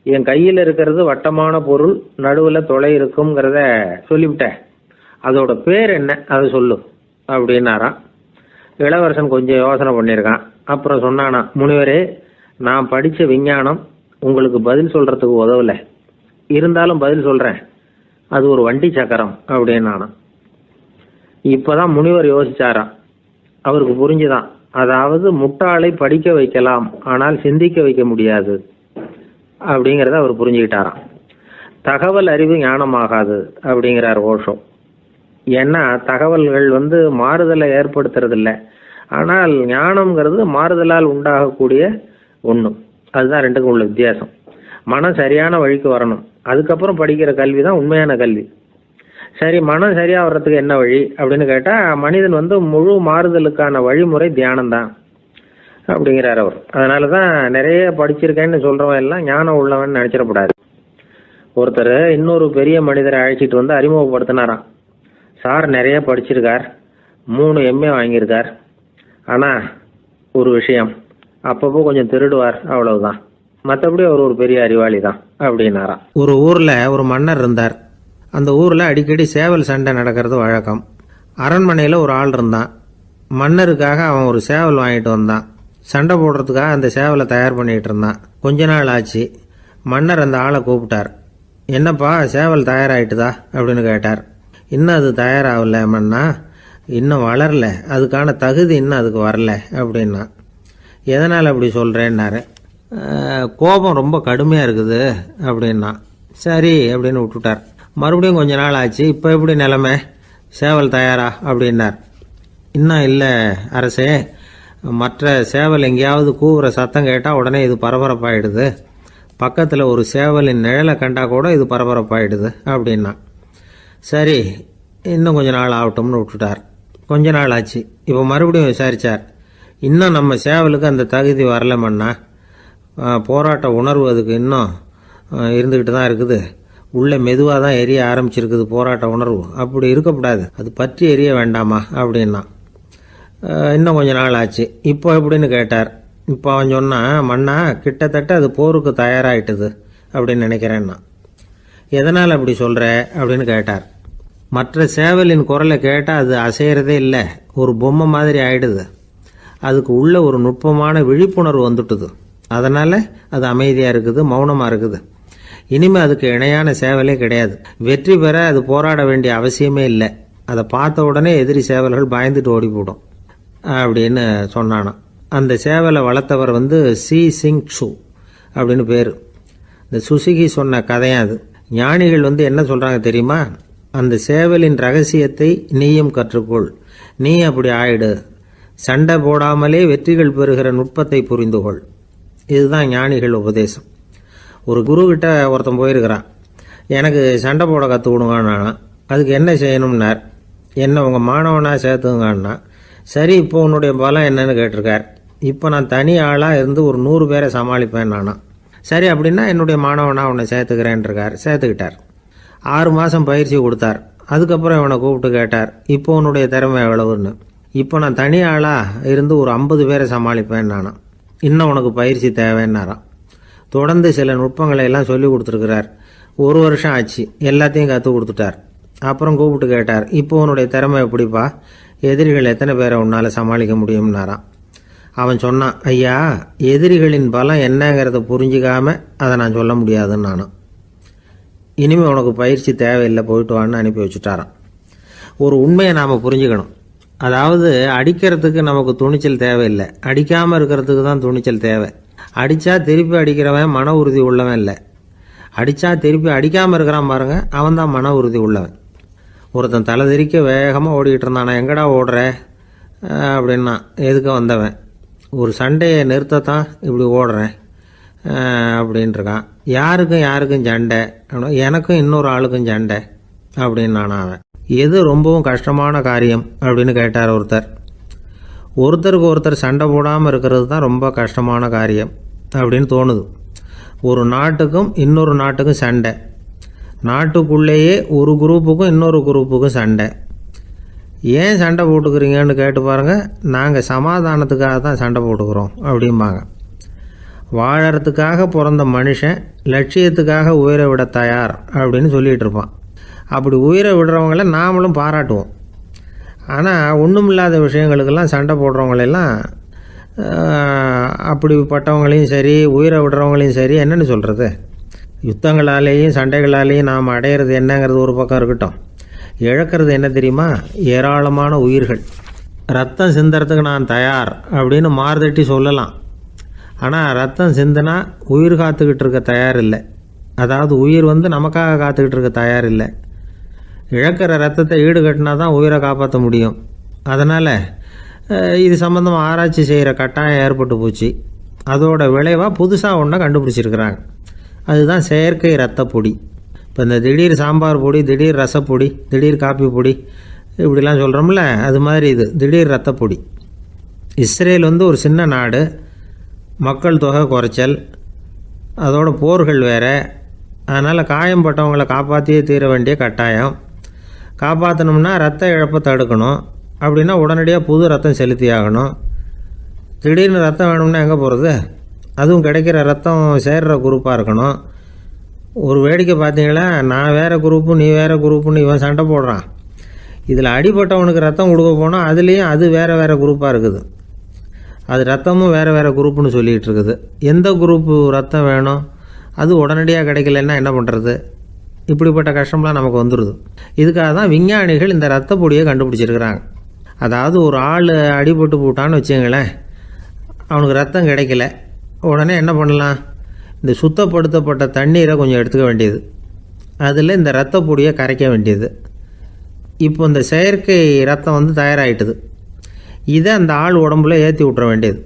என் கையில் இருக்கிறது வட்டமான பொருள், நடுவில் துளை இருக்குங்கிறத சொல்லிவிட்டேன், அதோட பேர் என்ன, அதை சொல்லு அப்படின்னாராம். இளவரசன் கொஞ்சம் யோசனை பண்ணியிருக்கான். அப்புறம் சொன்னானா, முனிவரே, நான் படித்த விஞ்ஞானம் உங்களுக்கு பதில் சொல்கிறதுக்கு உதவலை, இருந்தாலும் பதில் சொல்கிறேன், அது ஒரு வண்டி சக்கரம் அப்படின்னானா. இப்போ தான் முனிவர் யோசிச்சாராம். அவருக்கு புரிஞ்சுதான் அதாவது முட்டாளை படிக்க வைக்கலாம், ஆனால் சிந்திக்க வைக்க முடியாது அப்படிங்கிறத அவர் புரிஞ்சுக்கிட்டாராம். தகவல் அறிவு ஞானமாகாது அப்படிங்கிறார் ஓஷோ. ஏன்னா தகவல்கள் மாறுதலை ஏற்படுத்துறதில்ல, ஆனால் ஞானம்ங்கிறது மாறுதலால் உண்டாகக்கூடிய ஒன்று. அதுதான் ரெண்டுக்கும் உள்ள வித்தியாசம். மனம் சரியான வழிக்கு வரணும், அதுக்கப்புறம் படிக்கிற கல்வி தான் உண்மையான கல்வி. சரி, மனம் சரியாக வர்றதுக்கு என்ன வழி அப்படின்னு கேட்டால், மனிதன் முழு மாறுதலுக்கான வழிமுறை தியானம்தான் அப்படிங்கிறார் அவர். அதனால தான் நிறைய படிச்சிருக்கேன்னு சொல்கிறவன் எல்லாம் ஞானம் உள்ளவன் நினச்சிடக்கூடாது. ஒருத்தர் இன்னொரு பெரிய மனிதரை அழைச்சிட்டு வந்து அறிமுகப்படுத்தினாராம். சார் நிறைய படிச்சிருக்கார், 3 MA வாங்கியிருக்கார், ஆனால் ஒரு விஷயம், அப்பப்போ கொஞ்சம் திருடுவார், அவ்வளவுதான், மற்றபடி அவர் ஒரு பெரிய அறிவாளி தான் அப்படின்னாராம். ஒரு ஊரில் ஒரு மன்னர் இருந்தார். அந்த ஊரில் அடிக்கடி சேவல் சண்டை நடக்கிறது வழக்கம். அரண்மனையில் ஒரு ஆள் இருந்தான். மன்னருக்காக அவன் ஒரு சேவல் வாங்கிட்டு வந்தான். சண்டை போடுறதுக்காக அந்த சேவலை தயார் பண்ணிகிட்டு இருந்தான். கொஞ்ச நாள் ஆச்சு. மன்னர் அந்த ஆளை கூப்பிட்டார். என்னப்பா சேவல் தயாராகிட்டுதா அப்படின்னு கேட்டார். இன்னும் அது தயாராகல மன்னா, இன்னும் வளரல, அதுக்கான தகுதி இன்னும் அதுக்கு வரல அப்படின்னா. எதனால் அப்படி சொல்கிறேன்னாரு. கோபம் ரொம்ப கடுமையாக இருக்குது அப்படின்னா. சரி அப்படின்னு விட்டுட்டார். மறுபடியும் கொஞ்ச நாள் ஆச்சு. இப்போ எப்படி நிலைமை, சேவல் தயாரா அப்படின்னார். இன்னும் இல்லை அரசே, மற்ற சேவல் எங்கேயாவது கூவுற சத்தம் கேட்டால் உடனே இது பரபரப்பாயிடுது, பக்கத்தில் ஒரு சேவலின் நிழலை கண்டா கூட இது பரபரப்பாயிடுது அப்படின்னா. சரி இன்னும் கொஞ்ச நாள் ஆகட்டும்னு விட்டுட்டார். கொஞ்ச நாள் ஆச்சு. இப்போ மறுபடியும் விசாரித்தார். இன்னும் நம்ம சேவலுக்கு அந்த தகுதி வரலமன்னா, போராட்ட உணர்வு அதுக்கு இன்னும் இருந்துக்கிட்டு தான் இருக்குது, உள்ளே மெதுவாக தான் எரிய ஆரம்பிச்சிருக்குது போராட்ட உணர்வு, அப்படி இருக்கக்கூடாது, அது பற்றி எரிய வேண்டாமா அப்படின்னா. இன்னும் கொஞ்ச நாள் ஆச்சு. இப்போ எப்படின்னு கேட்டார். இப்போ அவன் சொன்னான், மன்னா கிட்டத்தட்ட அது போருக்கு தயாராகிட்டுது அப்படின்னு நினைக்கிறேன்னா. எதனால் அப்படி சொல்கிற அப்படின்னு கேட்டார். மற்ற சேவலின் குரலை கேட்டால் அது அசைகிறதே இல்லை, ஒரு பொம்மை மாதிரி ஆயிடுது, அதுக்கு உள்ள ஒரு நுட்பமான விழிப்புணர்வு வந்துட்டுது, அதனால் அது அமைதியாக இருக்குது, மௌனமாக இருக்குது. இனிமேல் அதுக்கு இணையான சேவலே கிடையாது. வெற்றி பெற அது போராட வேண்டிய அவசியமே இல்லை, அதை பார்த்த உடனே எதிரி சேவல்கள் பயந்துட்டு ஓடி போடும் அப்படின்னு சொன்னானான். அந்த சேவலை வளர்த்தவர் சி சிங் சு அப்படின்னு பேர். இந்த சுசுகி சொன்ன கதையும் அது. ஞானிகள் என்ன சொல்கிறாங்க தெரியுமா, அந்த சேவலின் ரகசியத்தை நீயும் கற்றுக்கொள், நீ அப்படி ஆயிடு, சண்டை போடாமலே வெற்றிகள் பெறுகிற நுட்பத்தை புரிந்துகொள். இதுதான் ஞானிகள் உபதேசம். ஒரு குருக்கிட்ட ஒருத்தன் போயிருக்கிறான். எனக்கு சண்டை போட கற்றுக் கொடுங்கண்ணா. அதுக்கு என்ன செய்யணும்னார். என்ன உங்கள் மாணவனாக சேர்த்துங்கண்ணா. சரி இப்போ உன்னுடைய பலம் என்னன்னு கேட்டிருக்கார். இப்போ நான் தனி ஆளாக இருந்து ஒரு 100 பேரை சமாளிப்பேன் நானா. சரி அப்படின்னா என்னுடைய மாணவனாக உன்னை சேர்த்துக்கிறேன்ருக்கார். சேர்த்துக்கிட்டார். 6 மாதம் பயிற்சி கொடுத்தார். அதுக்கப்புறம் இவனை கூப்பிட்டு கேட்டார், இப்போ உன்னுடைய திறமை எவ்வளவுன்னு. இப்போ நான் தனி ஆளாக இருந்து ஒரு 50 பேரை சமாளிப்பேன் நானா. இன்னும் உனக்கு பயிற்சி தேவைன்னாராம். தொடர்ந்து சில நுட்பங்களை எல்லாம் சொல்லி கொடுத்துருக்கிறார். 1 வருஷம் ஆச்சு. எல்லாத்தையும் கற்றுக் கொடுத்துட்டார். அப்புறம் கூப்பிட்டு கேட்டார், இப்போ உன்னுடைய திறமை எப்படிப்பா, எதிரிகள் எத்தனை பேரை உன்னால் சமாளிக்க முடியும்னாராம். அவன் சொன்னான், ஐயா எதிரிகளின் பலம் என்னங்கிறத புரிஞ்சிக்காம அதை நான் சொல்ல முடியாதுன்னு நானும். இனிமேல் உனக்கு பயிற்சி தேவையில்லை, போயிட்டு வான்னு அனுப்பி வச்சுட்டாரான். ஒரு உண்மையை நாம் புரிஞ்சுக்கணும். அதாவது அடிக்கிறதுக்கு நமக்கு துணிச்சல் தேவையில்லை, அடிக்காமல் இருக்கிறதுக்கு தான் துணிச்சல் தேவை. அடித்தா திருப்பி அடிக்கிறவன் மன உறுதி உள்ளவன் இல்லை, அடித்தா திருப்பி அடிக்காமல் இருக்கிறான் பாருங்க, அவன் தான் மன உறுதி உள்ளவன். ஒருத்தன் தலை திரிக்க வேகமாக ஓடிக்கிட்டு இருந்தான். எங்கடா ஓடுற அப்படின்னா, எதுக்கு வந்தவன், ஒரு சண்டையை நிறுத்தத்தான் இப்படி ஓடுறேன் அப்படின்ட்டுருக்கான். யாருக்கும் சண்டை, எனக்கும் இன்னொரு ஆளுக்கும் சண்டை அப்படின்னு அவன். எது ரொம்பவும் கஷ்டமான காரியம் அப்படின்னு கேட்டார் ஒருத்தர். ஒருத்தருக்கு ஒருத்தர் சண்டை போடாமல் இருக்கிறது தான் ரொம்ப கஷ்டமான காரியம் அப்படின்னு தோணுது. ஒரு நாட்டுக்கும் இன்னொரு நாட்டுக்கும் சண்டை, நாட்டுக்குள்ளேயே ஒரு குரூப்புக்கும் இன்னொரு குரூப்புக்கும் சண்டை. ஏன் சண்டை போட்டுக்கிறீங்கன்னு கேட்டு பாருங்கள். நாங்கள் சமாதானத்துக்காக தான் சண்டை போட்டுக்கிறோம் அப்படிம்பாங்க. வாழறதுக்காக பிறந்த மனுஷன் லட்சியத்துக்காக உயிரை விட தயார் அப்படின்னு சொல்லிகிட்டு இருப்பான். அப்படி உயிரை விடுறவங்கள நாமளும் பாராட்டுவோம். ஆனால் ஒன்றுமில்லாத விஷயங்களுக்கெல்லாம் சண்டை போடுறவங்களெல்லாம், அப்படிப்பட்டவங்களையும் சரி உயிரை விடுறவங்களையும் சரி என்னென்னு சொல்கிறது, யுத்தங்களாலேயும் சண்டைகளாலேயும் நாம் அடையிறது என்னங்கிறது ஒரு பக்கம் இருக்கட்டும், இழக்கிறது என்ன தெரியுமா, ஏராளமான உயிர்கள். ரத்தம் சிந்துறதுக்கு நான் தயார் அப்படின்னு மார்தட்டி சொல்லலாம். ஆனால் ரத்தம் சிந்தினா உயிர் காத்துக்கிட்டு இருக்க தயார் இல்லை. அதாவது உயிர் நமக்காக காத்துக்கிட்டு இருக்க தயார் இல்லை. இழக்கிற ரத்தத்தை ஈடுகட்டினா தான் உயிரை காப்பாற்ற முடியும். அதனால் இது சம்மந்தமாக ஆராய்ச்சி செய்கிற கட்டாயம் ஏற்பட்டு போச்சு. அதோட விளைவாக புதுசாக ஒன்றை கண்டுபிடிச்சிருக்கிறாங்க. அதுதான் செயற்கை ரத்த பொடி. இப்போ இந்த திடீர் சாம்பார் பொடி, திடீர் ரசப்பொடி, திடீர் காப்பி பொடி இப்படிலாம் சொல்கிறோம்ல, அது மாதிரி இது திடீர் ரத்த பொடி. இஸ்ரேல் ஒரு சின்ன நாடு, மக்கள் தொகை குறைச்சல், அதோட போர்கள் வேறு. அதனால் காயம்பட்டவங்களை காப்பாற்றியே தீர வேண்டிய கட்டாயம். காப்பாற்றணும்னா ரத்த இழப்பை தடுக்கணும். அப்படின்னா உடனடியாக புது ரத்தம் செலுத்தி ஆகணும். திடீர்னு ரத்தம் வேணும்னா எங்கே போகிறது? அதுவும் கிடைக்கிற ரத்தம் சேர்கிற குரூப்பாக இருக்கணும். ஒரு வேடிக்கை பார்த்தீங்களா, நான் வேறு குரூப்பு நீ வேறு குரூப்புன்னு இவன் சண்டை போடுறான். இதில் அடிபட்டவனுக்கு ரத்தம் கொடுக்க போனால் அதுலேயும் அது வேறு வேறு குரூப்பாக இருக்குது. அது ரத்தமும் வேறு வேறு குரூப்புன்னு சொல்லிகிட்டு இருக்குது. எந்த குரூப்பு ரத்தம் வேணும்? அது உடனடியாக கிடைக்கலன்னா என்ன பண்ணுறது? இப்படிப்பட்ட கஷ்டம்லாம் நமக்கு வந்துடுது. இதுக்காக தான் விஞ்ஞானிகள் இந்த ரத்த பொடியை கண்டுபிடிச்சிருக்கிறாங்க. அதாவது ஒரு ஆள் அடிபட்டு போட்டான்னு வச்சுங்களேன், அவனுக்கு ரத்தம் கிடைக்கல. உடனே என்ன பண்ணலாம்? இந்த சுத்தப்படுத்தப்பட்ட தண்ணீரை கொஞ்சம் எடுத்துக்க வேண்டியது, அதில் இந்த ரத்த பொடியை கரைக்க வேண்டியது. இப்போ இந்த செயற்கை ரத்தம் தயாராகிட்டுது. இதை அந்த ஆள் உடம்புல ஏற்றி விட்ற வேண்டியது.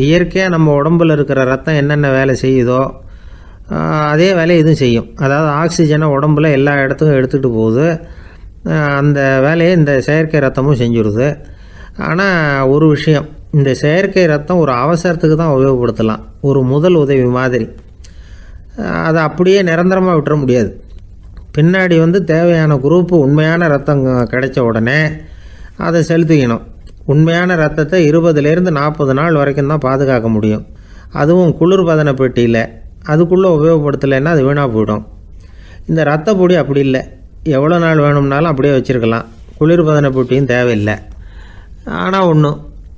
இயற்கையாக நம்ம உடம்பில் இருக்கிற ரத்தம் என்னென்ன வேலை செய்யுதோ அதே வேலையை இதுவும் செய்யும். அதாவது ஆக்சிஜனை உடம்பில் எல்லா இடத்துக்கும் எடுத்துகிட்டு போகுது. அந்த வேலையை இந்த செயற்கை ரத்தமும் செஞ்சுடுது. ஆனால் ஒரு விஷயம், இந்த செயற்கை ரத்தம் ஒரு அவசரத்துக்கு தான் உபயோகப்படுத்தலாம், ஒரு முதல் உதவி மாதிரி. அதை அப்படியே நிரந்தரமாக விட்டுற முடியாது. பின்னாடி தேவையான குரூப்பு உண்மையான ரத்தம் கிடைச்ச உடனே அதை செலுத்திக்கணும். உண்மையான ரத்தத்தை 20லேருந்து 40 நாள் வரைக்கும் தான் பாதுகாக்க முடியும். அதுவும் குளிர்பதன பெட்டியில். அதுக்குள்ளே உபயோகப்படுத்தலைன்னா அது வீணாக போயிடும். இந்த ரத்த பொடி அப்படி இல்லை, எவ்வளோ நாள் வேணும்னாலும் அப்படியே வச்சுருக்கலாம். குளிர்பதன பெட்டியும் தேவையில்லை. ஆனால் ஒன்று,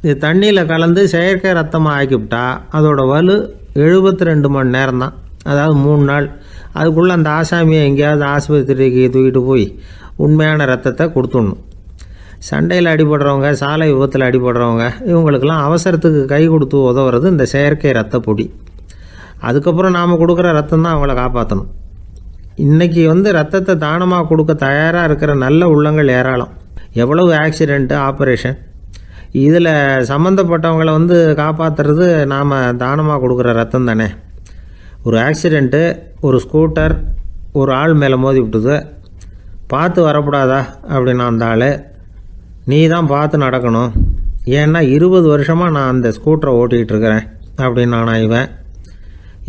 இது தண்ணியில் கலந்து செயற்கை ரத்தமாக ஆக்கிவிட்டா அதோட வலு 72 மணி நேரம் தான். அதாவது 3 நாள். அதுக்குள்ளே அந்த ஆசாமியை எங்கேயாவது ஆஸ்பத்திரிக்கு தூக்கிட்டு போய் உண்மையான ரத்தத்தை கொடுத்துடணும். சண்டையில் அடிபடுறவங்க, சாலை விபத்தில் அடிபடுறவங்க, இவங்களுக்கெல்லாம் அவசரத்துக்கு கை கொடுத்து உதவுறது இந்த செயற்கை ரத்த பொடி. அதுக்கப்புறம் நாம் கொடுக்குற ரத்தம் தான் அவங்கள காப்பாற்றணும். இன்றைக்கி ரத்தத்தை தானமாக கொடுக்க தயாராக இருக்கிற நல்ல உள்ளங்கள் ஏராளம். எவ்வளவு ஆக்சிடெண்ட்டு, ஆப்ரேஷன், இதில் சம்மந்தப்பட்டவங்களை காப்பாற்றுறது நாம் தானமாக கொடுக்குற ரத்தம் தானே. ஒரு ஆக்சிடெண்ட்டு, ஒரு ஸ்கூட்டர் ஒரு ஆள் மேலே மோதி விட்டுது, பார்த்து வரக்கூடாதா அப்படின்னா அந்த ஆள், நீ தான் பார்த்து நடக்கணும், ஏன்னா 20 வருஷமாக நான் அந்த ஸ்கூட்டரை ஓட்டிகிட்டு இருக்கிறேன் அப்படின்னு நானா இவன்.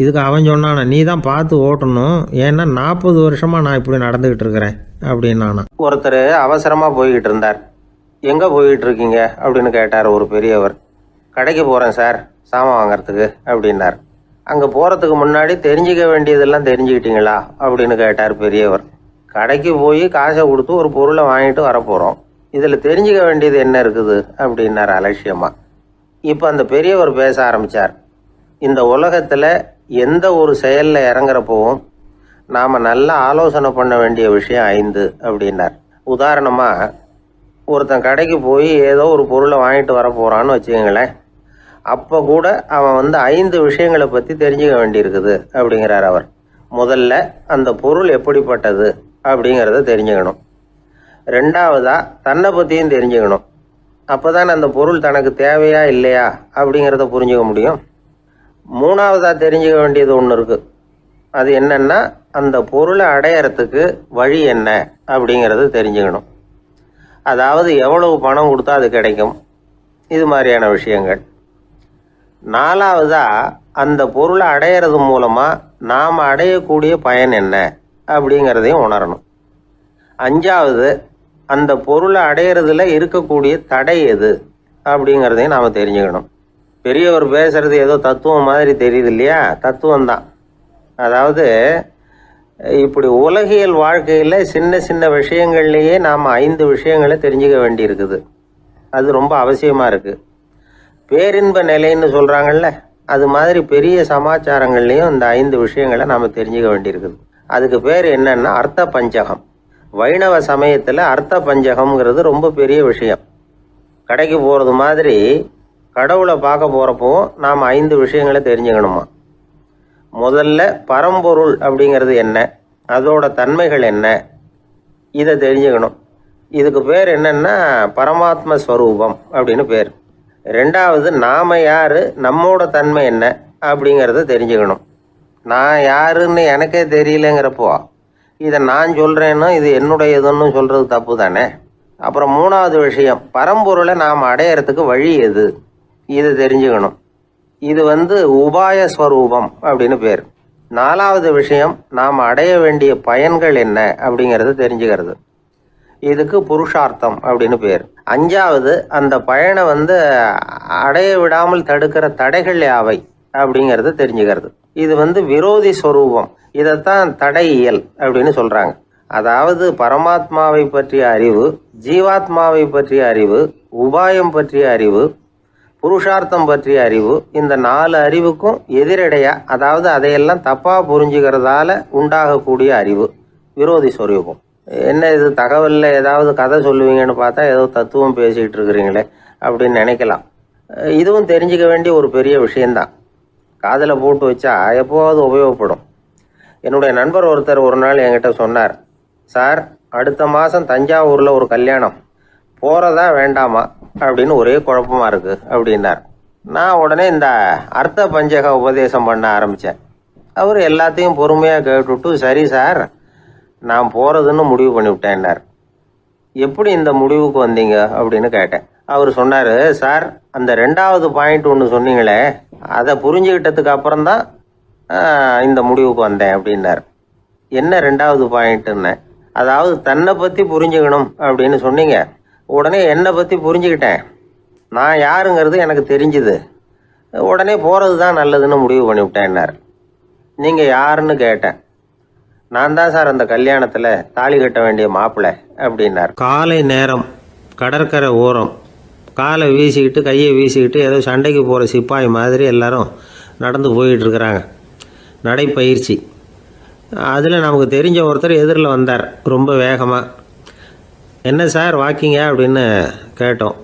இதுக்கு அவன் சொன்னானா, நீ தான் பார்த்து ஓட்டணும், ஏன்னா 40 வருஷமாக நான் இப்படி நடந்துக்கிட்டு இருக்கிறேன் அப்படின்னு நானா. ஒருத்தர் அவசரமாக போய்கிட்டு இருந்தார். எங்கே போய்கிட்டு இருக்கீங்க அப்படின்னு கேட்டார் ஒரு பெரியவர். கடைக்கு போகிறேன் சார், சாமான் வாங்கிறதுக்கு அப்படின்னார். அங்கே போகிறதுக்கு முன்னாடி தெரிஞ்சிக்க வேண்டியதெல்லாம் தெரிஞ்சுக்கிட்டீங்களா அப்படின்னு கேட்டார் பெரியவர். கடைக்கு போய் காசை கொடுத்து ஒரு பொருளை வாங்கிட்டு வரப்போகிறோம், இதில் தெரிஞ்சிக்க வேண்டியது என்ன இருக்குது அப்படின்னார் அலட்சியமாக. இப்போ அந்த பெரியவர் பேச ஆரம்பித்தார். இந்த உலகத்தில் எந்த ஒரு செயலில் இறங்குறப்பவும் நாம் நல்லா ஆலோசனை பண்ண வேண்டிய விஷயம் 5 அப்படின்னார். உதாரணமாக, ஒருத்தன் கடைக்கு போய் ஏதோ ஒரு பொருளை வாங்கிட்டு வர போகிறான்னு வச்சுக்கோங்களேன். அப்போ கூட அவன் 5 விஷயங்களை பற்றி தெரிஞ்சுக்க வேண்டியிருக்குது அப்படிங்கிறார் அவர். முதல்ல அந்த பொருள் எப்படிப்பட்டது அப்படிங்கிறத தெரிஞ்சுக்கணும். 2வதாக தன்னை பற்றியும் தெரிஞ்சுக்கணும். அப்போ தான் அந்த பொருள் தனக்கு தேவையா இல்லையா அப்படிங்கிறத புரிஞ்சுக்க முடியும். 3வதாக தெரிஞ்சுக்க வேண்டியது ஒன்று இருக்குது. அது என்னன்னா, அந்த பொருளை அடையறதுக்கு வழி என்ன அப்படிங்கிறது தெரிஞ்சுக்கணும். அதாவது எவ்வளவு பணம் கொடுத்தா அது கிடைக்கும், இது மாதிரியான விஷயங்கள். 4வதாக அந்த பொருளை அடையிறது மூலமாக நாம் அடையக்கூடிய பயன் என்ன அப்படிங்கிறதையும் உணரணும். 5வது, அந்த பொருளை அடையிறதுல இருக்கக்கூடிய தடை எது அப்படிங்கிறதையும் நாம் தெரிஞ்சுக்கணும். பெரியவர் பேசுறது ஏதோ தத்துவம் மாதிரி தெரியுது இல்லையா? தத்துவம் தான். அதாவது இப்படி உலகியல் வாழ்க்கையில் சின்ன சின்ன விஷயங்கள்லேயே நாம் 5 விஷயங்களை தெரிஞ்சுக்க வேண்டி இருக்குது. அது ரொம்ப அவசியமாக இருக்குது. பேரின்ப நிலைன்னு சொல்கிறாங்கல்ல, அது மாதிரி பெரிய சமாச்சாரங்கள்லேயும் இந்த 5 விஷயங்களை நாம் தெரிஞ்சுக்க வேண்டியிருக்குது. அதுக்கு பேர் என்னன்னா அர்த்த பஞ்சகம். வைணவ சமயத்தில் அர்த்த பஞ்சகம்ங்கிறது ரொம்ப பெரிய விஷயம். கடைக்கு போகிறது மாதிரி கடவுளை பார்க்க போகிறப்போ நாம் 5 விஷயங்களை தெரிஞ்சுக்கணுமா. முதல்ல பரம்பொருள் அப்படிங்கிறது என்ன, அதோட தன்மைகள் என்ன, இதை தெரிஞ்சுக்கணும். இதுக்கு பேர் என்னன்னா பரமாத்ம ஸ்வரூபம் அப்படின்னு பேர். ரெண்டாவது நாம் யார், நம்மோட தன்மை என்ன அப்படிங்கிறத தெரிஞ்சுக்கணும். நான் யாருன்னு எனக்கே தெரியலங்கிறப்போ இதை நான் சொல்கிறேன்னு இது என்னுடையதுன்னு சொல்கிறது தப்பு தானே. அப்புறம் மூணாவது விஷயம், பரம்பொருளை நாம் அடையிறதுக்கு வழி எது, இதை தெரிஞ்சுக்கணும். இது உபாய ஸ்வரூபம் அப்படின்னு பேர். நாலாவது விஷயம், நாம் அடைய வேண்டிய பயன்கள் என்ன அப்படிங்கிறத தெரிஞ்சுக்கிறது. இதுக்கு புருஷார்த்தம் அப்படின்னு பேர். அஞ்சாவது, அந்த பயனை அடைய விடாமல் தடுக்கிற தடைகள் யாவை அப்படிங்கிறத தெரிஞ்சுக்கிறது. இது விரோதி ஸ்வரூபம். இதைத்தான் தடையியல் அப்படின்னு சொல்கிறாங்க. அதாவது பரமாத்மாவை பற்றிய அறிவு, ஜீவாத்மாவை பற்றிய அறிவு, உபாயம் பற்றிய அறிவு, புருஷார்த்தம் பற்றிய அறிவு, இந்த 4 அறிவுக்கும் எதிரடையா, அதாவது அதையெல்லாம் தப்பாக புரிஞ்சுக்கிறதால உண்டாகக்கூடிய அறிவு விரோதி ஸ்வரூபம். என்ன இது தகவலில் ஏதாவது கதை சொல்லுவீங்கன்னு பார்த்தா ஏதோ தத்துவம் பேசிகிட்டு இருக்கிறீங்களே அப்படின்னு நினைக்கலாம். இதுவும் தெரிஞ்சுக்க வேண்டிய ஒரு பெரிய விஷயந்தான். காதில் போட்டு வச்சா எப்போவாவது உபயோகப்படும். என்னுடைய நண்பர் ஒருத்தர் ஒரு நாள் என்கிட்ட சொன்னார், சார் அடுத்த மாதம் தஞ்சாவூரில் ஒரு கல்யாணம், போகிறதா வேண்டாமா அப்படின்னு ஒரே குழப்பமாக இருக்குது அப்படின்னார். நான் உடனே இந்த அர்த்த பஞ்சக உபதேசம் பண்ண ஆரம்பித்தேன். அவர் எல்லாத்தையும் பொறுமையாக கேட்டுவிட்டு, சரி சார் நான் போகிறதுன்னு முடிவு பண்ணிவிட்டேன்னார். எப்படி இந்த முடிவுக்கு வந்தீங்க அப்படின்னு கேட்டேன். அவர் சொன்னார், சார் அந்த 2வது பாயிண்ட் ஒன்று சொன்னீங்களே, அதை புரிஞ்சுக்கிட்டதுக்கு அப்புறம்தான் இந்த முடிவுக்கு வந்தேன் அப்படின்னார். என்ன 2வது பாயிண்ட்டுன்னு? அதாவது தன்னை பற்றி புரிஞ்சுக்கணும் அப்படின்னு சொன்னீங்க. உடனே என்னை பற்றி புரிஞ்சுக்கிட்டேன், நான் யாருங்கிறது எனக்கு தெரிஞ்சுது, உடனே போகிறது தான் நல்லதுன்னு முடிவு பண்ணிவிட்டேன்னார். நீங்கள் யாருன்னு கேட்டேன். நான் தான் சார் அந்த கல்யாணத்தில் தாலி கட்ட வேண்டிய மாப்பிள்ளை அப்படின்னார். காலை நேரம், கடற்கரை ஓரம், காலை வீசிக்கிட்டு கையை வீசிக்கிட்டு ஏதோ சண்டைக்கு போகிற சிப்பாய் மாதிரி எல்லாரும் நடந்து போயிட்டுருக்குறாங்க. நடைப்பயிற்சி. அதில் நமக்கு தெரிஞ்ச ஒருத்தர் எதிரில் வந்தார் ரொம்ப வேகமாக. என்ன சார் வாக்கிங்க அப்படின்னு கேட்டோம்.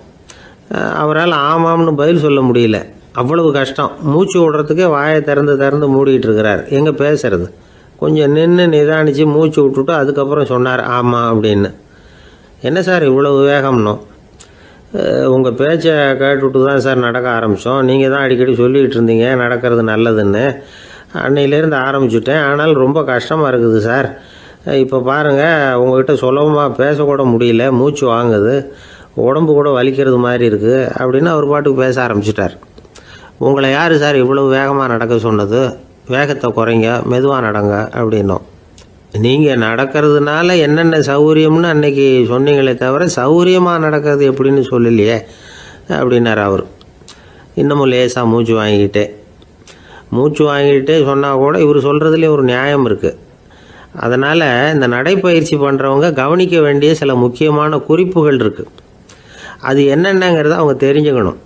அவரால் ஆமாம்னு பதில் சொல்ல முடியல, அவ்வளவு கஷ்டம். மூச்சு விடுறதுக்கே வாயை திறந்து மூடிக்கிட்டு இருக்கிறார். எங்கே பேசுறது? கொஞ்சம் நின்று நிதானித்து மூச்சு விட்டுட்டு அதுக்கப்புறம் சொன்னார் ஆமாம் அப்படின்னு. என்ன சார் இவ்வளவு வேகம்னோம்? உங்கள் பேச்சை கேட்டுவிட்டு தான் சார் நடக்க ஆரம்பித்தோம். நீங்கள் தான் அடிக்கடி சொல்லிகிட்டு இருந்தீங்க நடக்கிறது நல்லதுன்னு. அன்னையிலேருந்து ஆரம்பிச்சுட்டேன், ஆனால் ரொம்ப கஷ்டமாக இருக்குது சார். இப்போ பாருங்கள், உங்கள்கிட்ட சுலபமாக பேசக்கூட முடியல, மூச்சு வாங்குது, உடம்பு கூட வலிக்கிறது மாதிரி இருக்குது அப்படின்னு அவர் பாட்டுக்கு பேச ஆரம்பிச்சிட்டார். உங்களை யார் சார் இவ்வளவு வேகமாக நடக்க சொன்னது? வேகத்தை குறைங்க, மெதுவாக நடங்க அப்படின்னோம். நீங்கள் நடக்கிறதுனால என்னென்ன சௌகரியம்னு அன்னைக்கு சொன்னீங்களே தவிர சௌகரியமாக நடக்கிறது எப்படின்னு சொல்லலையே அப்படின்னார் அவர். இன்னமும் லேசாக மூச்சு வாங்கிக்கிட்டே சொன்னால் கூட இவர் சொல்கிறதுலேயும் ஒரு நியாயம் இருக்குது. அதனால் இந்த நடைப்பயிற்சி பண்ணுறவங்க கவனிக்க வேண்டிய சில முக்கியமான குறிப்புகள் இருக்குது. அது என்னென்னங்கிறத அவங்க தெரிஞ்சுக்கணும்.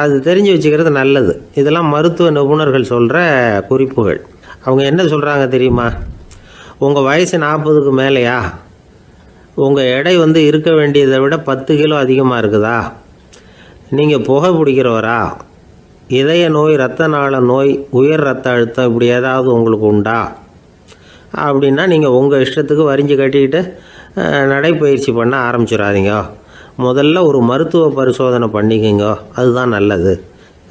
அது தெரிஞ்சு வச்சுக்கிறது நல்லது. இதெல்லாம் மருத்துவ நிபுணர்கள் சொல்கிற குறிப்புகள். அவங்க என்ன சொல்கிறாங்க தெரியுமா? உங்கள் வயசு 40க்கு மேலேயா? உங்கள் எடை இருக்க வேண்டியதை விட 10 கிலோ அதிகமாக இருக்குதா? நீங்கள் புகை பிடிக்கிறவரா? இதய நோய், இரத்த நாள நோய், உயர் இரத்த அழுத்தம் இப்படி ஏதாவது உங்களுக்கு உண்டா? அப்படின்னா நீங்கள் உங்கள் இஷ்டத்துக்கு வரிஞ்சு கட்டிக்கிட்டு நடைப்பயிற்சி பண்ண ஆரம்பிச்சிடாதீங்க. முதல்ல ஒரு மருத்துவ பரிசோதனை பண்ணிக்கோங்க, அதுதான் நல்லது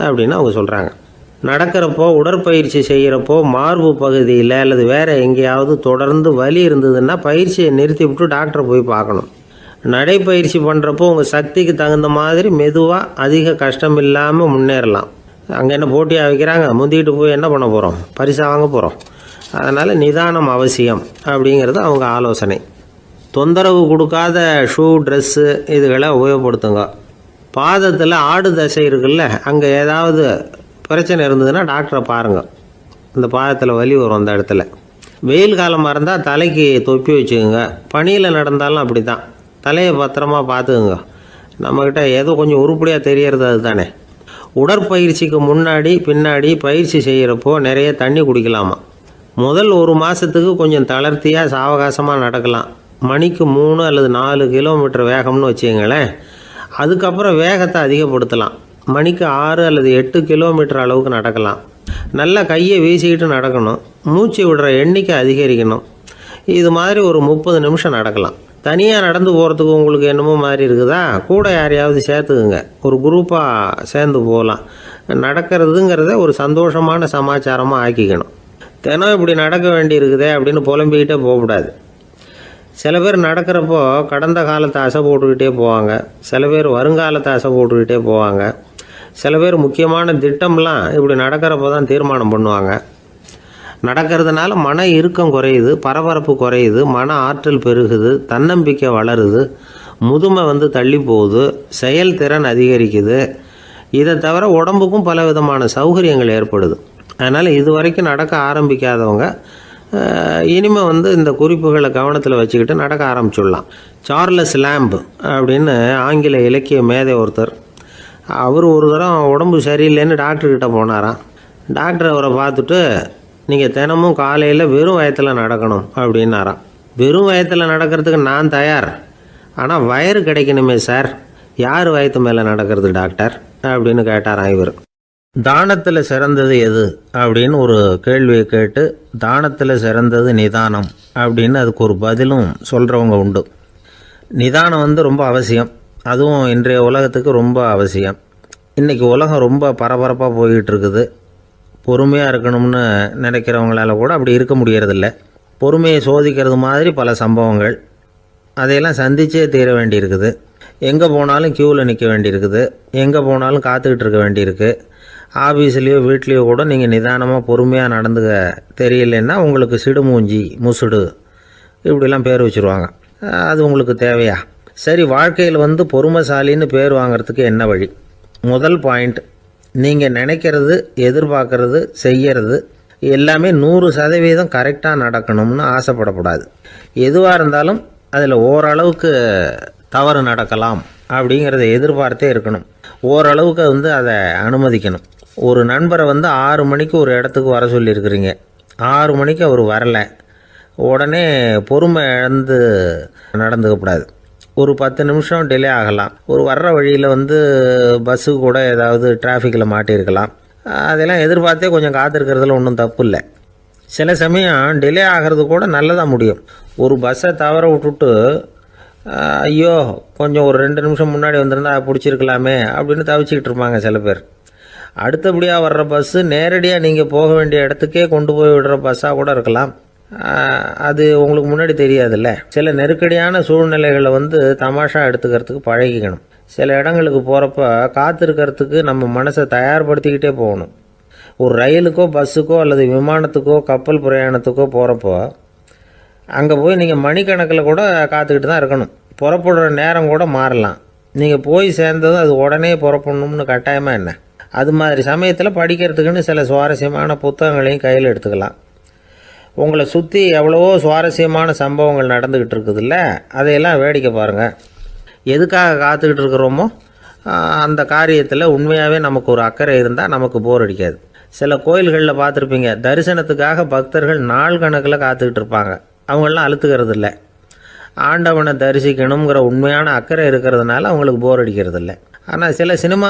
அப்படின்னு அவங்க சொல்கிறாங்க. நடக்கிறப்போ, உடற்பயிற்சி செய்கிறப்போ மார்பு பகுதியில் அல்லது வேறு எங்கேயாவது தொடர்ந்து வலி இருந்ததுன்னா பயிற்சியை நிறுத்தி விட்டு டாக்டரை போய் பார்க்கணும். நடைப்பயிற்சி பண்ணுறப்போ உங்கள் சக்திக்கு தகுந்த மாதிரி மெதுவாக அதிக கஷ்டம் இல்லாமல் முன்னேறலாம். அங்கே என்ன போட்டியாக வைக்கிறாங்க? முந்திக்கிட்டு போய் என்ன பண்ண போகிறோம்? பரிசா வாங்க போகிறோம். அதனால் நிதானம் அவசியம் அப்படிங்கிறது அவங்க ஆலோசனை. தொந்தரவு கொடுக்காத ஷூ, ட்ரெஸ்ஸு இதுகளை உபயோகப்படுத்துங்க. பாதத்தில் ஆடு தசை இருக்குல்ல, அங்கே ஏதாவது பிரச்சனை இருந்ததுன்னா டாக்டரை பாருங்கள். இந்த பாதத்தில் வலி வரும் அந்த இடத்துல. வெயில் காலமாக இருந்தால் தலைக்கு தொப்பி வச்சுக்கோங்க. பனியில் நடந்தாலும் அப்படி தான், தலையை பத்திரமா பார்த்துக்குங்க. நம்மக்கிட்ட ஏதோ கொஞ்சம் உருப்படியாக தெரியறது அது தானே. உடற்பயிற்சிக்கு முன்னாடி பின்னாடி பயிற்சி செய்கிறப்போ நிறைய தண்ணி குடிக்கலாமா. முதல் 1 மாதத்துக்கு கொஞ்சம் தளர்த்தியாக சாவகாசமாக நடக்கலாம். மணிக்கு 3 அல்லது 4 கிலோமீட்டர் வேகம்னு வச்சுங்களேன். அதுக்கப்புறம் வேகத்தை அதிகப்படுத்தலாம். மணிக்கு 6 அல்லது 8 கிலோமீட்டர் அளவுக்கு நடக்கலாம். நல்லா கையை வீசிக்கிட்டு நடக்கணும். மூச்சு விடுற எண்ணிக்கை அதிகரிக்கணும். இது மாதிரி ஒரு 30 நிமிஷம் நடக்கலாம். தனியாக நடந்து போகிறதுக்கு உங்களுக்கு என்னமோ மாதிரி இருக்குதா, கூட யாரையாவது சேர்த்துக்குங்க. ஒரு குரூப்பாக சேர்ந்து போகலாம். நடக்கிறதுங்கிறத ஒரு சந்தோஷமான சமாச்சாரமாக ஆக்கிக்கணும். தினம் இப்படி நடக்க வேண்டி இருக்குதே அப்படின்னு புலம்பிக்கிட்டே போகக்கூடாது. சில பேர் நடக்கிறப்போ கடந்த காலத்தை அசை போட்டுக்கிட்டே போவாங்க. சில பேர் வருங்காலத்தை அசை போட்டுக்கிட்டே போவாங்க. சில பேர் முக்கியமான திட்டம்லாம் இப்படி நடக்கிறப்போ தான் தீர்மானம் பண்ணுவாங்க. நடக்கிறதுனால மன இறுக்கம் குறையுது, பரபரப்பு குறையுது, மன ஆற்றல் பெருகுது, தன்னம்பிக்கை வளருது, முதுமை தள்ளி போகுது, செயல்திறன் அதிகரிக்குது. இதை தவிர உடம்புக்கும் பல விதமான சௌகரியங்கள் ஏற்படுது. அதனால் இது வரைக்கும் நடக்க ஆரம்பிக்காதவங்க இனிமேல் இந்த குறிப்புகளை கவனத்தில் வச்சுக்கிட்டு நடக்க ஆரம்பிச்சுடலாம். சார்லஸ் லேம்ப் அப்படின்னு ஆங்கில இலக்கிய மேதை ஒருத்தர், அவர் ஒரு தரம் உடம்பு சரியில்லைன்னு டாக்டர்கிட்ட போனாராம். டாக்டர் அவரை பார்த்துட்டு, நீங்கள் தினமும் காலையில் வெறும் வயத்தில் நடக்கணும் அப்படின்னாராம். வெறும் வயத்தில் நடக்கிறதுக்கு நான் தயார், ஆனால் வயிறு கிடைக்கணுமே சார், யார் வயத்து மேலே நடக்கிறது டாக்டர் அப்படின்னு கேட்டாராம் இவர். தானத்தில் சிறந்தது எது அப்படின்னு ஒரு கேள்வியை கேட்டு, தானத்தில் சிறந்தது நிதானம் அப்படின்னு அதுக்கு ஒரு பதிலும் சொல்கிறவங்க உண்டு. நிதானம் ரொம்ப அவசியம். அதுவும் இன்றைய உலகத்துக்கு ரொம்ப அவசியம். இன்றைக்கி உலகம் ரொம்ப பரபரப்பாக போய்கிட்டு இருக்குது. பொறுமையாக இருக்கணும்னு நினைக்கிறவங்களால கூட அப்படி இருக்க முடியறதில்ல. பொறுமையை சோதிக்கிறது மாதிரி பல சம்பவங்கள், அதையெல்லாம் சந்திச்சே தீர வேண்டியிருக்குது. எங்கே போனாலும் க்யூவில் நிற்க வேண்டியிருக்குது. எங்கே போனாலும் காத்துக்கிட்டு இருக்க வேண்டியிருக்கு. ஆஃபீஸ்லேயோ வீட்லேயோ கூட நீங்கள் நிதானமாக பொறுமையாக நடந்துக்க தெரியலன்னா உங்களுக்கு சிடுமூஞ்சி, முசுடு இப்படிலாம் பேர் வச்சுருவாங்க. அது உங்களுக்கு தேவையா? சரி, வாழ்க்கையில் பொறுமைசாலின்னு பேர் வாங்கிறதுக்கு என்ன வழி? முதல் பாயிண்ட், நீங்கள் நினைக்கிறது, எதிர்பார்க்கறது, செய்கிறது எல்லாமே 100% கரெக்டாக நடக்கணும்னு ஆசைப்படக்கூடாது. எதுவாக இருந்தாலும் அதில் ஓரளவுக்கு தவறு நடக்கலாம் அப்படிங்கிறத எதிர்பார்த்தே இருக்கணும். ஓரளவுக்கு அதை அனுமதிக்கணும். ஒரு நண்பரை 6 மணிக்கு ஒரு இடத்துக்கு வர சொல்லியிருக்கிறீங்க. 6 மணிக்கு அவர் வரலை, உடனே பொறுமை இழந்து நடந்துக்கக்கூடாது. ஒரு 10 நிமிஷம் டிலே ஆகலாம். ஒரு வர்ற வழியில் பஸ்ஸு கூட ஏதாவது டிராஃபிக்கில் மாட்டியிருக்கலாம். அதெல்லாம் எதிர்பார்த்தே கொஞ்சம் காத்திருக்கிறதுல ஒன்றும் தப்பு இல்லை. சில சமயம் டிலே ஆகிறது கூட நல்லதாக முடியும். ஒரு பஸ்ஸை தவற விட்டுட்டு, ஐயோ கொஞ்சம் ஒரு 2 நிமிஷம் முன்னாடி வந்திருந்தா பிடிச்சிருக்கலாமே அப்படின்னு தவிச்சிக்கிட்டு இருப்பாங்க சில பேர். அடுத்தபடியாக வர்ற பஸ்ஸு நேரடியாக நீங்கள் போக வேண்டிய இடத்துக்கே கொண்டு போய் விடுற பஸ்ஸாக கூட இருக்கலாம். அது உங்களுக்கு முன்னாடி தெரியாதுல்ல. சில நெருக்கடியான சூழ்நிலைகளை தமாஷா எடுத்துக்கிறதுக்கு பழகிக்கணும். சில இடங்களுக்கு போகிறப்ப காத்திருக்கிறதுக்கு நம்ம மனசை தயார்படுத்திக்கிட்டே போகணும். ஒரு ரயிலுக்கோ பஸ்ஸுக்கோ அல்லது விமானத்துக்கோ கப்பல் பிரயாணத்துக்கோ போகிறப்போ அங்கே போய் நீங்கள் மணிக்கணக்கில் கூட காத்துக்கிட்டு தான் இருக்கணும். புறப்படுற நேரம் கூட மாறலாம். நீங்கள் போய் சேர்ந்ததும் அது உடனே புறப்படணும்னு கட்டாயமாக என்ன? அது மாதிரி சமயத்தில் படிக்கிறதுக்குன்னு சில சுவாரஸ்யமான புத்தகங்களையும் கையில் எடுத்துக்கலாம். உங்களை சுற்றி எவ்வளவோ சுவாரஸ்யமான சம்பவங்கள் நடந்துக்கிட்டு இருக்குதுல்ல, அதையெல்லாம் வேடிக்கை பாருங்கள். எதுக்காக காத்துக்கிட்டு இருக்கிறோமோ அந்த காரியத்தில் உண்மையாகவே நமக்கு ஒரு அக்கறை இருந்தால் நமக்கு போர் அடிக்காது. சில கோயில்களில் பார்த்துருப்பீங்க, தரிசனத்துக்காக பக்தர்கள் நாள் கணக்கில் காத்துக்கிட்டு இருப்பாங்க. அவங்களெலாம் அழுத்துக்கிறது இல்லை. ஆண்டவனை தரிசிக்கணுங்கிற உண்மையான அக்கறை இருக்கிறதுனால அவங்களுக்கு போர் அடிக்கிறது இல்லை. ஆனால் சில சினிமா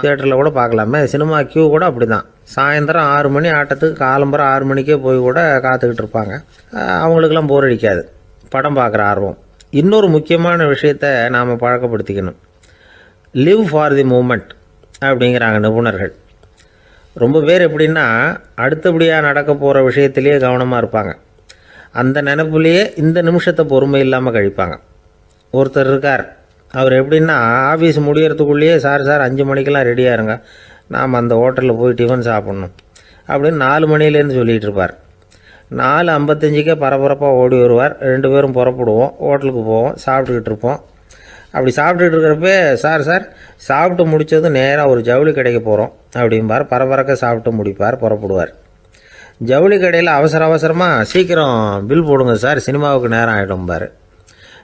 தியேட்டரில் கூட பார்க்கலாமே, சினிமா கியூ கூட அப்படி தான். சாயந்தரம் 6 மணி ஆட்டத்துக்கு காலம்பரம் 6 மணிக்கே போய் கூட காத்துக்கிட்டு இருப்பாங்க. அவங்களுக்கெல்லாம் போர் அடிக்காது, படம் பார்க்குற ஆர்வம். இன்னொரு முக்கியமான விஷயத்தை நாம் பழக்கப்படுத்திக்கணும். லிவ் ஃபார் தி மூமெண்ட் அப்படிங்கிறாங்க நிபுணர்கள். ரொம்ப பேர் எப்படின்னா அடுத்தபடியாக நடக்க போகிற விஷயத்திலேயே கவனமாக இருப்பாங்க. அந்த நினைப்புலேயே இந்த நிமிஷத்தை பொறுமை இல்லாமல் கழிப்பாங்க. ஒருத்தர் இருக்கார், அவர் எப்படின்னா ஆஃபீஸ் முடியறதுக்குள்ளேயே சார் 5 மணிக்கெல்லாம் ரெடியாக இருங்க, நாம் அந்த ஹோட்டலில் போய் டிஃபன் சாப்பிட்ணும் அப்படின்னு 4 மணிலேருந்து சொல்லிகிட்டு இருப்பார். 4:55 பரபரப்பாக ஓடி வருவார். 2 பேரும் புறப்படுவோம், ஹோட்டலுக்கு போவோம், சாப்பிட்டுக்கிட்டு இருப்போம். அப்படி சாப்பிட்டுட்டு இருக்கிறப்ப சார் சாப்பிட்டு முடித்ததும் நேராக ஒரு ஜவுளி கடைக்கு போகிறோம் அப்படிம்பார். பரபரக்க சாப்பிட்டு முடிப்பார், புறப்படுவார். ஜவுளி கடையில் அவசரமாக சீக்கிரம் பில் போடுங்க சார், சினிமாவுக்கு நேரம் ஆகிடும்பார்.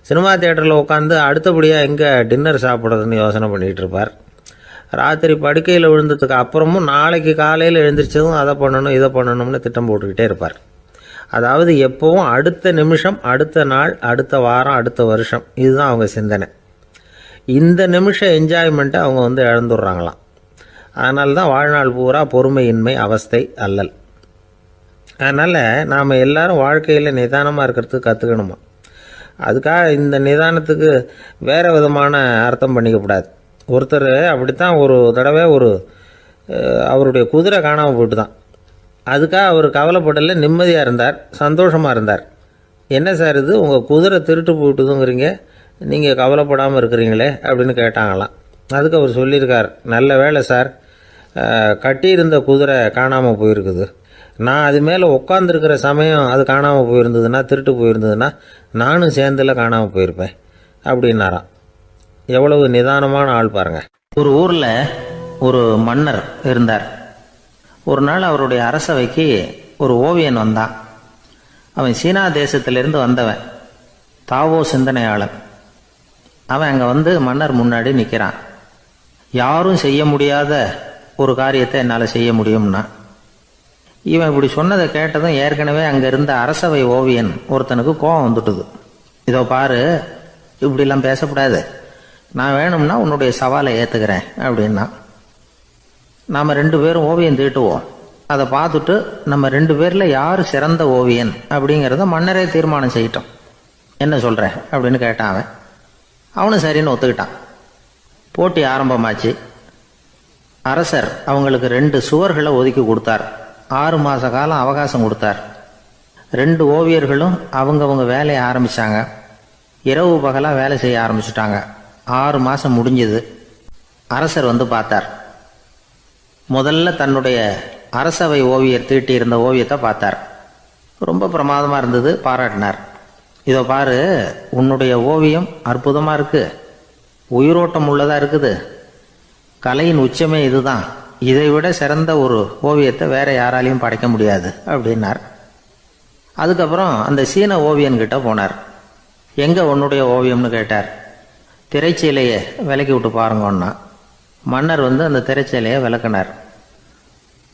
சினிமா தியேட்டரில் உட்காந்து அடுத்தபடியாக எங்கே டின்னர் சாப்பிட்றதுன்னு யோசனை பண்ணிகிட்டு இருப்பார். ராத்திரி படுக்கையில் விழுந்ததுக்கு அப்புறமும் நாளைக்கு காலையில் எழுந்திரிச்சதும் அதை பண்ணணும் இதை பண்ணணும்னு திட்டம் போட்டுக்கிட்டே இருப்பார். அதாவது எப்போவும் அடுத்த நிமிஷம், அடுத்த நாள், அடுத்த வாரம், அடுத்த வருஷம், இதுதான் அவங்க சிந்தனை. இந்த நிமிஷம் என்ஜாய்மெண்ட்டை அவங்க வந்து இழந்துடுறாங்களாம். அதனால தான் வாழ்நாள் பூரா பொறுமையின்மை, அவஸ்தை, அல்லல். அதனால் நாம் எல்லோரும் வாழ்க்கையில் நிதானமாக இருக்கிறதுக்கு கற்றுக்கணுமா. அதுக்காக இந்த நிதானத்துக்கு வேறு விதமான அர்த்தம் பண்ணிக்கக்கூடாது. ஒருத்தர் அப்படித்தான் ஒரு தடவை அவருடைய குதிரை காணாமல் போயிட்டு தான். அதுக்காக அவர் கவலைப்படல, நிம்மதியாக இருந்தார், சந்தோஷமாக இருந்தார். என்ன சார் இது, உங்கள் குதிரை திருட்டு போயிட்டுதுங்கிறீங்க, நீங்கள் கவலைப்படாமல் இருக்கிறீங்களே அப்படின்னு கேட்டாங்களாம். அதுக்கு அவர் சொல்லியிருக்கார், நல்ல வேலை சார், கட்டியிருந்த குதிரை காணாமல் போயிருக்குது. நான் அது மேலே உட்காந்துருக்கிற சமயம் அது காணாமல் போயிருந்ததுன்னா, திருட்டு போயிருந்ததுன்னா நானும் சேர்ந்தில் காணாமல் போயிருப்பேன் அப்படின்னாராம். எவ்வளவு நிதானமான ஆள் பாருங்கள். ஒரு ஊரில் ஒரு மன்னர் இருந்தார். ஒரு நாள் அவருடைய அரசவைக்கு ஒரு ஓவியன் வந்தான். அவன் சீனா தேசத்திலிருந்து வந்தவன், தாவோ சிந்தனையாளன். அவன் அங்கே வந்து மன்னர் முன்னாடி நிற்கிறான். யாரும் செய்ய முடியாத ஒரு காரியத்தை என்னால் செய்ய முடியும்னா. இவன் இப்படி சொன்னதை கேட்டதும் ஏற்கனவே அங்கே இருந்த அரசவை ஓவியன் ஒருத்தனுக்கு கோபம் வந்துட்டுது. இதோ பாரு, இப்படிலாம் பேசக்கூடாது, நான் வேணும்னா உன்னுடைய சவாலை ஏற்றுக்கிறேன் அப்படின்னா. நாம் 2 பேரும் ஓவியம் தீட்டுவோம், அதை பார்த்துட்டு நம்ம 2 பேரில் யார் சிறந்த ஓவியன் அப்படிங்கிறத மன்னரே தீர்மானம் செய்யட்டும், என்ன சொல்கிற அப்படின்னு கேட்டான் அவன். அவனும் சரின்னு ஒத்துக்கிட்டான். போட்டி ஆரம்பமாச்சு. அரசர் அவங்களுக்கு 2 சுவர்களை ஒதுக்கி கொடுத்தார். 6 மாத காலம் அவகாசம் கொடுத்தார். 2 ஓவியர்களும் அவங்கவுங்க வேலையை ஆரம்பித்தாங்க. இரவு பகலாக வேலை செய்ய ஆரம்பிச்சுட்டாங்க. 6 மாதம் முடிஞ்சது. அரசர் வந்து பார்த்தார். முதல்ல தன்னுடைய அரசவை ஓவியர் தீட்டி இருந்த ஓவியத்தை பார்த்தார். ரொம்ப பிரமாதமாக இருந்தது, பாராட்டினார். இதோ பாரு, உன்னுடைய ஓவியம் அற்புதமாக இருக்குது, உயிரோட்டம் உள்ளதாக இருக்குது, கலையின் உச்சமே இதுதான், இதை விட சிறந்த ஒரு ஓவியத்தை வேற யாராலையும் படைக்க முடியாது அப்படின்னார். அதுக்கப்புறம் அந்த சீன ஓவியன்கிட்ட போனார். எங்கே உன்னுடைய ஓவியம்னு கேட்டார். திரைச்சீலையை விலக்கி விட்டு பாருங்கன்னா. மன்னர் வந்து அந்த திரைச்சீலையை விளக்குனார்.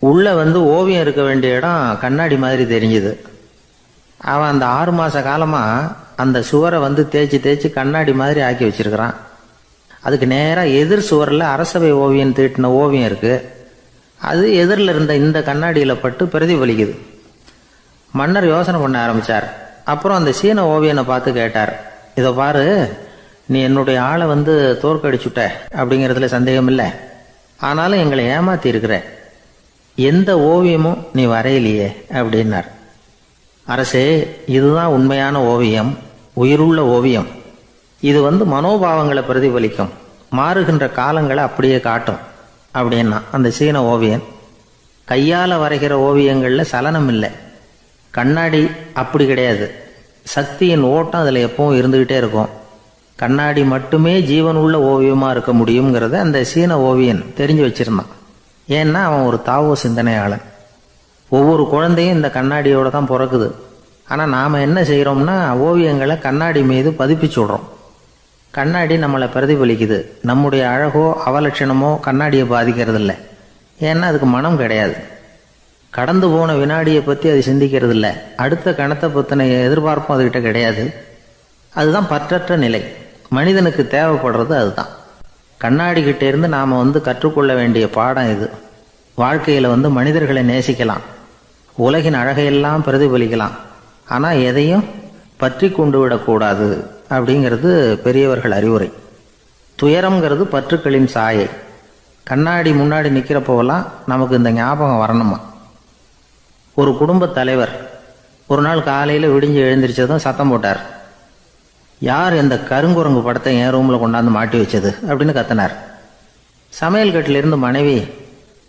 உள்ளே வந்து ஓவியம் இருக்க வேண்டிய இடம் கண்ணாடி மாதிரி தெரிஞ்சுது. அவன் அந்த 6 மாத காலமாக அந்த சுவரை வந்து தேய்ச்சி தேய்ச்சி கண்ணாடி மாதிரி ஆக்கி வச்சிருக்கிறான். அதுக்கு நேராக எதிர் சுவரில் அரசவை ஓவியம் தீட்டின ஓவியம் இருக்குது. அது எதிரில் இருந்த இந்த கண்ணாடியில் பட்டு பிரதிபலிக்குது. மன்னர் யோசனை பண்ண ஆரம்பித்தார். அப்புறம் அந்த சீன ஓவியனை பார்த்து கேட்டார், இதை பாரு, நீ என்னுடைய ஆளை வந்து தோற்கடிச்சுட்ட அப்படிங்கிறதுல சந்தேகம் இல்லை, ஆனாலும் எங்களை ஏமாற்றி இருக்கிற, எந்த ஓவியமும் நீ வரையிலையே அப்படின்னார். அரசே, இதுதான் உண்மையான ஓவியம், உயிருள்ள ஓவியம். இது வந்து மனோபாவங்களை பிரதிபலிக்கும், மாறுகின்ற காலங்களை அப்படியே காட்டும் அப்படின்னா அந்த சீன ஓவியன். கையால் வரைகிற ஓவியங்களில் சலனம் இல்லை, கண்ணாடி அப்படி கிடையாது, சக்தியின் ஓட்டம் அதில் எப்பவும் இருந்துக்கிட்டே இருக்கும், கண்ணாடி மட்டுமே ஜீவன் உள்ள ஓவியமாக இருக்க முடியுங்கிறத அந்த சீன ஓவியன் தெரிஞ்சு வச்சிருந்தான். ஏன்னா அவன் ஒரு தாவோ சிந்தனையாளன். ஒவ்வொரு குழந்தையும் இந்த கண்ணாடியோடு தான் பிறக்குது. ஆனால் நாம் என்ன செய்கிறோம்னா ஓவியங்களை கண்ணாடி மீது பதிப்பிச்சு விடுறோம். கண்ணாடி நம்மளை பிரதிபலிக்குது. நம்முடைய அழகோ அவலட்சணமோ கண்ணாடியை பாதிக்கிறது இல்லை. ஏன்னா அதுக்கு மனம் கிடையாது. கடந்து போன வினாடியை பற்றி அது சிந்திக்கிறது இல்லை. அடுத்த கணத்தை பற்றின எதிர்பார்ப்பும் அதுகிட்ட கிடையாது. அதுதான் பற்றற்ற நிலை. மனிதனுக்கு தேவைப்படுறது அதுதான். கண்ணாடிக்கிட்டே இருந்து நாம் வந்து கற்றுக்கொள்ள வேண்டிய பாடம் இது. வாழ்க்கையில் வந்து மனிதர்களை நேசிக்கலாம், உலகின் அழகையெல்லாம் பிரதிபலிக்கலாம், ஆனால் எதையும் பற்றி கொண்டு விடக்கூடாது அப்படிங்கிறது பெரியவர்கள் அறிவுரை. துயரம்ங்கிறது பற்றுக்களின் சாயை. கண்ணாடி முன்னாடி நிற்கிறப்போவெல்லாம் நமக்கு இந்த ஞாபகம் வரணுமா. ஒரு குடும்ப தலைவர் ஒரு நாள் காலையில் விடிஞ்சு எழுந்திரிச்சதும் சத்தம் போட்டார். யார் இந்த கருங்குரங்கு படத்தை என் ரூமில் கொண்டாந்து மாட்டி வச்சது அப்படின்னு கத்தினார். சமையல் கட்டிலிருந்து மனைவி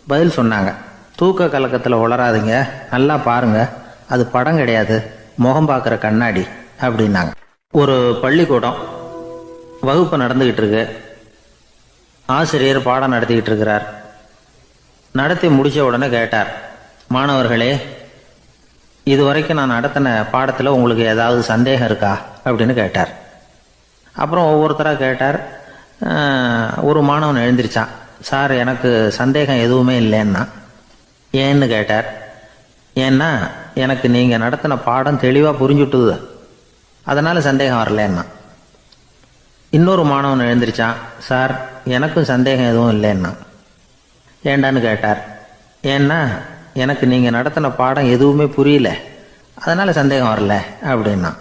பதில் சொன்னாங்க, தூக்க கலக்கத்தில் உளராதிங்க, நல்லா பாருங்க, அது படம் கிடையாது, முகம் பார்க்குற கண்ணாடி அப்படின்னாங்க. ஒரு பள்ளிக்கூடம் வகுப்பு நடந்துக்கிட்டு இருக்கு. ஆசிரியர் பாடம் நடத்திக்கிட்டு இருக்கிறார். நடத்தி முடித்த உடனே கேட்டார், மாணவர்களே, இதுவரைக்கும் நான் நடத்தின பாடத்தில் உங்களுக்கு ஏதாவது சந்தேகம் இருக்கா அப்படின்னு கேட்டார். அப்புறம் ஒவ்வொருத்தராக கேட்டார். ஒரு மாணவன் எழுந்திரிச்சான். சார், எனக்கு சந்தேகம் எதுவுமே இல்லைன்னா. ஏன்னு கேட்டார். ஏன்னா எனக்கு நீங்கள் நடத்தின பாடம் தெளிவாக புரிஞ்சுட்டுது, அதனால் சந்தேகம் வரலன்னா. இன்னொரு மாணவன் எழுந்திருச்சான். சார், எனக்கும் சந்தேகம் எதுவும் இல்லைன்னா. ஏண்டான்னு கேட்டார். ஏன்னா எனக்கு நீங்கள் நடத்தின பாடம் எதுவுமே புரியல, அதனால் சந்தேகம் வரல அப்படின்னா.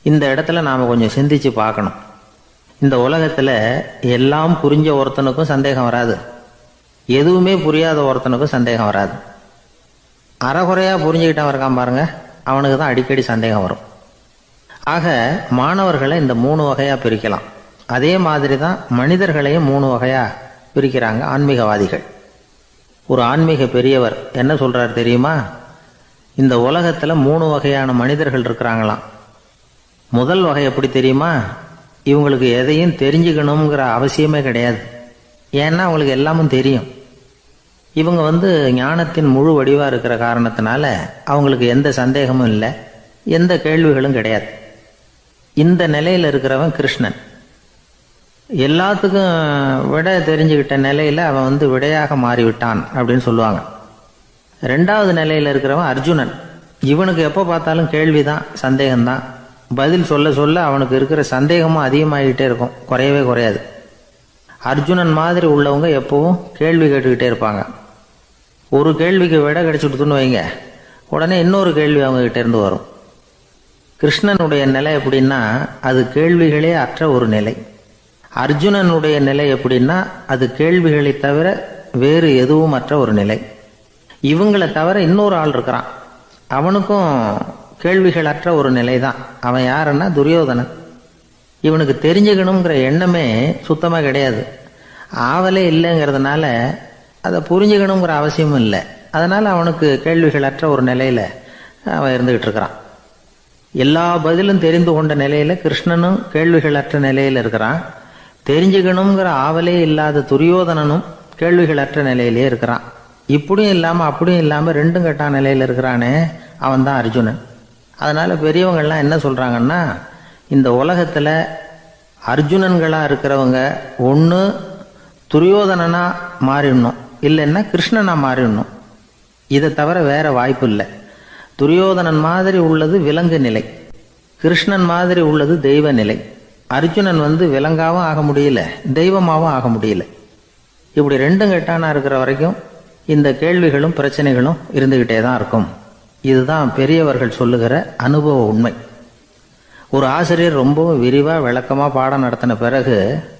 இந்த இடத்துல நாம் கொஞ்சம் சிந்திச்சு பார்க்கணும். இந்த உலகத்தில் எல்லாம் புரிஞ்ச ஒருத்தனுக்கும் சந்தேகம் வராது, எதுவுமே புரியாத ஒருத்தனுக்கும் சந்தேகம் வராது. அறகுறையாக புரிஞ்சுக்கிட்டவன் இருக்கான் பாருங்க, அவனுக்கு தான் அடிக்கடி சந்தேகம் வரும். ஆக மாணவர்களை இந்த 3 வகையாக பிரிக்கலாம். அதே மாதிரி தான் மனிதர்களையும் 3 வகையாக பிரிக்கிறாங்க ஆன்மீகவாதிகள். ஒரு ஆன்மீக பெரியவர் என்ன சொல்றார் தெரியுமா? இந்த உலகத்தில் 3 வகையான மனிதர்கள் இருக்கிறாங்களாம். முதல் வகை எப்படி தெரியுமா? இவங்களுக்கு எதையும் தெரிஞ்சுக்கணுங்கிற அவசியமே கிடையாது. ஏன்னா அவங்களுக்கு எல்லாமும் தெரியும். இவங்க ஞானத்தின் முழு வடிவாக இருக்கிற காரணத்தினால அவங்களுக்கு எந்த சந்தேகமும் இல்லை, எந்த கேள்விகளும் கிடையாது. இந்த நிலையில் இருக்கிறவன் கிருஷ்ணன். எல்லாத்துக்கும் விட தெரிஞ்சுக்கிட்ட நிலையில் அவன் விடையாக மாறிவிட்டான் அப்படின்னு சொல்லுவாங்க. 2வது நிலையில் இருக்கிறவன் அர்ஜுனன். இவனுக்கு எப்போ பார்த்தாலும் கேள்விதான், சந்தேகம்தான். பதில் சொல்ல சொல்ல அவனுக்கு இருக்கிற சந்தேகமும் அதிகமாகிட்டே இருக்கும், குறையவே குறையாது. அர்ஜுனன் மாதிரி உள்ளவங்க எப்பவும் கேள்வி கேட்டுக்கிட்டே இருப்பாங்க. ஒரு கேள்விக்கு விட கிடைச்சுட்டுன்னு வைங்க, உடனே இன்னொரு கேள்வி அவங்ககிட்ட இருந்து வரும். கிருஷ்ணனுடைய நிலை எப்படின்னா அது கேள்விகளே அற்ற ஒரு நிலை. அர்ஜுனனுடைய நிலை எப்படின்னா அது கேள்விகளை தவிர வேறு எதுவும் அற்ற ஒரு நிலை. இவங்களை தவிர இன்னொரு ஆள் இருக்கிறான், அவனுக்கும் கேள்விகள் அற்ற ஒரு நிலை தான். அவன் யாருன்னா துரியோதனன். இவனுக்கு தெரிஞ்சுக்கணுங்கிற எண்ணமே சுத்தமாக கிடையாது. ஆவலே இல்லைங்கிறதுனால அதை புரிஞ்சுக்கணுங்கிற அவசியமும் இல்லை. அதனால் அவனுக்கு கேள்விகள் அற்ற ஒரு நிலையில் அவன் இருந்துகிட்டு இருக்கிறான். எல்லா பதிலும் தெரிந்து கொண்ட நிலையில் கிருஷ்ணனும் கேள்விகள் அற்ற நிலையில் இருக்கிறான். தெரிஞ்சுக்கணுங்கிற ஆவலே இல்லாத துரியோதனனும் கேள்விகள் அற்ற நிலையிலே இருக்கிறான். இப்படியும் இல்லாமல் அப்படியும் இல்லாமல் 2ம் கெட்ட நிலையில் இருக்கிறானே, அவன் தான் அர்ஜுனன். அதனால் பெரியவங்கள்லாம் என்ன சொல்கிறாங்கன்னா, இந்த உலகத்தில் அர்ஜுனன்களாக இருக்கிறவங்க ஒன்று துரியோதனனாக மாறிடணும், இல்லைன்னா கிருஷ்ணனாக மாறிடணும். இதை தவிர வேற வாய்ப்பு இல்லை. துரியோதனன் மாதிரி உள்ளது விலங்கு நிலை, கிருஷ்ணன் மாதிரி உள்ளது தெய்வ நிலை. அர்ஜுனன் விலங்காவும் ஆக முடியல, தெய்வமாகவும் ஆக முடியல. இப்படி 2ம் கெட்டானா இருக்கிற வரைக்கும் இந்த கேள்விகளும் பிரச்சனைகளும் இருந்துகிட்டே தான் இருக்கும். இதுதான் பெரியவர்கள் சொல்லுகிற அனுபவ உண்மை. ஒரு ஆசிரியர் ரொம்பவும் விரிவாக விளக்கமாக பாடம் நடத்தின பிறகு